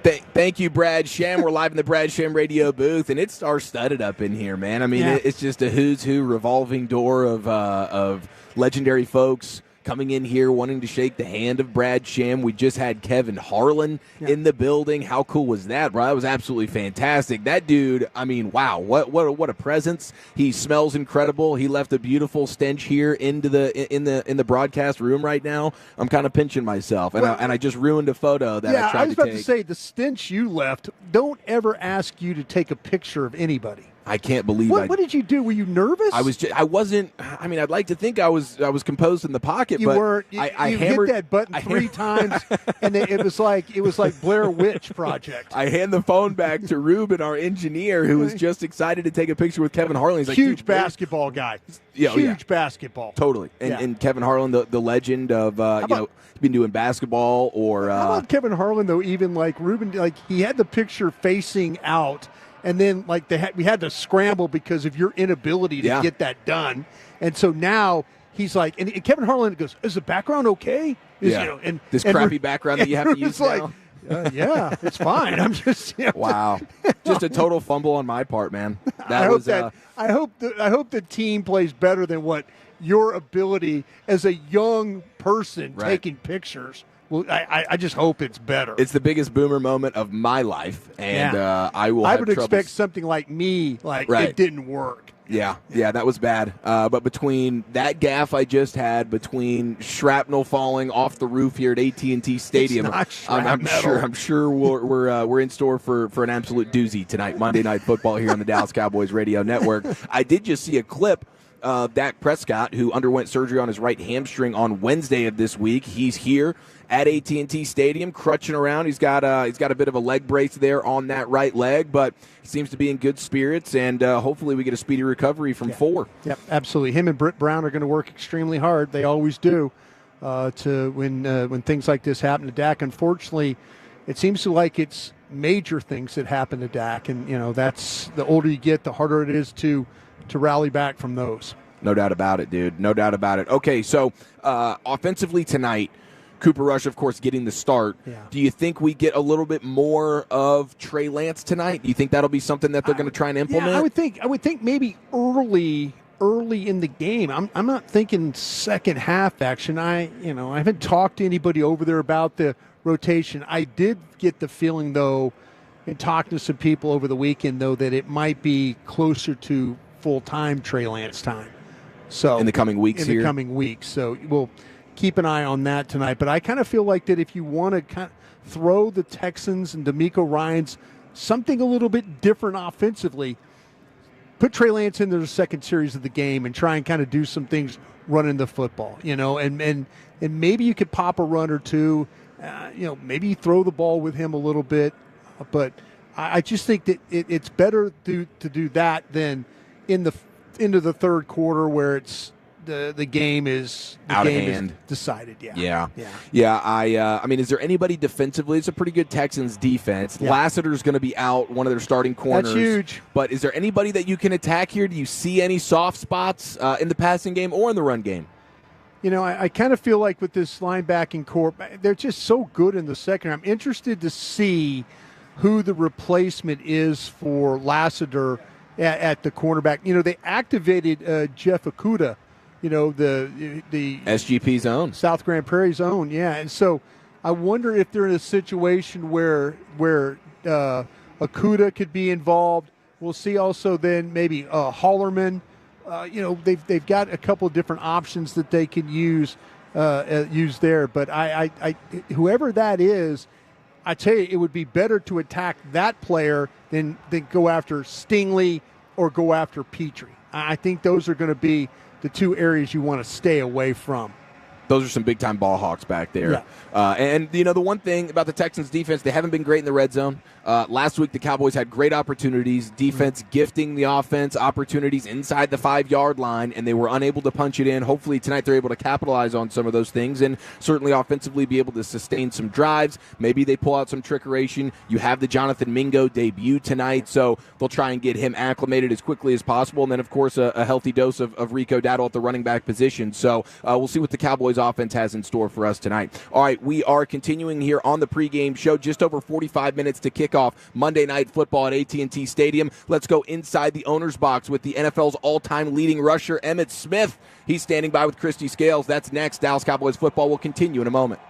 Thank you, Brad Shem. We're live in the Brad Shem radio booth, and it's star-studded up in here, man. I mean, it's just a who's who revolving door of legendary folks coming in here wanting to shake the hand of Brad Shem. We just had Kevin Harlan in the building. How cool was that, bro? That was absolutely fantastic. That dude, I mean, wow, what a presence. He smells incredible. He left a beautiful stench here in the broadcast room right now. I'm kind of pinching myself, and I just ruined a photo that I tried to take. I was about to say, the stench you left, don't ever ask you to take a picture of anybody. I can't believe what did you do? Were you nervous? I wasn't. I mean, I'd like to think I was composed in the pocket. You but weren't. You hammered, hit that button 3 times, and it was like Blair Witch Project. I hand the phone back to Ruben, our engineer, who was just excited to take a picture with Kevin Harlan. He's like, huge basketball guy. Huge basketball. Totally. And Kevin Harlan, the legend of been doing basketball or. How about Kevin Harlan though? Even like Ruben, like he had the picture facing out. And then, like we had to scramble because of your inability to get that done. And so now he's like, and Kevin Harlan goes, "Is the background okay?" And this crappy background that you have to use now. Yeah, it's fine. I'm just wow, just a total fumble on my part, man. I hope the team plays better than what your ability as a young person taking pictures. Well, I just hope it's better. It's the biggest boomer moment of my life, and I would expect something like me, it didn't work. Yeah, that was bad. But between that gaffe I just had, between shrapnel falling off the roof here at AT&T Stadium, I'm sure we're in store for an absolute doozy tonight, Monday Night Football here on the Dallas Cowboys Radio Network. I did just see a clip. Dak Prescott, who underwent surgery on his right hamstring on Wednesday of this week. He's here at AT&T Stadium, crutching around. He's got a bit of a leg brace there on that right leg, but he seems to be in good spirits, and hopefully we get a speedy recovery from 4. Yep, absolutely. Him and Britt Brown are going to work extremely hard. They always do. When things like this happen to Dak. Unfortunately, it seems like it's major things that happen to Dak, and that's the older you get, the harder it is to rally back from those. No doubt about it, dude. No doubt about it. Okay, so offensively tonight, Cooper Rush, of course, getting the start. Yeah. Do you think we get a little bit more of Trey Lance tonight? Do you think that'll be something that they're going to try and implement? Yeah, I would think maybe early in the game. I'm not thinking second half action. I haven't talked to anybody over there about the rotation. I did get the feeling though, in talking to some people over the weekend though, that it might be closer to full-time Trey Lance time. So in the coming weeks So we'll keep an eye on that tonight. But I kind of feel like that if you want to kind of throw the Texans and DeMeco Ryans something a little bit different offensively, put Trey Lance into the second series of the game and try and kind of do some things running the football, and maybe you could pop a run or two, maybe throw the ball with him a little bit. But I just think that it's better to do that than in the into the third quarter where it's the game is Out of hand. decided. Yeah. I mean, is there anybody defensively? It's a pretty good Texans defense. Yeah. Lassiter's going to be out, one of their starting corners. That's huge. But is there anybody that you can attack here? Do you see any soft spots in the passing game or in the run game? You know, I kind of feel like with this linebacking corps, they're just so good in the second. I'm interested to see who the replacement is for Lassiter at the cornerback. You know, they activated Jeff Okudah, you know, the SGP's own. South Grand Prairie's own, yeah. And so I wonder if they're in a situation where Okudah could be involved. We'll see also then maybe Hollerman. You know, they've got a couple of different options that they can use there. But I whoever that is, I tell you, it would be better to attack that player than go after Stingley or go after Petrie. I think those are going to be the two areas you want to stay away from. Those are some big-time ball hawks back there. Yeah. And, you know, the one thing about the Texans' defense, they haven't been great in the red zone. Last week, the Cowboys had great opportunities, defense gifting the offense opportunities inside the 5-yard line, and they were unable to punch it in. Hopefully, tonight they're able to capitalize on some of those things and certainly offensively be able to sustain some drives. Maybe they pull out some trickeration. You have the Jonathan Mingo debut tonight, so they'll try and get him acclimated as quickly as possible. And then, of course, a healthy dose of Rico Dowdle at the running back position. So we'll see what the Cowboys offense has in store for us tonight. All right, we are continuing here on the pregame show. Just over 45 minutes to kick off Monday Night Football at AT&T Stadium. Let's go inside the owner's box with the NFL's all-time leading rusher, Emmitt Smith. He's standing by with Christy Scales. That's next. Dallas Cowboys football will continue in a moment.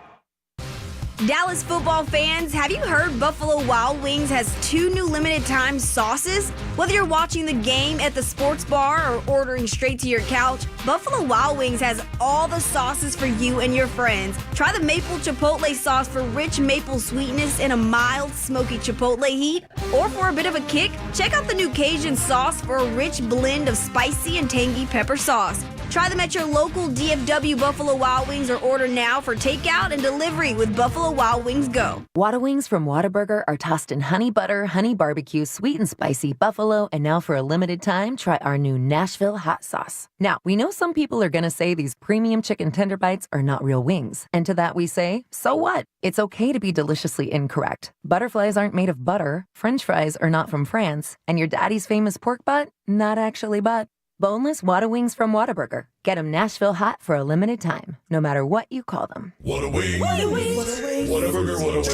Dallas football fans, have you heard Buffalo Wild Wings has 2 new limited-time sauces? Whether you're watching the game at the sports bar or ordering straight to your couch, Buffalo Wild Wings has all the sauces for you and your friends. Try the maple chipotle sauce for rich maple sweetness and a mild, smoky chipotle heat. Or for a bit of a kick, check out the new Cajun sauce for a rich blend of spicy and tangy pepper sauce. Try them at your local DFW Buffalo Wild Wings or order now for takeout and delivery with Buffalo Wild Wings Go. Whata Wings from Whataburger are tossed in honey butter, honey barbecue, sweet and spicy buffalo, and now for a limited time, try our new Nashville hot sauce. Now, we know some people are going to say these premium chicken tender bites are not real wings. And to that we say, so what? It's okay to be deliciously incorrect. Butterflies aren't made of butter, French fries are not from France, and your daddy's famous pork butt? Not actually butt. Boneless Whata Wings from Whataburger. Get them Nashville hot for a limited time, no matter what you call them. Whata Wings. Whataburger, Whata Wings.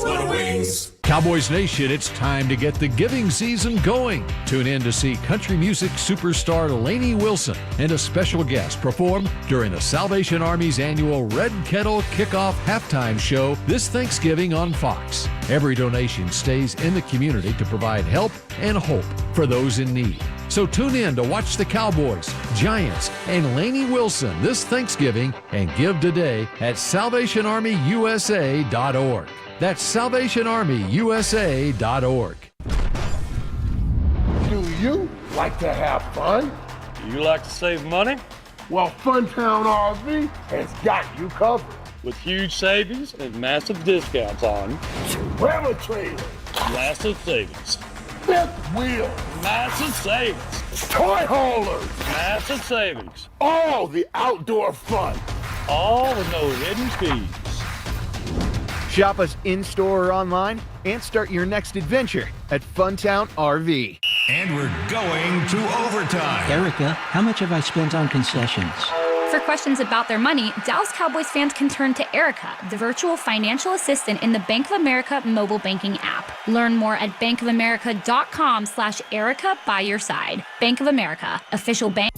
Whata Wings. Cowboys Nation, it's time to get the giving season going. Tune in to see country music superstar Lainey Wilson and a special guest perform during the Salvation Army's annual Red Kettle Kickoff Halftime Show this Thanksgiving on Fox. Every donation stays in the community to provide help and hope for those in need. So tune in to watch the Cowboys, Giants, and Lainey Wilson this Thanksgiving and give today at SalvationArmyUSA.org. That's SalvationArmyUSA.org. Do you like to have fun? Do you like to save money? Well, Funtown RV has got you covered. With huge savings and massive discounts on Trailer trailers, massive savings. fifth wheel, Massive savings. toy haulers, Massive savings. all the outdoor fun. All with no hidden fees. Shop us in-store or online and start your next adventure at Funtown RV. And we're going to overtime. Erica, how much have I spent on concessions? For questions about their money, Dallas Cowboys fans can turn to Erica, the virtual financial assistant in the Bank of America mobile banking app. Learn more at bankofamerica.com/Erica by your side. Bank of America, official bank.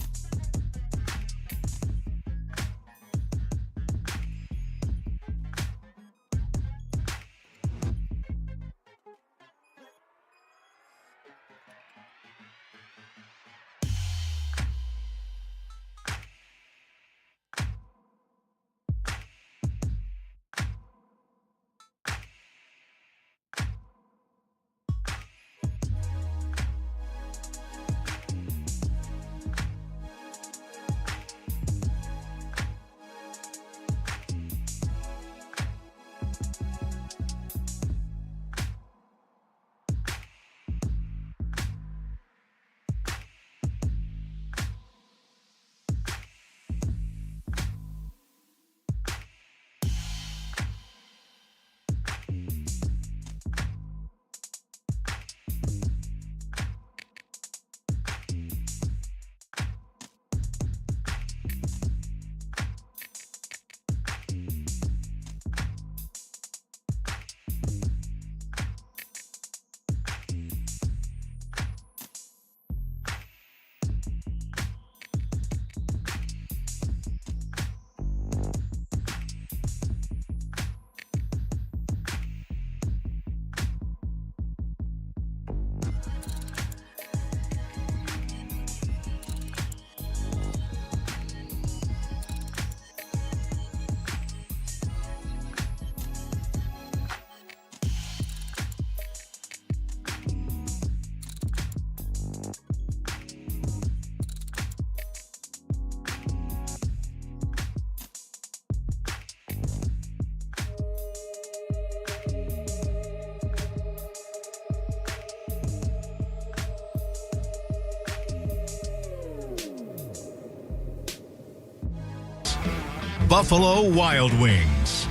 Buffalo Wild Wings.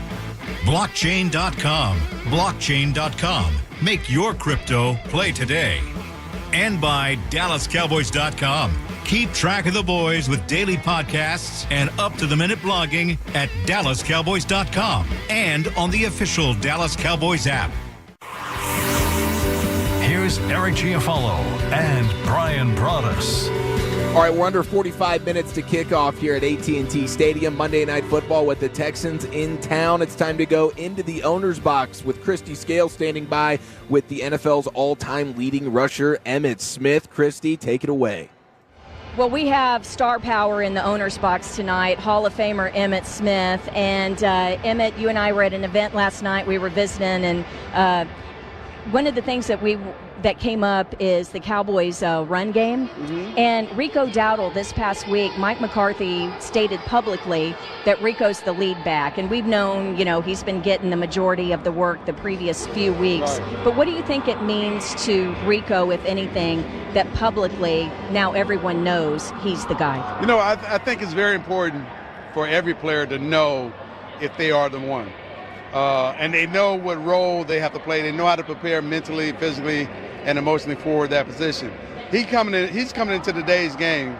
Blockchain.com. Blockchain.com. Make your crypto play today. And by DallasCowboys.com. Keep track of the boys with daily podcasts and up-to-the-minute blogging at DallasCowboys.com and on the official Dallas Cowboys app. Here's Eric Chiofalo and Bryan Broaddus. All right, we're under 45 minutes to kick off here at AT&T Stadium. Monday Night Football with the Texans in town. It's time to go into the owner's box with Christy Scales standing by with the NFL's all-time leading rusher, Emmitt Smith. Christy, take it away. Well, we have star power in the owner's box tonight, Hall of Famer Emmitt Smith. And Emmitt, you and I were at an event last night. We were visiting, and one of the things that came up is the Cowboys' run game. Mm-hmm. And Rico Dowdle this past week, Mike McCarthy stated publicly that Rico's the lead back. And we've known, he's been getting the majority of the work the previous few weeks. Right. But what do you think it means to Rico, if anything, that publicly now everyone knows he's the guy? I think it's very important for every player to know if they are the one. And they know what role they have to play. They know how to prepare mentally, physically, and emotionally for that position. He's coming into today's game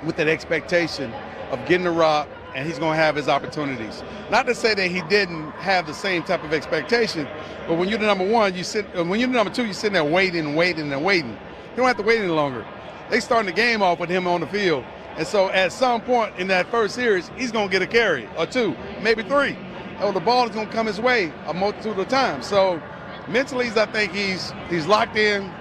with that expectation of getting the rock, and he's going to have his opportunities. Not to say that he didn't have the same type of expectation, but when you're the number one, when you're the number two, you're sitting there waiting. You don't have to wait any longer. They starting the game off with him on the field. And so at some point in that first series, he's going to get a carry or two, maybe three. Or the ball is going to come his way a multitude of times. So mentally, I think he's locked in.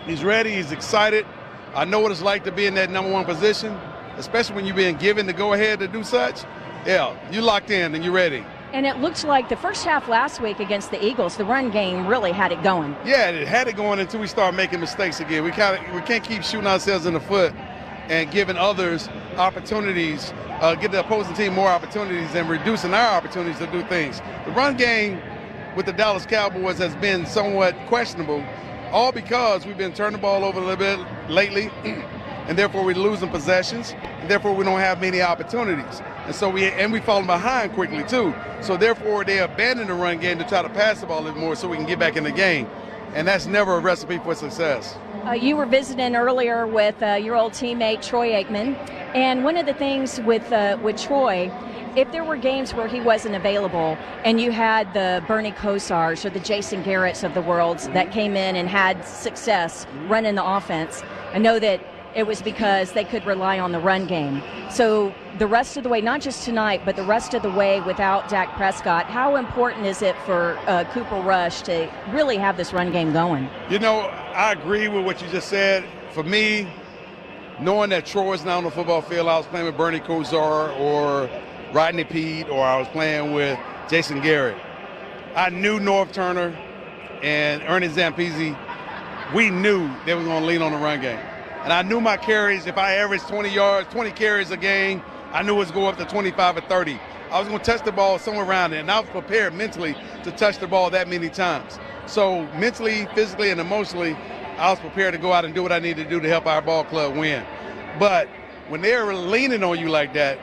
He's ready. He's excited. I know what it's like to be in that number one position, especially when you're being given the go-ahead to do such. Yeah, you're locked in and you're ready. And it looks like the first half last week against the Eagles, the run game really had it going. Yeah, it had it going until we start making mistakes again. We can't keep shooting ourselves in the foot and giving others opportunities, get the opposing team more opportunities and reducing our opportunities to do things. The run game with the Dallas Cowboys has been somewhat questionable, all because we've been turning the ball over a little bit lately, and therefore we're losing possessions, and therefore we don't have many opportunities. And so we falling behind quickly too. So therefore they abandon the run game to try to pass the ball a little more so we can get back in the game. And that's never a recipe for success. You were visiting earlier with your old teammate Troy Aikman, and one of the things with Troy, if there were games where he wasn't available and you had the Bernie Kosars or the Jason Garretts of the world that came in and had success running the offense, I know that it was because they could rely on the run game. So the rest of the way, not just tonight, but the rest of the way without Dak Prescott, how important is it for Cooper Rush to really have this run game going? I agree with what you just said. For me, knowing that Troy's not on the football field, I was playing with Bernie Kosar or Rodney Peete, or I was playing with Jason Garrett. I knew North Turner and Ernie Zampese, we knew they were going to lean on the run game. And I knew my carries, if I averaged 20 carries a game, I knew it was going up to 25 or 30. I was going to touch the ball somewhere around it, and I was prepared mentally to touch the ball that many times. So mentally, physically, and emotionally, I was prepared to go out and do what I needed to do to help our ball club win. But when they're leaning on you like that,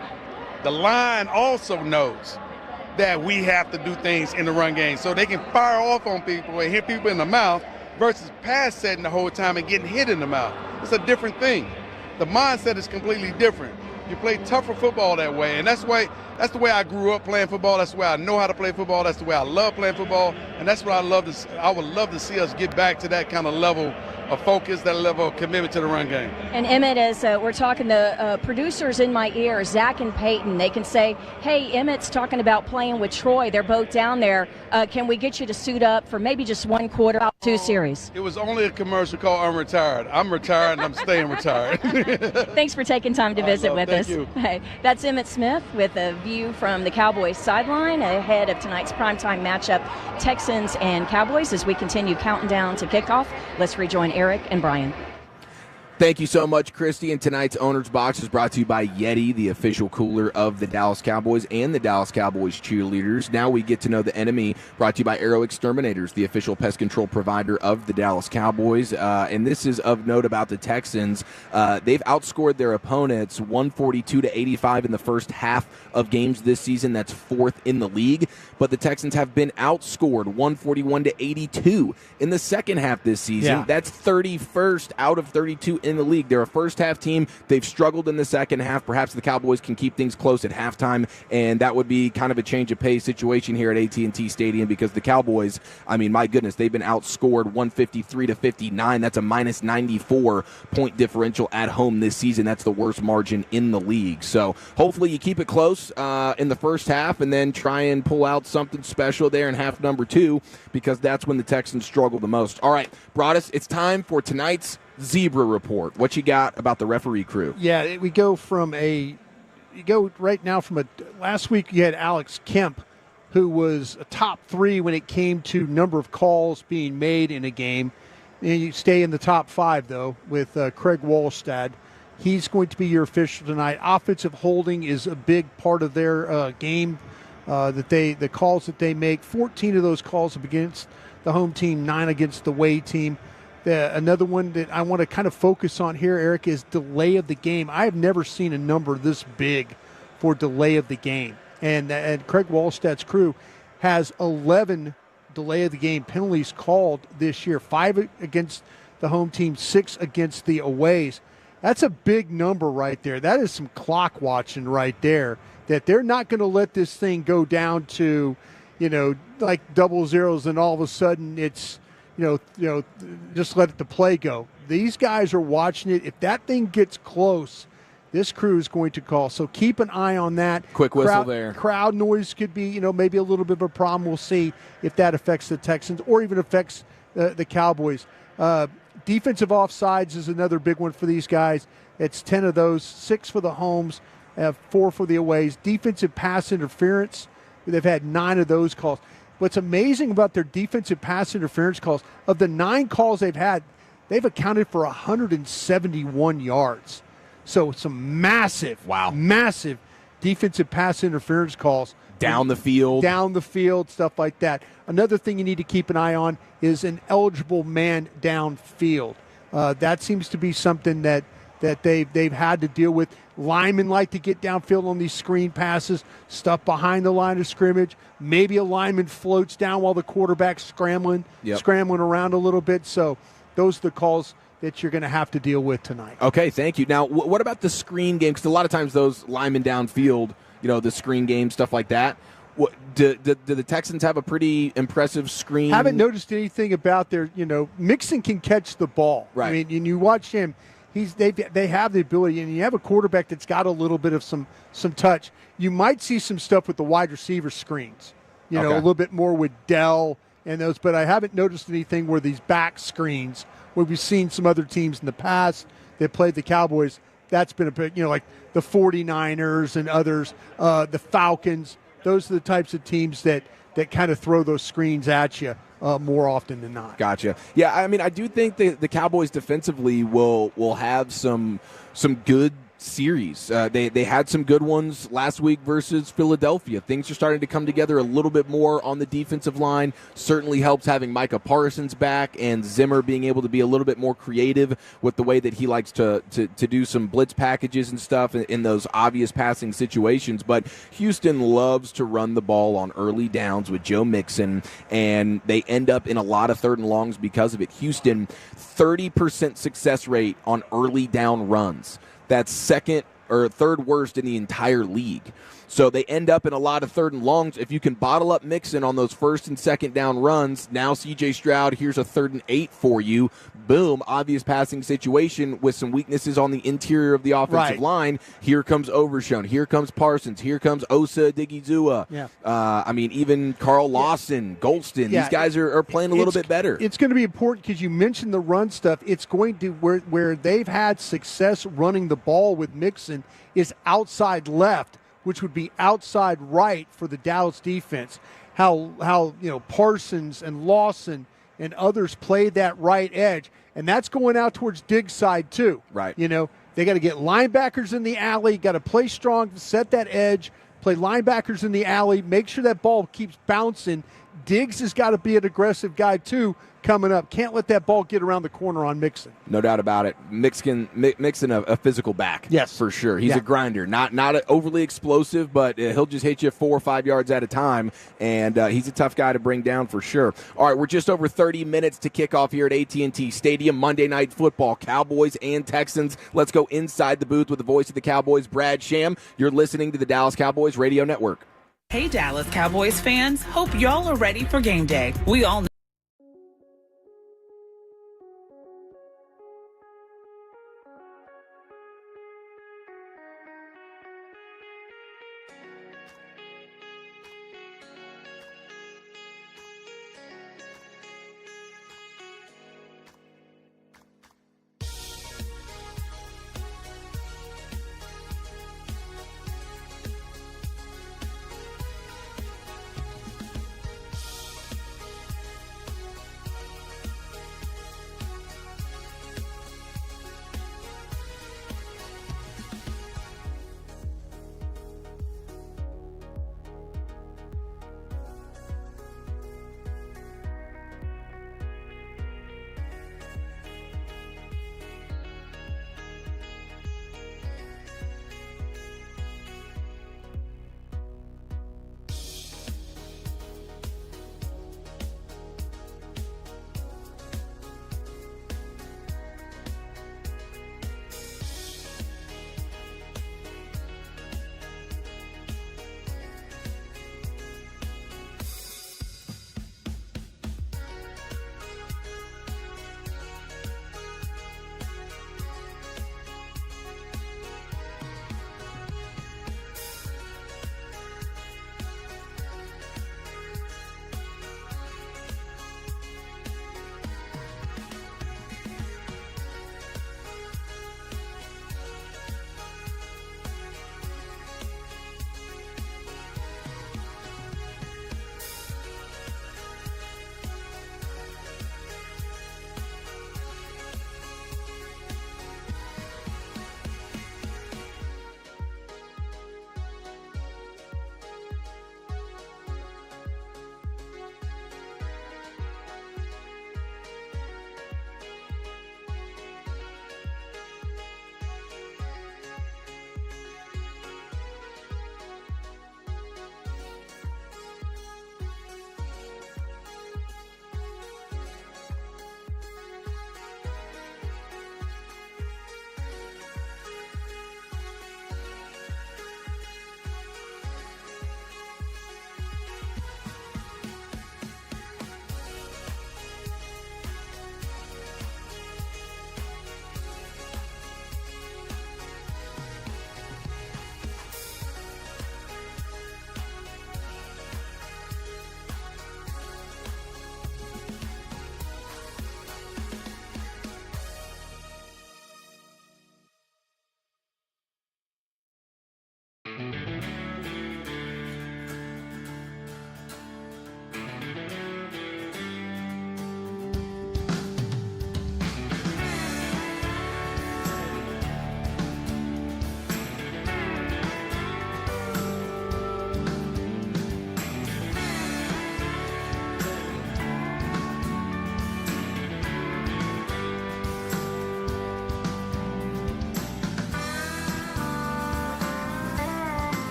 the line also knows that we have to do things in the run game so they can fire off on people and hit people in the mouth versus pass setting the whole time and getting hit in the mouth. It's a different thing. The mindset is completely different. You play tougher football that way, and that's the way I grew up playing football. That's the way I know how to play football. That's the way I love playing football, and that's what I would love to see us get back to that kind of level of focus, that level of commitment to the run game. And Emmitt, as we're talking, the producers in my ear, Zach and Peyton, they can say, hey, Emmitt's talking about playing with Troy. They're both down there. Can we get you to suit up for maybe just one quarter, 2 series? It was only a commercial called I'm Retired. I'm retired, and I'm staying retired. Thanks for taking time to visit with us. Thank you. Hey, that's Emmitt Smith with a view from the Cowboys sideline ahead of tonight's primetime matchup, Texans and Cowboys. As we continue counting down to kickoff, let's rejoin Eric and Bryan. Thank you so much, Christy. And tonight's Owner's Box is brought to you by Yeti, the official cooler of the Dallas Cowboys and the Dallas Cowboys cheerleaders. Now we get to know the enemy, brought to you by Arrow Exterminators, the official pest control provider of the Dallas Cowboys. And this is of note about the Texans. They've outscored their opponents 142-85 in the first half of games this season. That's fourth in the league. But the Texans have been outscored 141-82 in the second half this season. Yeah. That's 31st out of 32 in the league. They're a first-half team. They've struggled in the second half. Perhaps the Cowboys can keep things close at halftime, and that would be kind of a change of pace situation here at AT&T Stadium because the Cowboys, I mean, my goodness, they've been outscored 153-59. That's a minus 94-point differential at home this season. That's the worst margin in the league. So hopefully you keep it close in the first half and then try and pull out something special there in half number 2 because that's when the Texans struggle the most. All right, Broaddus, it's time for tonight's Zebra Report. What you got about the referee crew? Yeah, we go right now from last week you had Alex Kemp, who was a top 3 when it came to number of calls being made in a game. And you stay in the top 5, though, with Craig Wallstad. He's going to be your official tonight. Offensive holding is a big part of their game. The calls that they make, 14 of those calls against the home team, 9 against the away team. Another one that I want to kind of focus on here, Eric, is delay of the game. I have never seen a number this big for delay of the game. And Craig Wallstad's crew has 11 delay of the game penalties called this year, 5 against the home team, 6 against the aways. That's a big number right there. That is some clock watching right there, that they're not going to let this thing go down to, like double zeros and all of a sudden it's, just let the play go. These guys are watching it. If that thing gets close, this crew is going to call. So keep an eye on that. Quick whistle there. Crowd noise could be, maybe a little bit of a problem. We'll see if that affects the Texans or even affects the Cowboys. Defensive offsides is another big one for these guys. It's 10 of those, 6 for the homes, 4 for the aways. Defensive pass interference, they've had 9 of those calls. What's amazing about their defensive pass interference calls, of the 9 calls they've had, they've accounted for 171 yards. So some massive defensive pass interference calls. Down the field, stuff like that. Another thing you need to keep an eye on is an eligible man downfield. That seems to be something that they've had to deal with. Linemen like to get downfield on these screen passes, stuff behind the line of scrimmage. Maybe a lineman floats down while the quarterback's scrambling around a little bit. So those are the calls that you're going to have to deal with tonight. Okay, thank you. Now, what about the screen game? Because a lot of times those linemen downfield, the screen game, stuff like that. Do the Texans have a pretty impressive screen? Haven't noticed anything about their, Mixon can catch the ball. Right. I mean, and you watch him. They have the ability, and you have a quarterback that's got a little bit of some touch. You might see some stuff with the wide receiver screens, a little bit more with Dell and those, but I haven't noticed anything where these back screens, where we've seen some other teams in the past that played the Cowboys, that's been a big, like the 49ers and others, the Falcons. Those are the types of teams that kind of throw those screens at you more often than not. Gotcha. Yeah, I mean, I do think the Cowboys defensively will have some good series. They had some good ones last week versus Philadelphia. Things are starting to come together a little bit more on the defensive line. Certainly helps having Micah Parsons back and Zimmer being able to be a little bit more creative with the way that he likes to do some blitz packages and stuff in those obvious passing situations. But Houston loves to run the ball on early downs with Joe Mixon, and they end up in a lot of 3rd and longs because of it. Houston, 30% success rate on early down runs. That's 2nd or 3rd worst in the entire league. So they end up in a lot of 3rd and longs. If you can bottle up Mixon on those 1st and 2nd down runs, now C.J. Stroud, here's a 3rd and 8 for you. Boom, obvious passing situation with some weaknesses on the interior of the offensive line. Here comes Overshown. Here comes Parsons. Here comes Osa Odighizuwa. Yeah. Even Carl Lawson, Golston. These guys are playing a little bit better. It's going to be important because you mentioned the run stuff. It's going to, where they've had success running the ball with Mixon is outside left, which would be outside right for the Dallas defense. How Parsons and Lawson and others play that right edge. And that's going out towards Diggs' side too. Right. You know, they got to get linebackers in the alley, got to play strong, set that edge, play linebackers in the alley, make sure that ball keeps bouncing. Diggs has got to be an aggressive guy too coming up. Can't let that ball get around the corner on Mixon. No doubt about it. Mixon a physical back. Yes. For sure. He's a grinder. Not overly explosive, but he'll just hit you 4 or 5 yards at a time, and he's a tough guy to bring down for sure. All right, we're just over 30 minutes to kick off here at AT&T Stadium. Monday Night Football, Cowboys and Texans. Let's go inside the booth with the voice of the Cowboys, Brad Sham. You're listening to the Dallas Cowboys Radio Network. Hey, Dallas Cowboys fans. Hope y'all are ready for game day. We all know.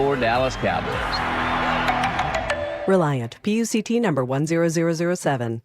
for Dallas Cowboys. Reliant, PUCT number 10007.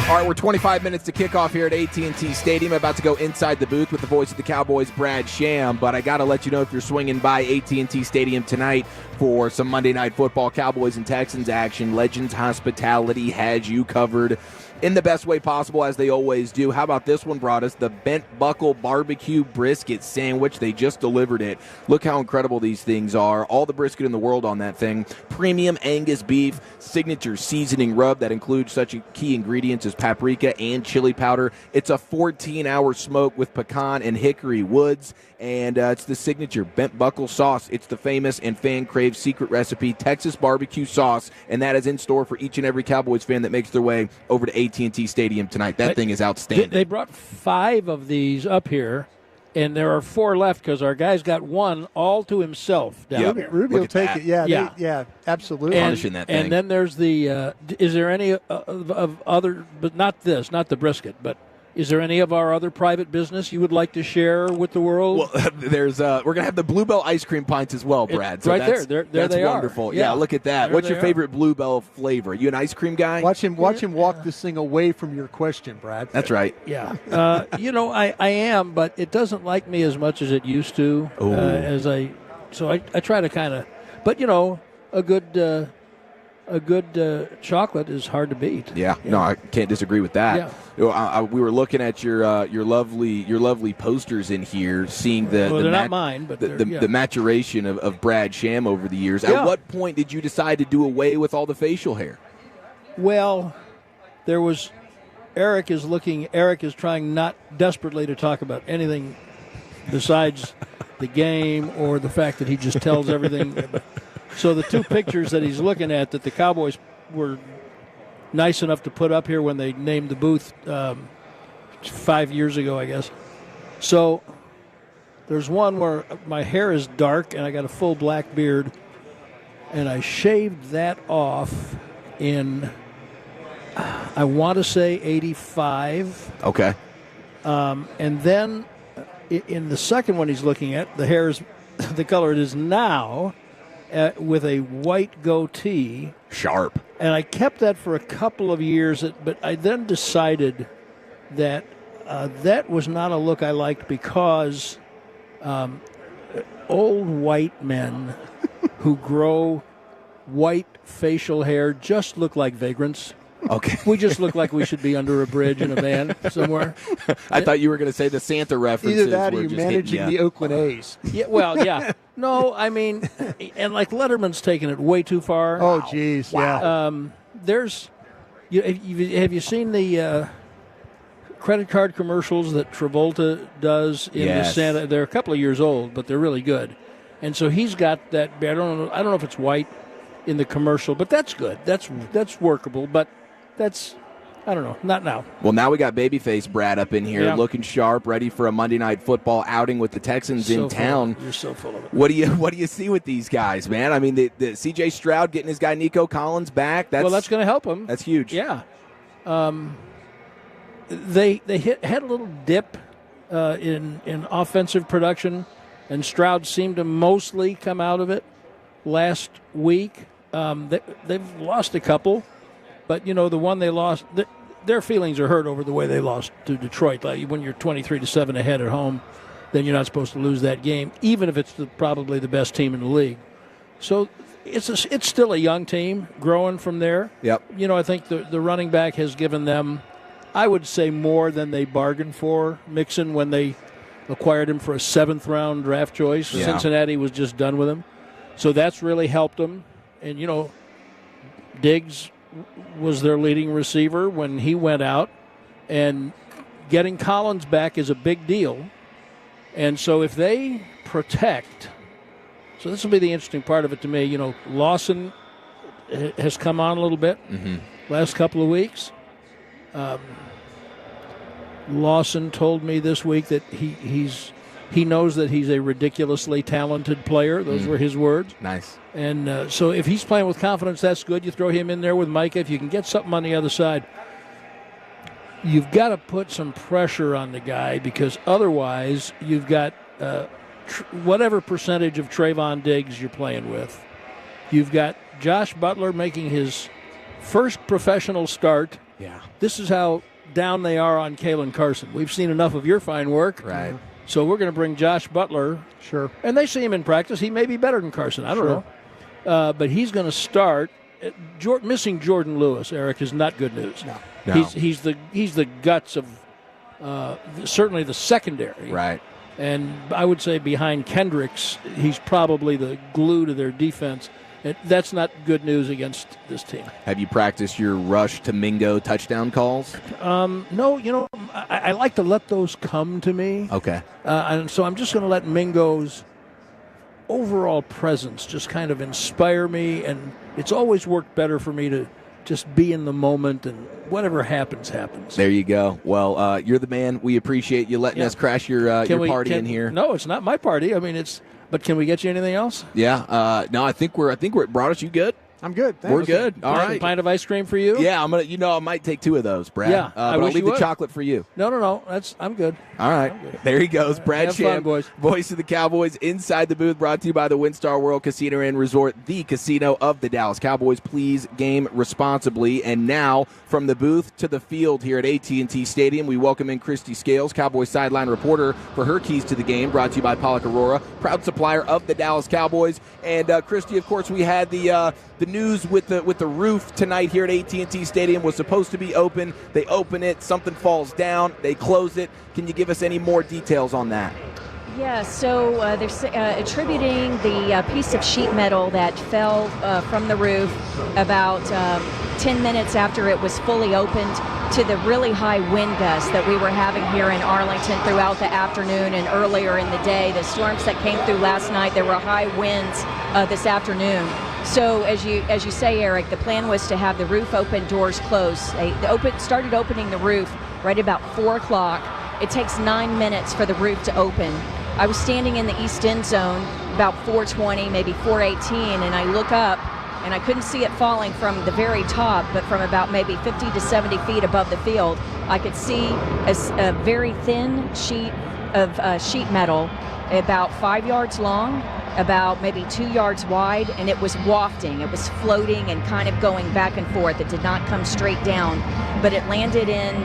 All right, we're 25 minutes to kickoff here at AT&T Stadium. About to go inside the booth with the voice of the Cowboys, Brad Sham. But I got to let you know, if you're swinging by AT&T Stadium tonight for some Monday Night Football Cowboys and Texans action, Legends Hospitality has you covered in the best way possible, as they always do. How about this one, Broaddus? The Bent Buckle Barbecue Brisket Sandwich. They just delivered it. Look how incredible these things are. All the brisket in the world on that thing. Premium Angus beef, signature seasoning rub that includes such key ingredients as paprika and chili powder. It's a 14-hour smoke with pecan and hickory woods, and it's the signature Bent Buckle sauce. It's the famous and fan-craved secret recipe Texas barbecue sauce, and that is in store for each and every Cowboys fan that makes their way over to AT&T Stadium tonight. That thing is outstanding. They brought 5 of these up here, and there are 4 left because our guy's got one all to himself down there. Ruby will take it. Yeah, absolutely. Polishing that thing. And then there's the is there any of other, but not this, not the brisket, but is there any of our other private business you would like to share with the world? Well, there's we're going to have the Bluebell ice cream pints as well, Brad. So right there. There that's they wonderful. are. Yeah, look at that. There What's they your favorite Bluebell flavor? You an ice cream guy? Watch him walk this thing away from your question, Brad. That's right. Yeah. I am, but it doesn't like me as much as it used to. So I try to kind of, but a good chocolate is hard to beat. Yeah, no, I can't disagree with that. Yeah. We were looking at your lovely posters in here, seeing they're not mine, but the maturation of Brad Sham over the years. Yeah. At what point did you decide to do away with all the facial hair? Well, there was Eric is trying not desperately to talk about anything besides the game or the fact that he just tells everything. So the 2 pictures that he's looking at that the Cowboys were nice enough to put up here when they named the booth 5 years ago, I guess. So there's one where my hair is dark and I got a full black beard, and I shaved that off in, I want to say, 85. Okay. And then in the second one he's looking at, the hair is the color it is now, with a white goatee. Sharp. And I kept that for a couple of years, but I then decided that that was not a look I liked because old white men who grow white facial hair just look like vagrants. Okay. We just look like we should be under a bridge in a van somewhere. I thought you were going to say the Santa references. Either that or you're managing the Oakland A's. Yeah, well, yeah. No, I mean, and like Letterman's taking it way too far. Oh, geez. Wow. Yeah. Have you seen the credit card commercials that Travolta does in the Santa? They're a couple of years old, but they're really good. And so he's got that. I don't know if it's white in the commercial, but that's good. That's workable, but that's, I don't know, not now. Well, now we got babyface Brad up in here, looking sharp, ready for a Monday Night Football outing with the Texans in town. You're so full of it. What do you see with these guys, man? I mean, the C.J. Stroud getting his guy Nico Collins back. That's going to help him. That's huge. Yeah. They had a little dip in offensive production, and Stroud seemed to mostly come out of it last week. They've lost a couple. But, the one they lost, their feelings are hurt over the way they lost to Detroit. Like when you're 23-7 ahead at home, then you're not supposed to lose that game, even if it's probably the best team in the league. So it's still a young team growing from there. Yep. I think the running back has given them, I would say, more than they bargained for. Mixon, when they acquired him for a 7th-round draft choice, Cincinnati was just done with him. So that's really helped them. And, Diggs was their leading receiver when he went out, and getting Collins back is a big deal. And so if they protect, so this will be the interesting part of it to me. Lawson has come on a little bit last couple of weeks. Lawson told me this week that he knows that he's a ridiculously talented player. Those were his words. Nice. And so if he's playing with confidence, that's good. You throw him in there with Micah. If you can get something on the other side, you've got to put some pressure on the guy, because otherwise you've got whatever percentage of Trayvon Diggs you're playing with. You've got Josh Butler making his first professional start. Yeah. This is how down they are on Kalen Carson. We've seen enough of your fine work. Right. So we're going to bring Josh Butler. Sure. And they see him in practice. He may be better than Carson. I don't know. But he's going to start. Missing Jordan Lewis, Eric, is not good news. No. He's the guts of certainly the secondary. Right. And I would say behind Kendricks, he's probably the glue to their defense. That's not good news against this team. Have you practiced your rush to Mingo touchdown calls? No, I like to let those come to me. Okay. And so I'm just going to let Mingo's overall presence just kind of inspire me, and it's always worked better for me to just be in the moment, and whatever happens, happens. There you go. Well, you're the man. We appreciate you letting us crash your party in here. No, it's not my party. I mean, but can we get you anything else? Yeah. No, I think we're at Broaddus. You good? I'm good. Thanks. We're good. All right. A pint of ice cream for you? Yeah, I'm gonna. I might take 2 of those, Brad. Yeah, but I'll leave the chocolate for you. No. I'm good. All right. There he goes, Brad Have Sham, fun, boys. voice of the Cowboys, inside the booth, brought to you by the WinStar World Casino and Resort, the casino of the Dallas Cowboys. Please game responsibly. And now, from the booth to the field here at AT&T Stadium, we welcome in Christy Scales, Cowboys sideline reporter, for her keys to the game, brought to you by Pollock Aurora, proud supplier of the Dallas Cowboys. And Christy, of course, we had the news with the roof tonight here at AT&T Stadium. Was supposed to be open. They open it. Something falls down. They close it. Can you give us any more details on that? Yeah, so they're attributing the piece of sheet metal that fell from the roof about 10 minutes after it was fully opened to the really high wind gusts that we were having here in Arlington throughout the afternoon and earlier in the day. The storms that came through last night, there were high winds this afternoon. So as you say, Eric, the plan was to have the roof open, doors closed. They started opening the roof right about 4 o'clock. It takes 9 minutes for the roof to open. I was standing in the east end zone about 4:20, maybe 4:18, and I look up, and I couldn't see it falling from the very top, but from about maybe 50 to 70 feet above the field, I could see a very thin sheet of sheet metal, about 5 yards long, about maybe 2 yards wide, and it was wafting. It was floating and kind of going back and forth. It did not come straight down, but it landed in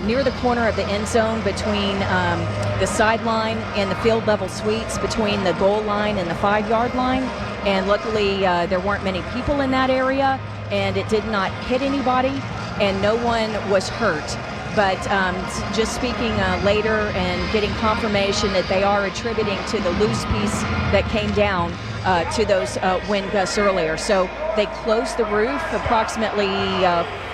near the corner of the end zone between the sideline and the field level suites, between the goal line and the 5-yard line. And luckily, there weren't many people in that area, and it did not hit anybody, and no one was hurt. But just speaking later and getting confirmation that they are attributing to the loose piece that came down to those wind gusts earlier. So they closed the roof approximately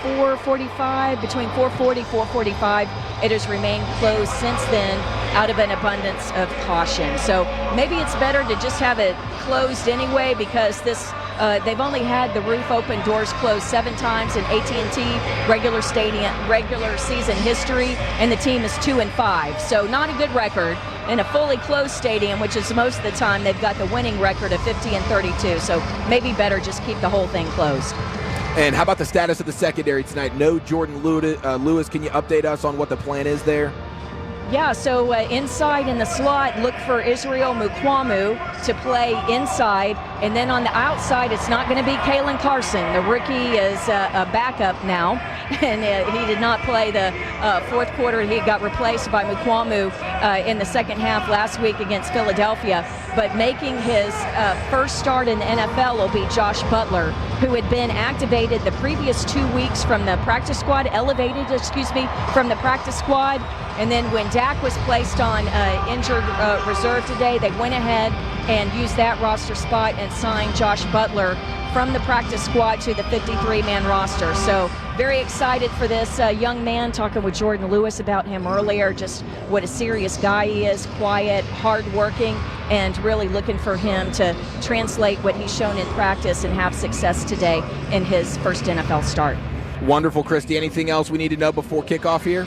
4:45, between 4:40, 4:45. It has remained closed since then out of an abundance of caution. So maybe it's better to just have it closed anyway, because they've only had the roof open, doors closed 7 times in AT&T regular season history, and the team is 2-5. So not a good record in a fully closed stadium, which is most of the time they've got the winning record of 50-32. So maybe better just keep the whole thing closed. And how about the status of the secondary tonight? No Jordan Lewis. Can you update us on what the plan is there? Yeah, so inside in the slot, look for Israel Mukwamu to play inside. And then on the outside, it's not going to be Kalen Carson. The rookie is a backup now. And he did not play the fourth quarter. He got replaced by Mukwamu in the second half last week against Philadelphia. But making his first start in the NFL will be Josh Butler, who had been activated the previous 2 weeks from the practice squad, from the practice squad. And then when Dak was placed on injured reserve today, they went ahead and used that roster spot and signed Josh Butler from the practice squad to the 53-man roster. So very excited for this young man, talking with Jordan Lewis about him earlier, just what a serious guy he is, quiet, hardworking, and really looking for him to translate what he's shown in practice and have success today in his first NFL start. Wonderful, Christy. Anything else we need to know before kickoff here?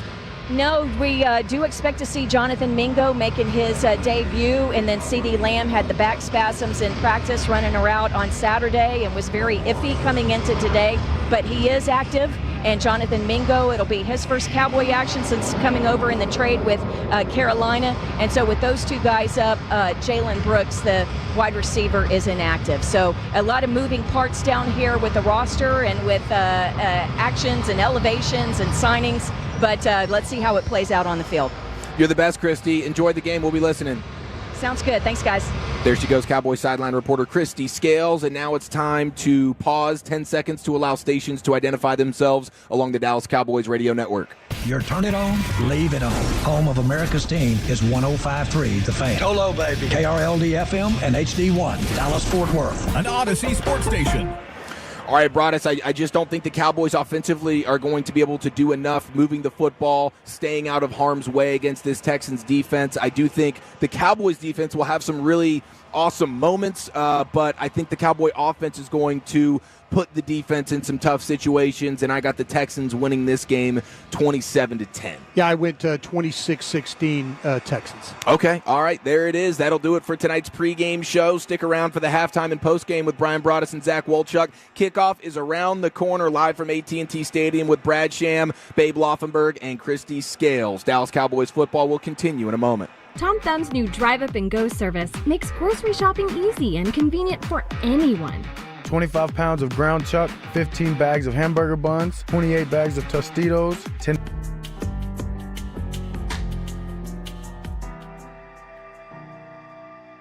No, we do expect to see Jonathan Mingo making his debut, and then CeeDee Lamb had the back spasms in practice running a route on Saturday and was very iffy coming into today, but he is active and Jonathan Mingo. It'll be his first Cowboy action since coming over in the trade with Carolina. And so with those two guys up, Jalen Brooks, the wide receiver, is inactive. So a lot of moving parts down here with the roster and with actions and elevations and signings. But let's see how it plays out on the field. You're the best, Christy. Enjoy the game. We'll be listening. Sounds good. Thanks, guys. There she goes, Cowboys sideline reporter Christy Scales. And now it's time to pause 10 seconds to allow stations to identify themselves along the Dallas Cowboys radio network. Your turn it on, leave it on. Home of America's team is 105.3 The Fan. Hello, baby. KRLD-FM and HD1, Dallas-Fort Worth. An Odyssey sports station. All right, Broaddus, I just don't think the Cowboys offensively are going to be able to do enough moving the football, staying out of harm's way against this Texans defense. I do think the Cowboys defense will have some really awesome moments, but I think the Cowboy offense is going to put the defense in some tough situations, and I got the Texans winning this game 27-10. Yeah, I went 26-16 Texans. Okay, all right, there it is. That'll do it for tonight's pregame show. Stick around for the halftime and postgame with Bryan Broaddus and Zach Wolchuk. Kickoff is around the corner, live from AT&T Stadium with Brad Sham, Babe Laufenberg, and Christy Scales. Dallas Cowboys football will continue in a moment. Tom Thumb's new Drive Up and Go service makes grocery shopping easy and convenient for anyone. 25 pounds of ground chuck, 15 bags of hamburger buns, 28 bags of Tostitos, 10